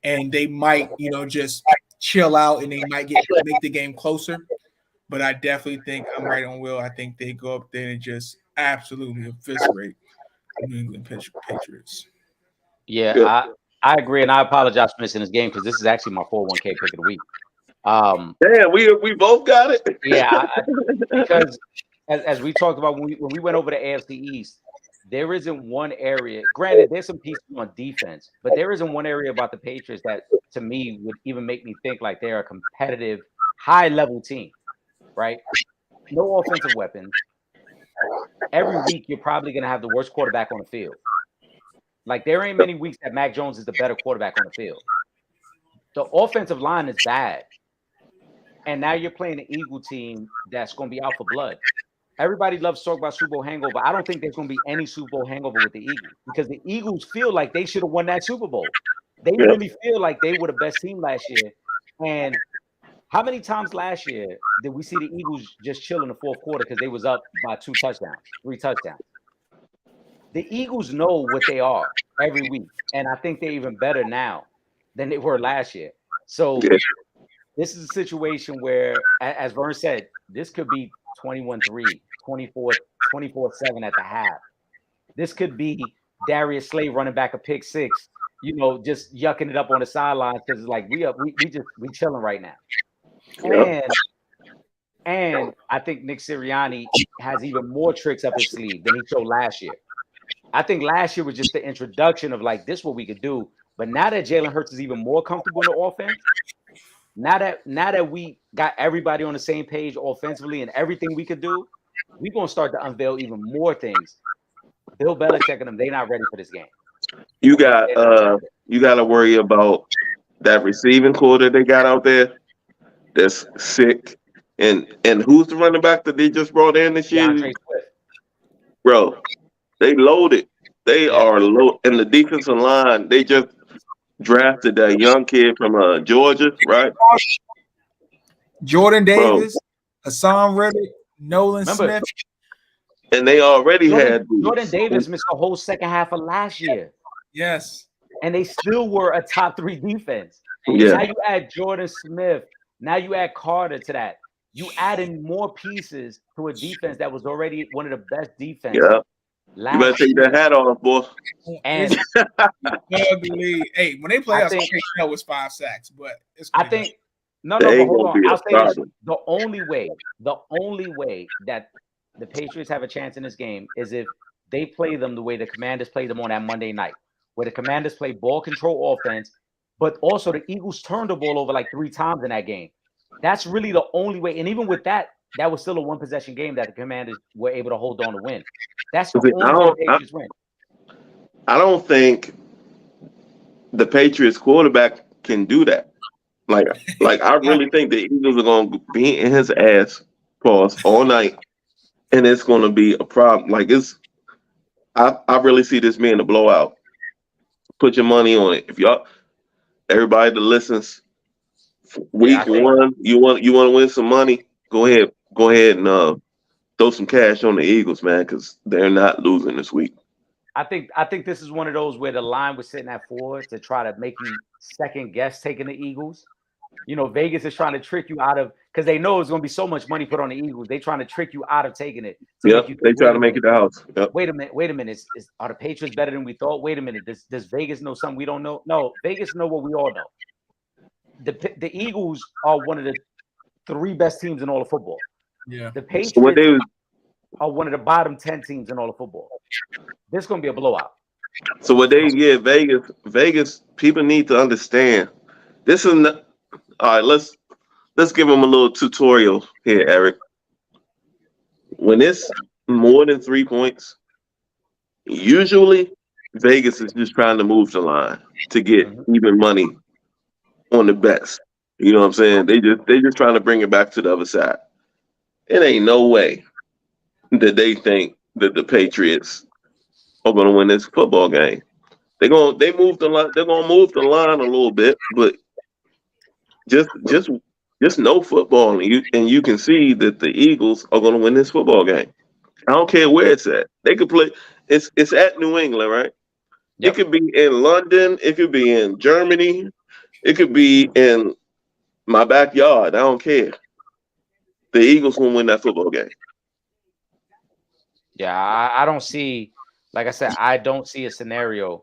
and they might, just chill out and they might make the game closer. But I definitely think I'm right on Will. I think they go up there and just absolutely eviscerate the New England Patriots. Yeah, I agree, and I apologize for missing this game because this is actually my 401k pick of the week. Damn, we both got it. Yeah, because as we talked about when we went over the AFC East, there isn't one area. Granted, there's some pieces on defense, but there isn't one area about the Patriots that, to me, would even make me think like they're a competitive, high-level team, right? No offensive weapons. Every week, you're probably going to have the worst quarterback on the field. Like, there ain't many weeks that Mac Jones is the better quarterback on the field. The offensive line is bad. And now you're playing an Eagle team that's going to be out for blood. Everybody loves to talk about Super Bowl hangover. I don't think there's going to be any Super Bowl hangover with the Eagles because the Eagles feel like they should have won that Super Bowl. They really feel like they were the best team last year. And how many times last year did we see the Eagles just chill in the fourth quarter because they was up by 3 touchdowns? The Eagles know what they are every week. And I think they're even better now than they were last year. So this is a situation where, as Vern said, this could be 21-3, 24-7 at the half. This could be Darius Slay running back a pick six, just yucking it up on the sidelines because it's like we chilling right now. And I think Nick Sirianni has even more tricks up his sleeve than he showed last year. I think last year was just the introduction of like this is what we could do. But now that Jalen Hurts is even more comfortable in the offense, now that we got everybody on the same page offensively and everything we could do, we're gonna start to unveil even more things. Bill Belichick and them, they're not ready for this game. You got to worry about that receiving core that they got out there. That's sick. And who's the running back that they just brought in this year? DeAndre Swift. Bro, they loaded. They are low. And the defensive line, they just drafted that young kid from Georgia, right? Jordan Davis, Hassan Reddick, Nolan Smith. And they already had Jordan Davis missed the whole second half of last year. Yes. And they still were a top 3 defense. Yeah. Now you add Jordan Smith. Now you add Carter to that. You add in more pieces to a defense that was already one of the best defenses. Yeah. You better take that hat off, boy. And ugly. Hey, when they play us, that was 5 sacks, but it's I think no, but hold on. I'll say this. The only way that the Patriots have a chance in this game is if they play them the way the Commanders played them on that Monday night, where the Commanders play ball control offense, but also the Eagles turned the ball over like 3 times in that game. That's really the only way. And even with that was still a 1-possession game that the Commanders were able to hold on to win. That's the only way the Patriots win. I don't think the Patriots quarterback can do that. Like I really think the Eagles are going to be in his ass all night, and it's going to be a problem. Like I really see this being a blowout. Put your money on it. If everybody that listens, week 1, you want to win some money, go ahead and throw some cash on the Eagles, man, because they're not losing this week. I think this is one of those where the line was sitting at 4 to try to make you second guess taking the Eagles. Vegas is trying to trick you out of, because they know it's going to be so much money put on the Eagles. They're trying to trick you out of taking it. Yeah, they try to make it the house. Yep. Wait a minute. Are the Patriots better than we thought? Wait a minute. Does Vegas know something we don't know? No, Vegas know what we all know. The Eagles are one of the 3 best teams in all of football. Yeah. The Patriots are one of the bottom 10 teams in all of football. This is going to be a blowout. So Vegas, people need to understand. This is not, all right, let's give them a little tutorial here, Eric. When it's more than 3 points, usually Vegas is just trying to move the line to get even money on the bets. You know what I'm saying? They just trying to bring it back to the other side. It ain't no way that they think that the Patriots are going to win this football game. They move the line. They're going to move the line a little bit, but just know football, and you can see that the Eagles are going to win this football game. I don't care where it's at. They could play. It's at New England, right? Yep. It could be in London. It could be in Germany. It could be in my backyard. I don't care. The Eagles will win that football game. Yeah, I don't see. Like I said, I don't see a scenario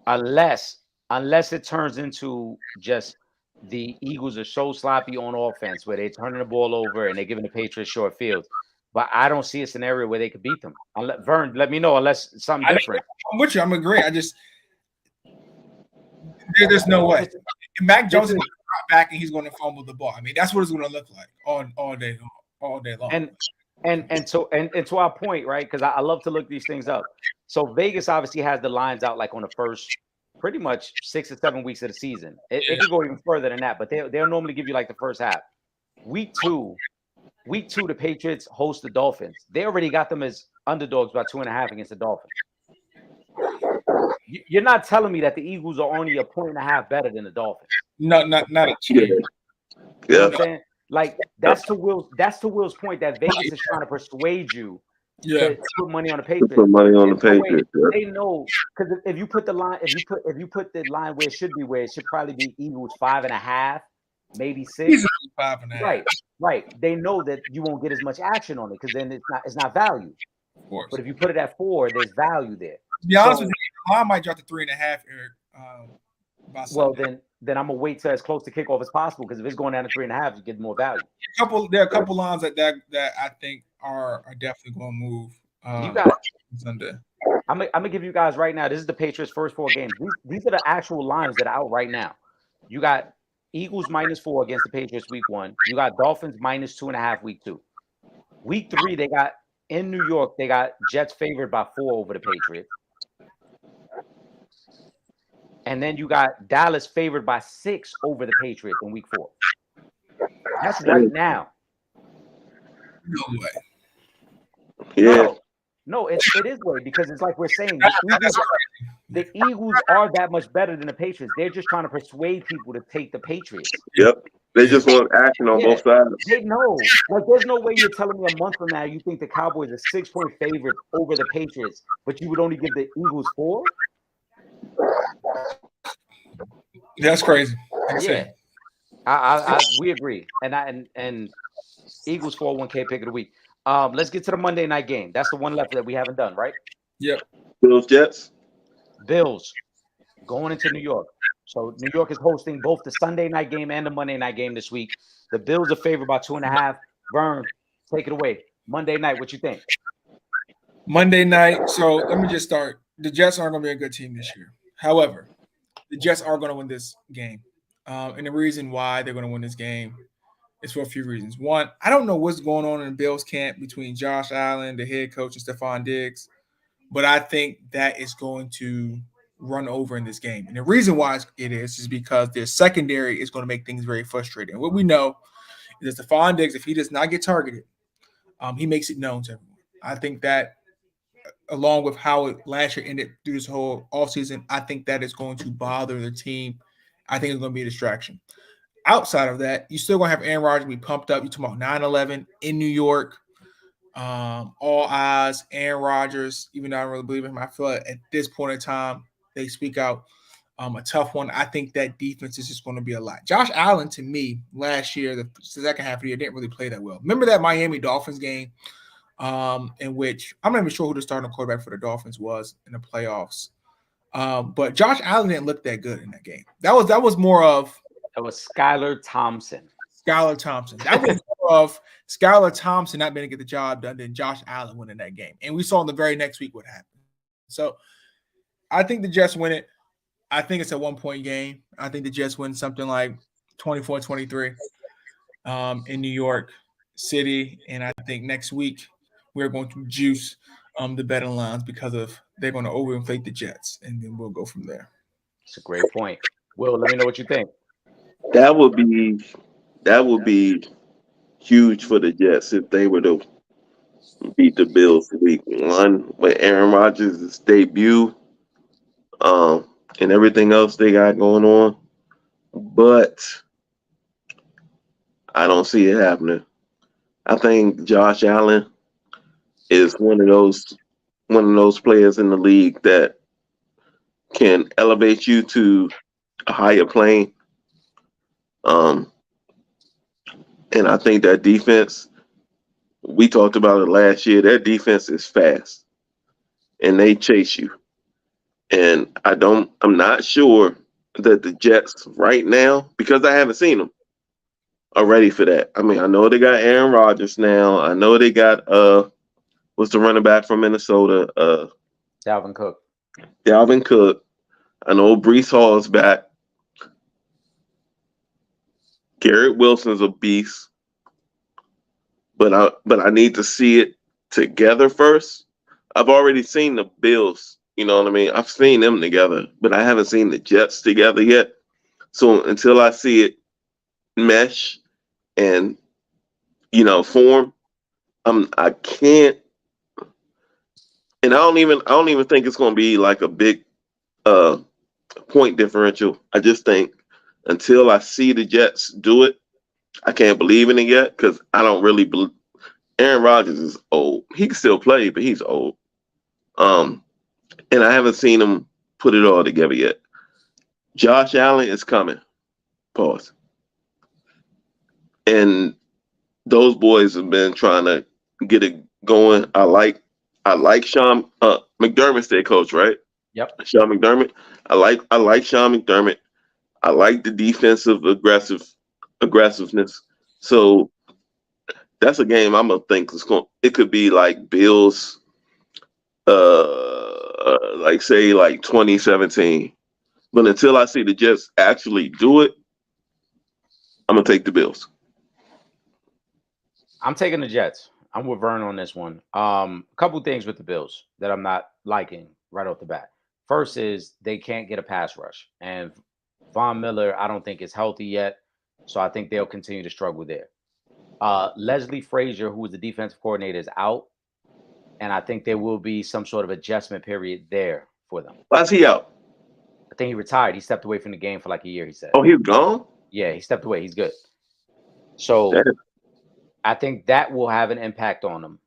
unless it turns into just the Eagles are so sloppy on offense where they're turning the ball over and they're giving the Patriots short fields. but I don't see a scenario where they could beat them. Vern, let me know unless something different. I'm with you. I'm agreeing. There's no way. Mac Jones is going to drop back and he's going to fumble the ball. I mean, that's what it's going to look like all day long. And to our point, right? Because I love to look these things up. So Vegas obviously has the lines out like on the first pretty much 6 or 7 weeks of the season. It could go even further than that, but they'll normally give you like the first half. Week two, the Patriots host the Dolphins. They already got them as underdogs by 2.5 against the Dolphins. You're not telling me that the Eagles are only a 1.5 better than the Dolphins. No, not a chance. Yeah. You know what I'm saying? Like that's to Will's point that Vegas is trying to persuade you to put money on the Patriots. Put money on the Patriots. They know, because if you put the line, if you put the line where it should probably be Eagles 5.5, maybe 6. 5.5. Right. They know that you won't get as much action on it because then it's not value. Of course. But if you put it at 4, there's value there. To be honest with you, I might drop to 3.5, Eric. Well, then I'm gonna wait till as close to kickoff as possible, because if it's going down to 3.5, you get more value. There are a couple lines that I think are definitely going to move. You got Sunday. I'm gonna give you guys right now. This is the Patriots' first 4 games. These are the actual lines that are out right now. You got Eagles -4 against the Patriots week 1. You got Dolphins -2.5 week 2. Week 3, they got in New York. They got Jets favored by 4 over the Patriots. And then you got Dallas favored by 6 over the Patriots in week 4. That's right now. No way. Yeah. No, it is way, because it's like we're saying the Eagles are that much better than the Patriots. They're just trying to persuade people to take the Patriots. Yep. They just want action on both sides. They know. Like, there's no way you're telling me a month from now you think the Cowboys are 6-point favorite over the Patriots, but you would only give the Eagles 4? That's crazy. We agree. And Eagles 401k pick of the week. Let's get to the Monday night game. That's the one left that we haven't done, right? Yep. Bills Jets. Bills going into New York. So New York is hosting both the Sunday night game and the Monday night game this week. The Bills are favored by 2.5. Vern, take it away. Monday night, what you think? Monday night. So let me just start. The Jets aren't going to be a good team this year. However, the Jets are going to win this game. And the reason why they're going to win this game is for a few reasons. One, I don't know what's going on in Bills camp between Josh Allen, the head coach, and Stephon Diggs, but I think that is going to run over in this game. And the reason why it is because their secondary is going to make things very frustrating. And what we know is that Stephon Diggs, if he does not get targeted, he makes it known to everyone. I think that, along with how it last year ended through this whole offseason, I think that is going to bother the team. I think it's going to be a distraction. Outside of that, you still going to have Aaron Rodgers be pumped up. You're talking about 9/11 in New York. All eyes, Aaron Rodgers, even though I don't really believe in him, I feel like at this point in time, they speak out a tough one. I think that defense is just going to be a lot. Josh Allen, to me, last year, the second half of the year, didn't really play that well. Remember that Miami Dolphins game in which I'm not even sure who the starting quarterback for the Dolphins was in the playoffs. But Josh Allen didn't look that good in that game. That was more of Skylar Thompson. That was more of Skylar Thompson not being able to get the job done than Josh Allen winning that game. And we saw in the very next week what happened. So I think the Jets win it. I think it's a 1-point game. I think the Jets win something like 24-23 in New York City. And I think next week we're going to juice the betting lines because they're going to overinflate the Jets, and then we'll go from there. It's a great point. Will, let me know what you think. That would be huge for the Jets if they were to beat the Bills week 1 with Aaron Rodgers' debut, and everything else they got going on. But I don't see it happening. I think Josh Allen is one of those players in the league that can elevate you to a higher plane. And I think that defense, we talked about it last year, their defense is fast and they chase you. And I'm not sure that the Jets right now, because I haven't seen them, are ready for that. I mean, I know they got Aaron Rodgers now. I know they got what's the running back from Minnesota? Dalvin Cook. Dalvin Cook. I know Brees Hall is back. Garrett Wilson's a beast. But I need to see it together first. I've already seen the Bills, you know what I mean? I've seen them together, but I haven't seen the Jets together yet. So until I see it mesh and form, I can't, and I don't even think it's going to be like a big point differential. I just think until I see the Jets do it, I can't believe in it yet because I don't really believe. Aaron Rodgers is old. He can still play, but he's old. And I haven't seen him put it all together yet. Josh Allen is coming. Pause. And those boys have been trying to get it going. I like Sean McDermott's their coach, right? Yep. Sean McDermott. I like Sean McDermott. I like the defensive aggressiveness. So that's a game I'm gonna think it could be like Bills, like 2017. But until I see the Jets actually do it, I'm gonna take the Bills. I'm taking the Jets. I'm with Vern on this one. A couple things with the Bills that I'm not liking right off the bat. First is they can't get a pass rush, and Von Miller I don't think is healthy yet, so I think they'll continue to struggle there. Leslie Frazier, who is the defensive coordinator, is out, and I think there will be some sort of adjustment period there for them. Why's he out? I think he retired. He stepped away from the game for like a year, he said. Oh, he's gone? Yeah, he stepped away. He's good. So I think that will have an impact on them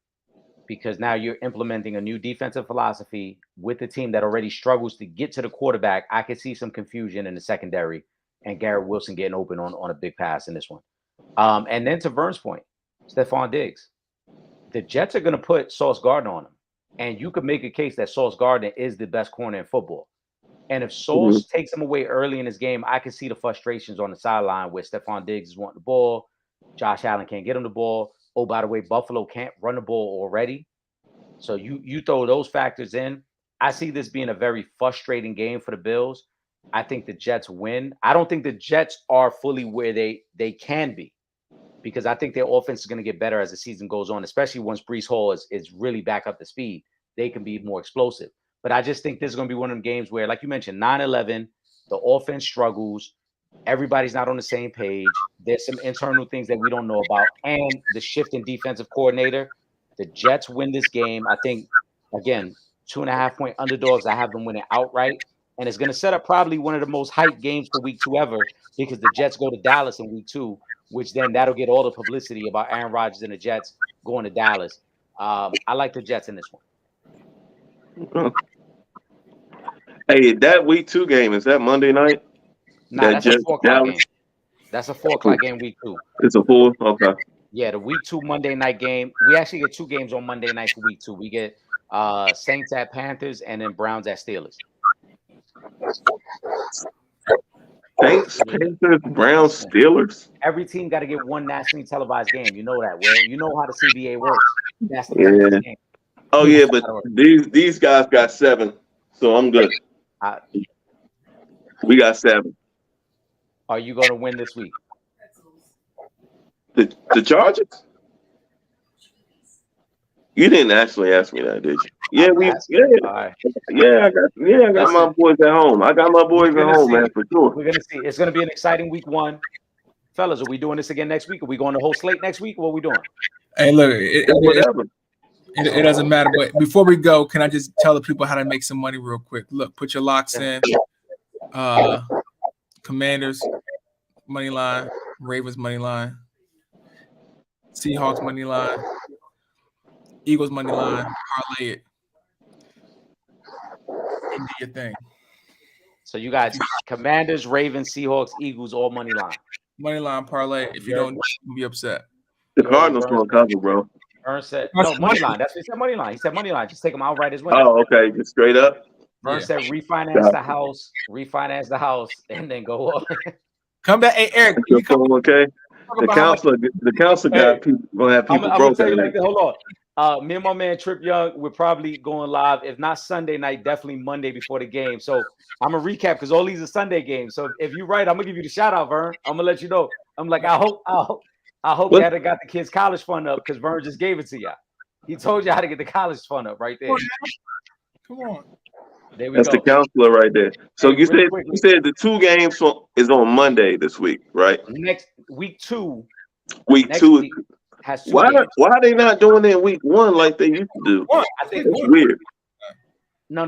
because now you're implementing a new defensive philosophy with a team that already struggles to get to the quarterback. I could see some confusion in the secondary and Garrett Wilson getting open on a big pass in this one. And then to Vern's point, Stephon Diggs. The Jets are going to put Sauce Gardner on him. And you could make a case that Sauce Gardner is the best corner in football. And if Sauce takes him away early in his game, I can see the frustrations on the sideline where Stephon Diggs is wanting the ball. Josh Allen can't get him the ball. Oh, by the way, Buffalo can't run the ball already. So you throw those factors in. I see this being a very frustrating game for the Bills. I think the Jets win. I don't think the Jets are fully where they can be because I think their offense is going to get better as the season goes on, especially once Brees Hall is really back up to speed. They can be more explosive. But I just think this is going to be one of them games where, like you mentioned, 9-11, the offense struggles. Everybody's not on the same page. There's some internal things that we don't know about. And the shift in defensive coordinator. The Jets win this game. I think, again, 2.5-point underdogs. I have them winning outright. And it's going to set up probably one of the most hyped games for week 2 ever because the Jets go to Dallas in week 2, which then that'll get all the publicity about Aaron Rodgers and the Jets going to Dallas. I like the Jets in this one. Hey, that week 2 game, is that Monday night? Nah, that's a 4 o'clock game. That's a 4 o'clock game week 2. It's a 4? Okay. Yeah, the week 2 Monday night game. We actually get 2 games on Monday night for week 2. We get Saints at Panthers and then Browns at Steelers. Saints, Panthers, Browns, Steelers. Every team got to get one nationally televised game. You know that, Will. You know how the CBA works. That's the game. Oh yeah, but these guys got 7, so I'm good. We got 7. Are you going to win this week? The Chargers? You didn't actually ask me that, did you? Yeah, I got my boys at home. I got my boys at home, man, for sure. We're gonna see. It's gonna be an exciting week 1, fellas. Are we doing this again next week? Are we going to whole slate next week? What are we doing? Hey, look, it doesn't matter. But before we go, can I just tell the people how to make some money real quick? Look, put your locks in. Commanders money line, Ravens money line, Seahawks money line, Eagles money line, parlay it. And do your thing. So you got Commanders, Ravens, Seahawks, Eagles, all money line. Money line parlay. If you don't, you'll be upset. The Cardinals gonna cover, bro. Vern said no money line. That's what he said. Money line. He said money line. Just take them outright as well. Oh, okay. Just straight up. Vern said refinance the house, and then go on. Come back, hey Eric. Okay. The council got people gonna have people I'm broke. gonna tell you like that. Hold on. Me and my man Trip Young, we're probably going live. If not Sunday night, definitely Monday before the game. So I'm gonna recap because all these are Sunday games. So if you're right, I'm gonna give you the shout out, Vern. I'm gonna let you know. I'm like, I hope you had got the kids' college fund up because Vern just gave it to y'all. He told you how to get the college fund up right there. Come on. There we That's go. the counselor right there. So Hey, you really said the 2 games is on Monday this week, right? Next week 2. Week Next 2 week has 2 why games. are they not doing it in week 1 like they used to do? I think it's weird. No.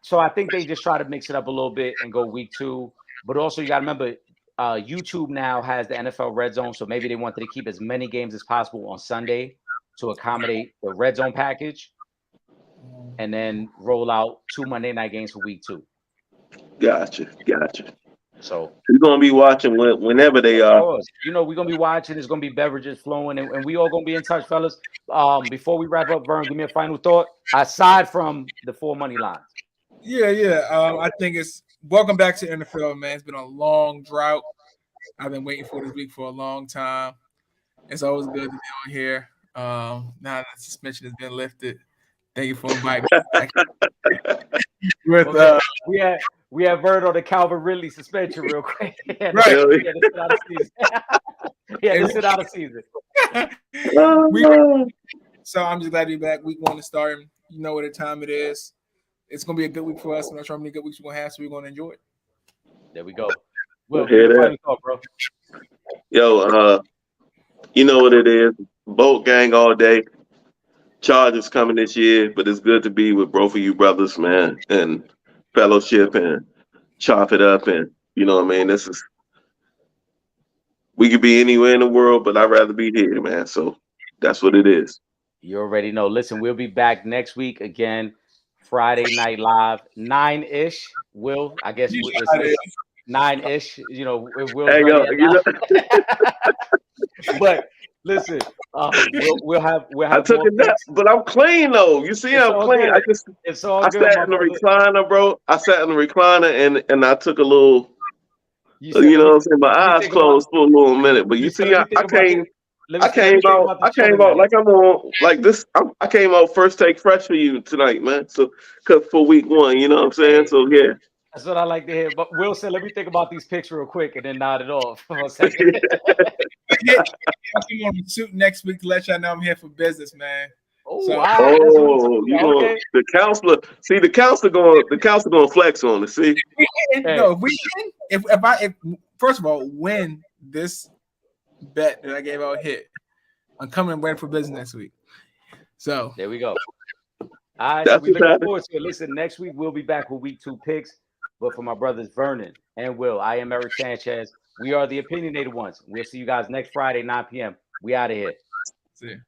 So I think they just try to mix it up a little bit and go week 2. But also you got to remember, YouTube now has the NFL Red Zone, so maybe they wanted to keep as many games as possible on Sunday to accommodate the Red Zone package, and then roll out 2 Monday night games for week 2. Gotcha. So You're gonna be watching whenever they are. You know, we're gonna be watching. There's gonna be beverages flowing, and we all gonna be in touch, fellas. Before we wrap up, Vern, give me a final thought. Aside from the 4 money lines. Yeah. I think it's welcome back to NFL, man. It's been a long drought. I've been waiting for this week for a long time. It's always good to be on here. Now that the suspension has been lifted, thank you for inviting me back. We have Vern on the Calvin Ridley suspension real quick. Right. He had to sit out a season. So I'm just glad to be back. Week 1 is starting. You know what the time it is. It's gonna be a good week for us. I'm not sure how many good weeks we're gonna have, so we're gonna enjoy it. There we go. Will, give me a final thought, bro. Yo, you know what it is. Boat gang all day. Chargers coming this year, but it's good to be with both of you brothers, man, and fellowship and chop it up, and you know what I mean. We could be anywhere in the world, but I'd rather be here, man. So that's what it is. You already know. Listen, we'll be back next week again, Friday Night Live, 9-ish. Will, I guess it's 9-ish. You know, Will's ready. But listen, we'll have. I took a nap, but I'm clean though. You see, I'm clean. It's all I good. sat in the recliner, bro. I sat in the recliner and I took a little. You know what I'm saying? My eyes closed for a little minute, but you see, I came out like I'm on like this. I came out first take fresh for you tonight, man. So, cause for week 1, you know what I'm saying? So yeah. That's what I like to hear. But Will said, let me think about these picks real quick and then nod it off for a second. I'm on the suit next week to let y'all know I'm here for business, man. Okay. The counselor. See, the counselor going to flex on it. See, no, if first of all, when this bet that I gave out hit, I'm coming ready for business next week. So there we go. All right, so we looking forward to it. Listen, next week we'll be back with week 2 picks. But for my brothers Vernon and Will, I am Eric Sanchez. We are the Opinionated Ones. We'll see you guys next Friday, 9 p.m. We out of here. See you.